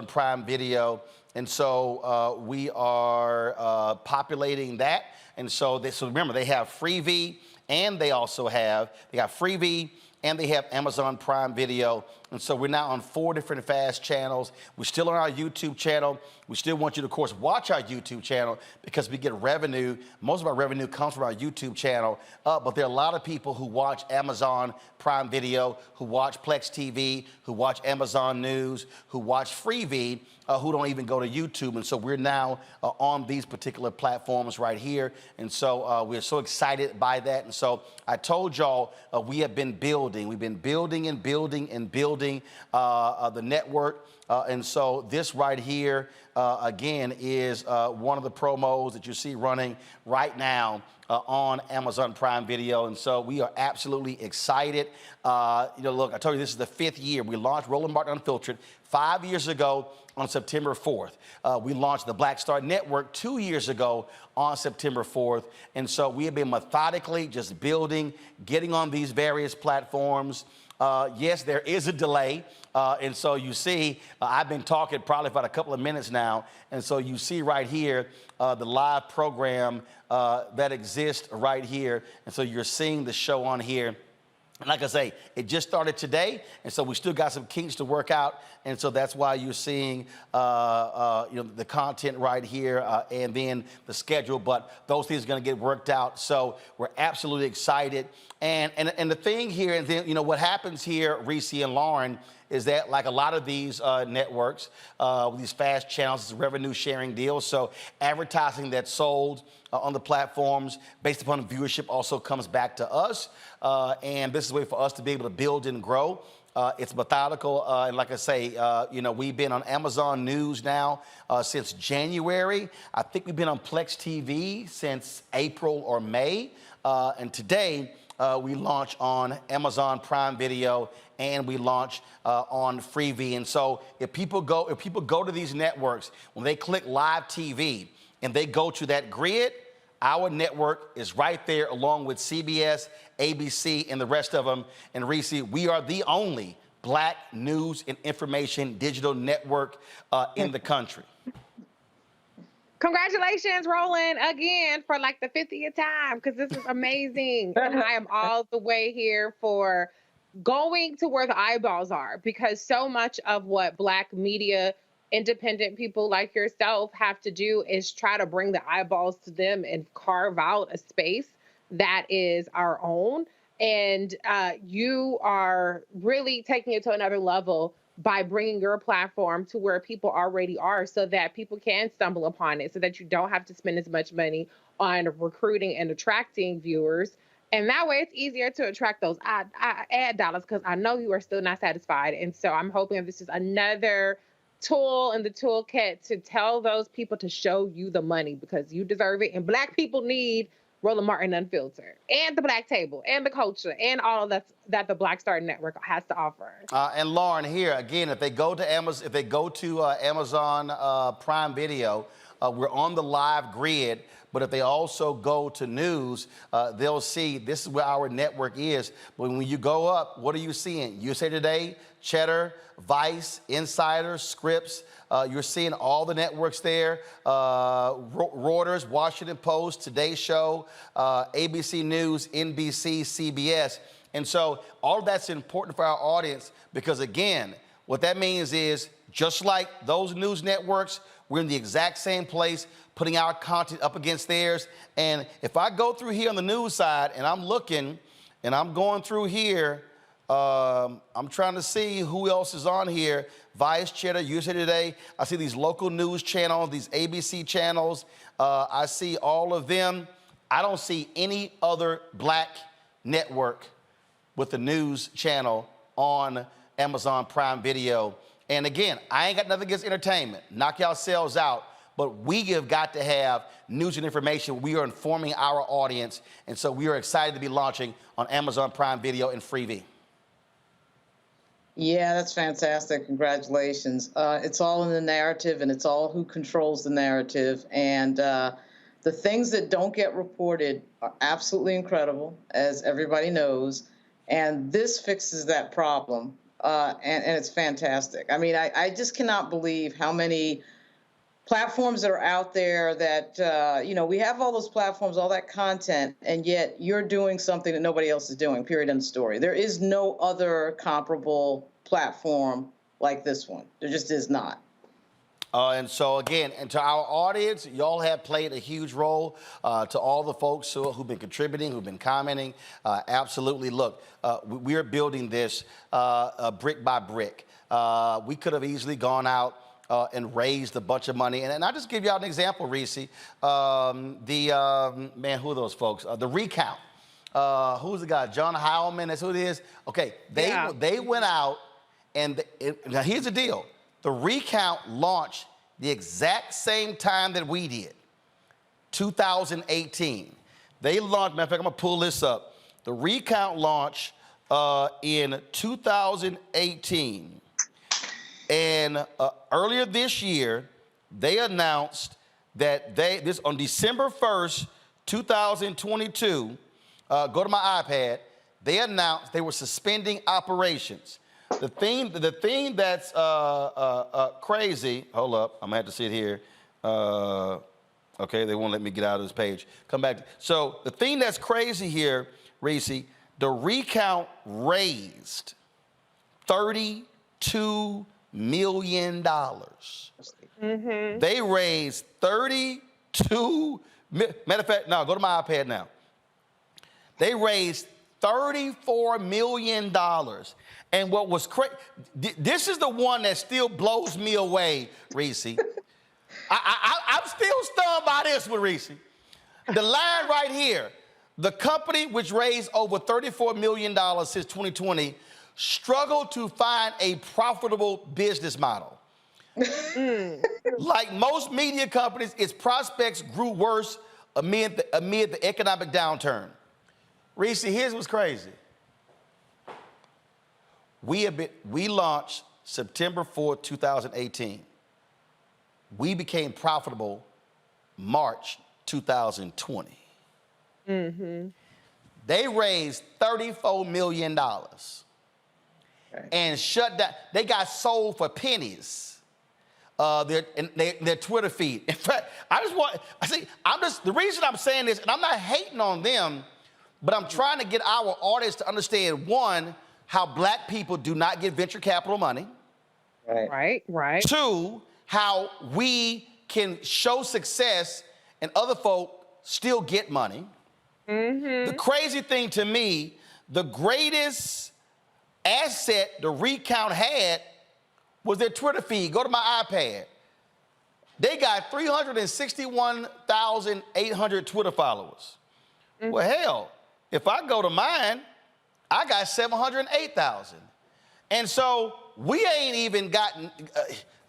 Prime Video. And so we are populating that. And so, so remember, they have Freevee, and they got Freevee, and they have Amazon Prime Video. And so we're now on 4 different FAST channels. We're still on our YouTube channel. We still want you to, of course, watch our YouTube channel because we get revenue. Most of our revenue comes from our YouTube channel. But there are a lot of people who watch Amazon Prime Video, who watch Plex TV, who watch Amazon News, who watch Freevee, who don't even go to YouTube. And so we're now on these particular platforms right here. And so we're so excited by that. And so I told y'all we have been building. We've been building and building and building the network. And so this right here, again, is one of the promos that you see running right now on Amazon Prime Video. And so we are absolutely excited. Look, I told you this is the 5th year. We launched Roland Martin Unfiltered 5 years ago on September 4th. We launched the Black Star Network 2 years ago on September 4th. And so we have been methodically just building, getting on these various platforms. Yes, there is a delay. And so you see, I've been talking probably about a couple of minutes now. And so you see right here, the live program that exists right here. And so you're seeing the show on here. And like I say, it just started today, and so we still got some kinks to work out, and so that's why you're seeing the content right here and then the schedule, but those things are going to get worked out, so we're absolutely excited. And the thing here, and then, what happens here, Reese and Lauren, is that like a lot of these networks, these fast channels, it's a revenue sharing deal, so advertising that's sold on the platforms based upon viewership also comes back to us. And this is a way for us to be able to build and grow. It's methodical. And like I say, we've been on Amazon News now since January. I think we've been on Plex TV since April or May. And today we launch on Amazon Prime Video and we launch on Freevee. And so if people go to these networks, when they click live TV, and they go to that grid, our network is right there along with CBS, ABC, and the rest of them. And Reese, we are the only Black news and information digital network in the country. Congratulations, Roland, again for like the 50th time, because this is amazing. And I am all the way here for going to where the eyeballs are, because so much of what Black media, independent people like yourself have to do is try to bring the eyeballs to them and carve out a space that is our own. And you are really taking it to another level by bringing your platform to where people already are, so that people can stumble upon it, so that you don't have to spend as much money on recruiting and attracting viewers. And that way it's easier to attract those ad dollars, because I know you are still not satisfied. And so I'm hoping this is another tool in the toolkit to tell those people to show you the money, because you deserve it. And Black people need Roland Martin Unfiltered, and the Black Table, and the culture, and all of that the Black Star Network has to offer. And Lauren, here again, if they go to Amazon Prime Video, we're on the live grid. But if they also go to news, they'll see this is where our network is. But when you go up, what are you seeing? USA Today, Cheddar, Vice, Insider, Scripps. You're seeing all the networks there. Reuters, Washington Post, Today Show, ABC News, NBC, CBS. And so all of that's important for our audience, because again, what that means is just like those news networks, we're in the exact same place, putting our content up against theirs. And if I go through here on the news side and I'm looking and I'm going through here, I'm trying to see who else is on here. Vice, Cheddar, USA Today. I see these local news channels, these ABC channels. I see all of them. I don't see any other Black network with a news channel on Amazon Prime Video. And again, I ain't got nothing against entertainment. Knock yourselves out. but we have got to have news and information. We are informing our audience, and so we are excited to be launching on Amazon Prime Video and Freevee. Yeah, that's fantastic. Congratulations. It's all in the narrative, and it's all who controls the narrative. And the things that don't get reported are absolutely incredible, as everybody knows. And this fixes that problem, and it's fantastic. I mean, I just cannot believe how many platforms that are out there that, you know, we have all those platforms, all that content, and yet you're doing something that nobody else is doing, period, end of story. There is no other comparable platform like this one. There just is not. And so, again, and to our audience, y'all have played a huge role. To all the folks who've been contributing, who've been commenting, absolutely. Look, we are building this brick by brick. We could have easily gone out and raised a bunch of money. And I'll just give you an example, Reese. Man, who are those folks? The recount. Who's the guy? John Howman, that's who it is? Okay, they went out, and now here's the deal. The recount launched the exact same time that we did, 2018. They launched, matter of fact, I'm gonna pull this up. The recount launched in 2018. And earlier this year, they announced that on December 1st, 2022, go to my iPad, they announced they were suspending operations. The thing that's crazy, hold up, I'm gonna have to sit here. Okay, they won't let me get out of this page. Come back. So the thing that's crazy here, Reese, the recount raised $32 million. Mm-hmm. They raised 32, matter of fact, no, go to my iPad now. They raised $34 million. And what was crazy, this is the one that still blows me away, Reese. I'm still stunned by this one, Reese. The line right here, the company which raised over $34 million since 2020 struggled to find a profitable business model. Like most media companies, its prospects grew worse amid the economic downturn. Reese, here's what's crazy. We launched September 4th, 2018. We became profitable March 2020. Mm-hmm. They raised $34 million and shut down. They got sold for pennies. Their Twitter feed. In fact, the reason I'm saying this, and I'm not hating on them, but I'm trying to get our audience to understand, one, how black people do not get venture capital money. Right. Two, how we can show success and other folk still get money. Mm-hmm. The crazy thing to me, the greatest asset the recount had was their Twitter feed. Go to my iPad. They got 361,800 Twitter followers. Mm-hmm. Well, hell, if I go to mine, I got 708,000. And so we ain't even gotten,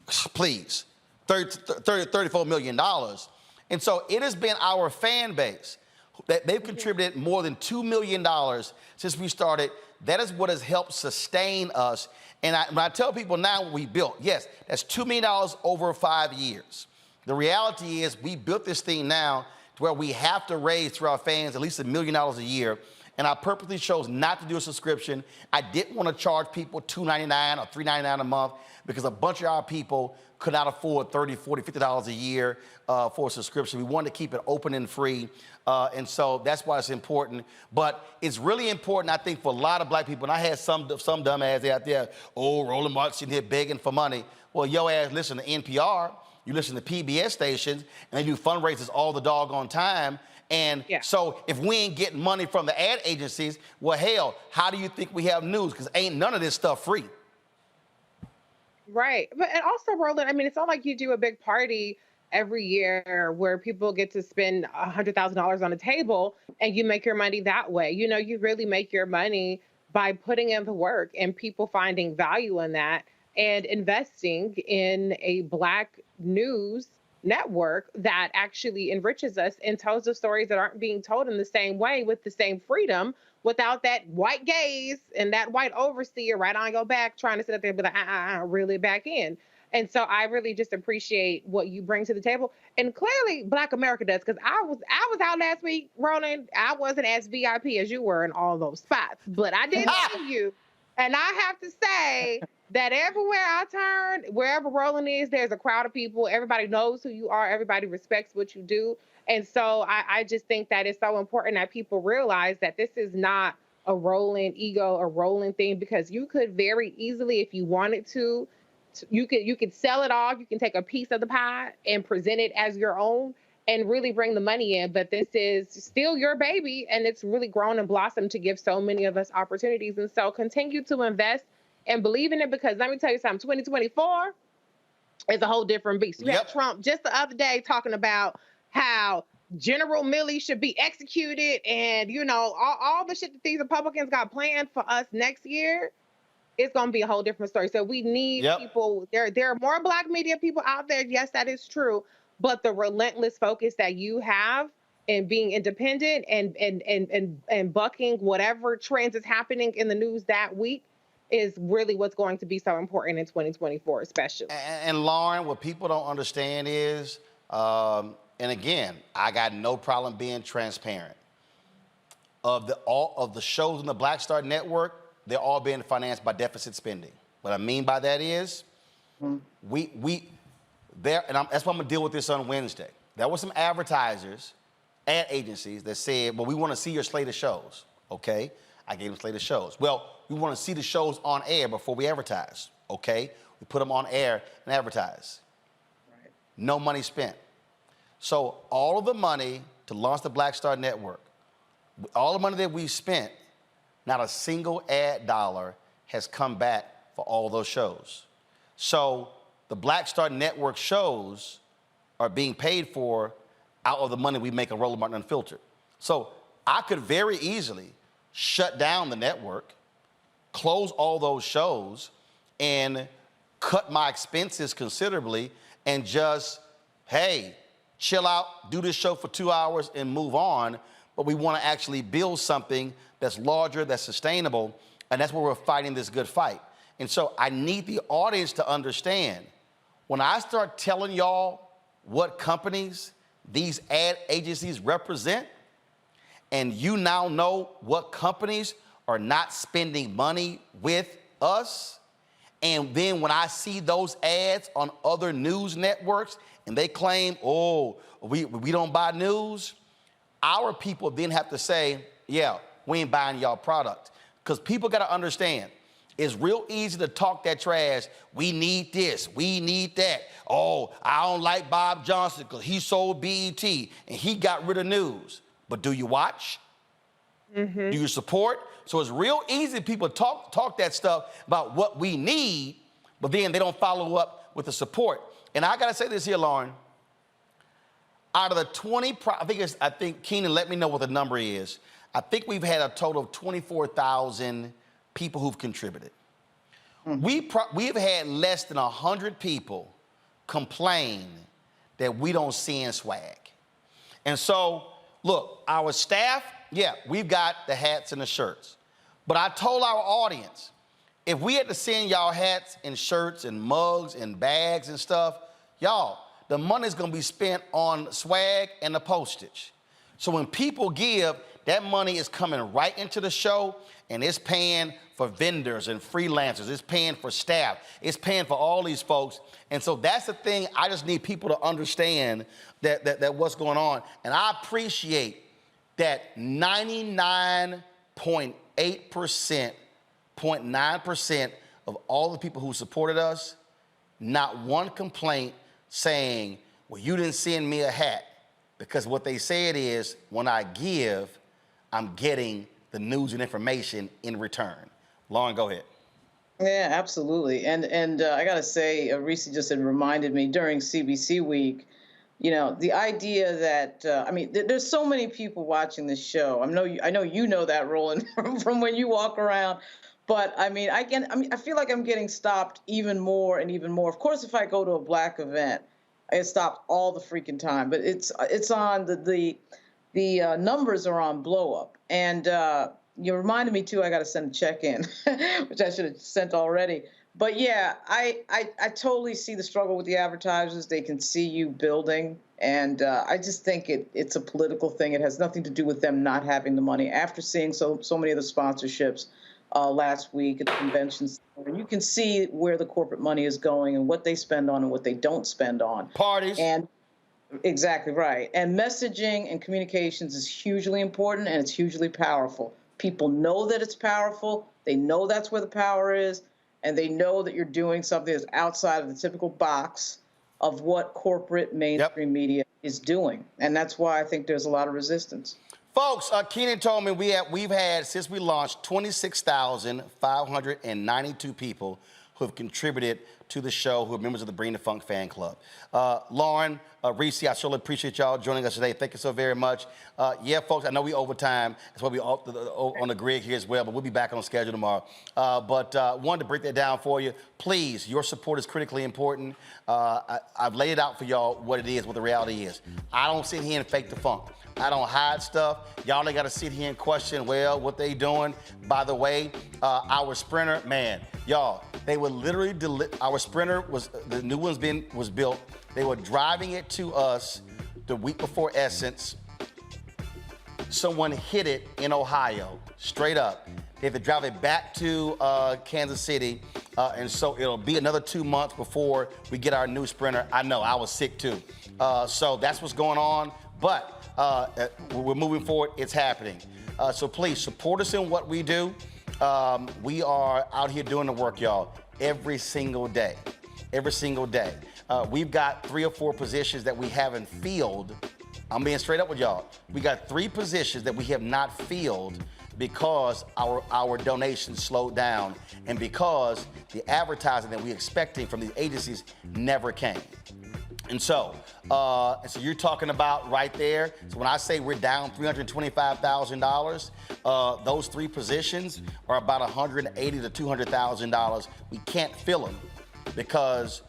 please, $34 million. And so it has been our fan base that they've contributed more than $2 million since we started. That is what has helped sustain us. And when I tell people now what we built, yes, that's $2 million over 5 years. The reality is we built this thing now to where we have to raise through our fans at least $1 million a year. And I purposely chose not to do a subscription. I didn't want to charge people $2.99 or $3.99 a month because a bunch of our people could not afford $30, $40, $50 a year for a subscription. We wanted to keep it open and free. And so that's why it's important. But it's really important, I think, for a lot of black people. And I had some dumbass out there, Roland Martin sitting here begging for money. Well, yo ass listen to NPR, you listen to PBS stations, and they do fundraisers all the doggone time. And so if we ain't getting money from the ad agencies, well, hell, how do you think we have news? Because ain't none of this stuff free. Right. And also, Roland, I mean, it's not like you do a big party every year where people get to spend $100,000 on a table and you make your money that way. You know, you really make your money by putting in the work and people finding value in that and investing in a Black news network that actually enriches us and tells the stories that aren't being told in the same way with the same freedom, without that white gaze and that white overseer right on your back trying to sit up there and be like, reel it back in. And so I really just appreciate what you bring to the table. And clearly Black America does, because I was out last week, Roland. I wasn't as VIP as you were in all those spots, but I did see you. And I have to say that everywhere I turn, wherever Roland is, there's a crowd of people. Everybody knows who you are. Everybody respects what you do. And so I just think that it's so important that people realize that this is not a Roland ego, a Roland thing, because you could very easily, if you wanted to, you could sell it off. You can take a piece of the pie and present it as your own and really bring the money in. But this is still your baby, and it's really grown and blossomed to give so many of us opportunities. And so continue to invest and believe in it, because let me tell you something, 2024 is a whole different beast. You had Trump just the other day talking about how General Milley should be executed, and all the shit that these Republicans got planned for us next year. It's going to be a whole different story. So we need people. There are more Black media people out there. Yes, that is true. But the relentless focus that you have in being independent and bucking whatever trends is happening in the news that week is really what's going to be so important in 2024, especially. And Lauren, what people don't understand is, and again, I got no problem being transparent. All of the shows on the Black Star Network, they're all being financed by deficit spending. What I mean by that is, that's why I'm gonna deal with this on Wednesday. There were some advertisers, ad agencies that said, well, we wanna see your slate of shows, okay? I gave them slate of shows. Well, we wanna see the shows on air before we advertise, okay? We put them on air and advertise. Right. No money spent. So all of the money to launch the Black Star Network, all the money that we spent, not a single ad dollar has come back for all those shows. So the Black Star Network shows are being paid for out of the money we make on Roland Martin Unfiltered. So I could very easily shut down the network, close all those shows, and cut my expenses considerably and just, hey, chill out, do this show for 2 hours and move on. But we want to actually build something that's larger, that's sustainable, and that's where we're fighting this good fight. And so I need the audience to understand, when I start telling y'all what companies these ad agencies represent, and you now know what companies are not spending money with us, and then when I see those ads on other news networks and they claim, oh, we don't buy news, our people then have to say, yeah, we ain't buying y'all product. Because people got to understand, it's real easy to talk that trash. We need this, we need that. Oh, I don't like Bob Johnson because he sold BET and he got rid of news. But do you watch? Mm-hmm. Do you support? So it's real easy people talk that stuff about what we need, but then they don't follow up with the support. And I got to say this here, Lauren. Out of the 20, I think Keenan, let me know what the number is. I think we've had a total of 24,000 people who've contributed. Mm-hmm. We've had less than 100 people complain that we don't send swag. And so, look, our staff, yeah, we've got the hats and the shirts. But I told our audience, if we had to send y'all hats and shirts and mugs and bags and stuff, y'all, the money's gonna be spent on swag and the postage. So when people give, that money is coming right into the show, and it's paying for vendors and freelancers, it's paying for staff, it's paying for all these folks. And so that's the thing I just need people to understand that what's going on. And I appreciate that 99.8%, 0.9% of all the people who supported us, not one complaint saying, well, you didn't send me a hat. Because what they said is, when I give, I'm getting the news and information in return. Lauren, go ahead. Yeah, absolutely. And I got to say, Reese just had reminded me during CBC week, the idea that, there's so many people watching this show. I know you know that, Roland, from when you walk around. But I feel like I'm getting stopped even more and even more. Of course, if I go to a Black event, It stopped all the freaking time. But it's on the numbers are on blow up. And you reminded me too, I got to send a check in, which I should have sent already. But yeah, I totally see the struggle with the advertisers. They can see you building. And I just think it's a political thing. It has nothing to do with them not having the money. After seeing so many of the sponsorships last week at the convention center, you can see where the corporate money is going and what they spend on and what they don't spend on. Parties. And exactly right. And messaging and communications is hugely important, and it's hugely powerful. People know that it's powerful. They know that's where the power is, and they know that you're doing something that's outside of the typical box of what corporate mainstream media is doing. And that's why I think there's a lot of resistance. Folks, Keenan told me we've had, since we launched, 26,592 people who have contributed to the show, who are members of the Bring the Funk fan club. Lauren, Reese, I certainly appreciate y'all joining us today. Thank you so very much. Yeah, folks, I know we overtime. That's why we on the grid here as well, but we'll be back on schedule tomorrow. But wanted to break that down for you. Please, your support is critically important. I've laid it out for y'all what it is, what the reality is. I don't sit here and fake the funk. I don't hide stuff. Y'all ain't got to sit here and question, well, what they doing. By the way, our Sprinter, man, y'all, they were literally, our Sprinter the new one's was built. They were driving it to us the week before Essence. Someone hit it in Ohio, straight up. They have to drive it back to Kansas City, and so it'll be another 2 months before we get our new Sprinter. I know, I was sick too. So that's what's going on, but we're moving forward, it's happening. So please support us in what we do. We are out here doing the work, y'all, every single day. Every single day. We've got 3 or 4 positions that we haven't filled. I'm being straight up with y'all. We got 3 positions that we have not filled because our donations slowed down and because the advertising that we're expecting from these agencies never came. And so you're talking about right there. So when I say we're down $325,000, those 3 positions are about $180,000 to $200,000. We can't fill them because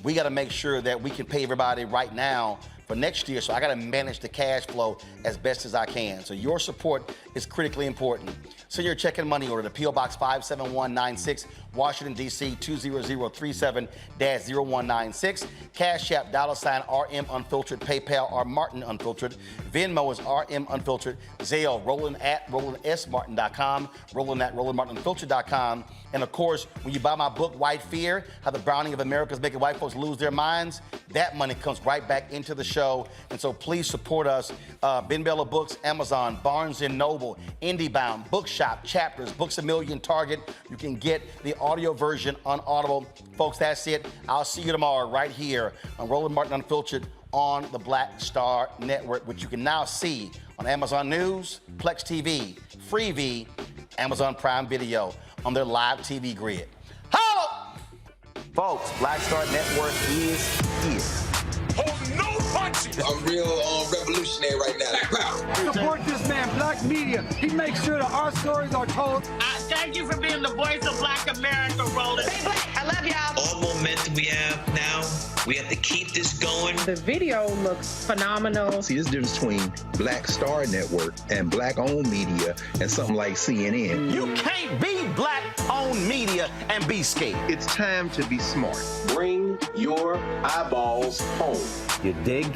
we got to make sure that we can pay everybody right now for next year. So I got to manage the cash flow as best as I can. So your support is critically important. Send your check and money order to P.O. Box 57196, Washington, D.C. 20037-0196. Cash App, $RM Unfiltered, PayPal, R Martin Unfiltered. Venmo is RM Unfiltered. Zelle, Roland at RolandSMartin.com, Roland at RolandMartinUnfiltered.com. And of course, when you buy my book, White Fear, How the Browning of America is Making White Folks Lose Their Minds, that money comes right back into the show. And so please support us. Ben Bella Books, Amazon, Barnes & Noble, IndieBound, Bookshop, Chapters, Books A Million, Target. You can get the audio version on Audible. Folks, that's it. I'll see you tomorrow right here on Roland Martin Unfiltered on the Black Star Network, which you can now see on Amazon News, Plex TV, Freevee, Amazon Prime Video on their live TV grid. Hello! Folks, Black Star Network is here. Hold no punches! I'm real revolutionary right now. Black power. Support this man, Black Media. He makes sure that our stories are told. Thank you for being the voice of Black America, Roland. Stay black. I love y'all. All momentum we have now, we have to keep this going. The video looks phenomenal. See, this difference between Black Star Network and Black-owned media and something like CNN. You can't be Black-owned media and be scared. It's time to be smart. Bring your eyeballs home. You dig?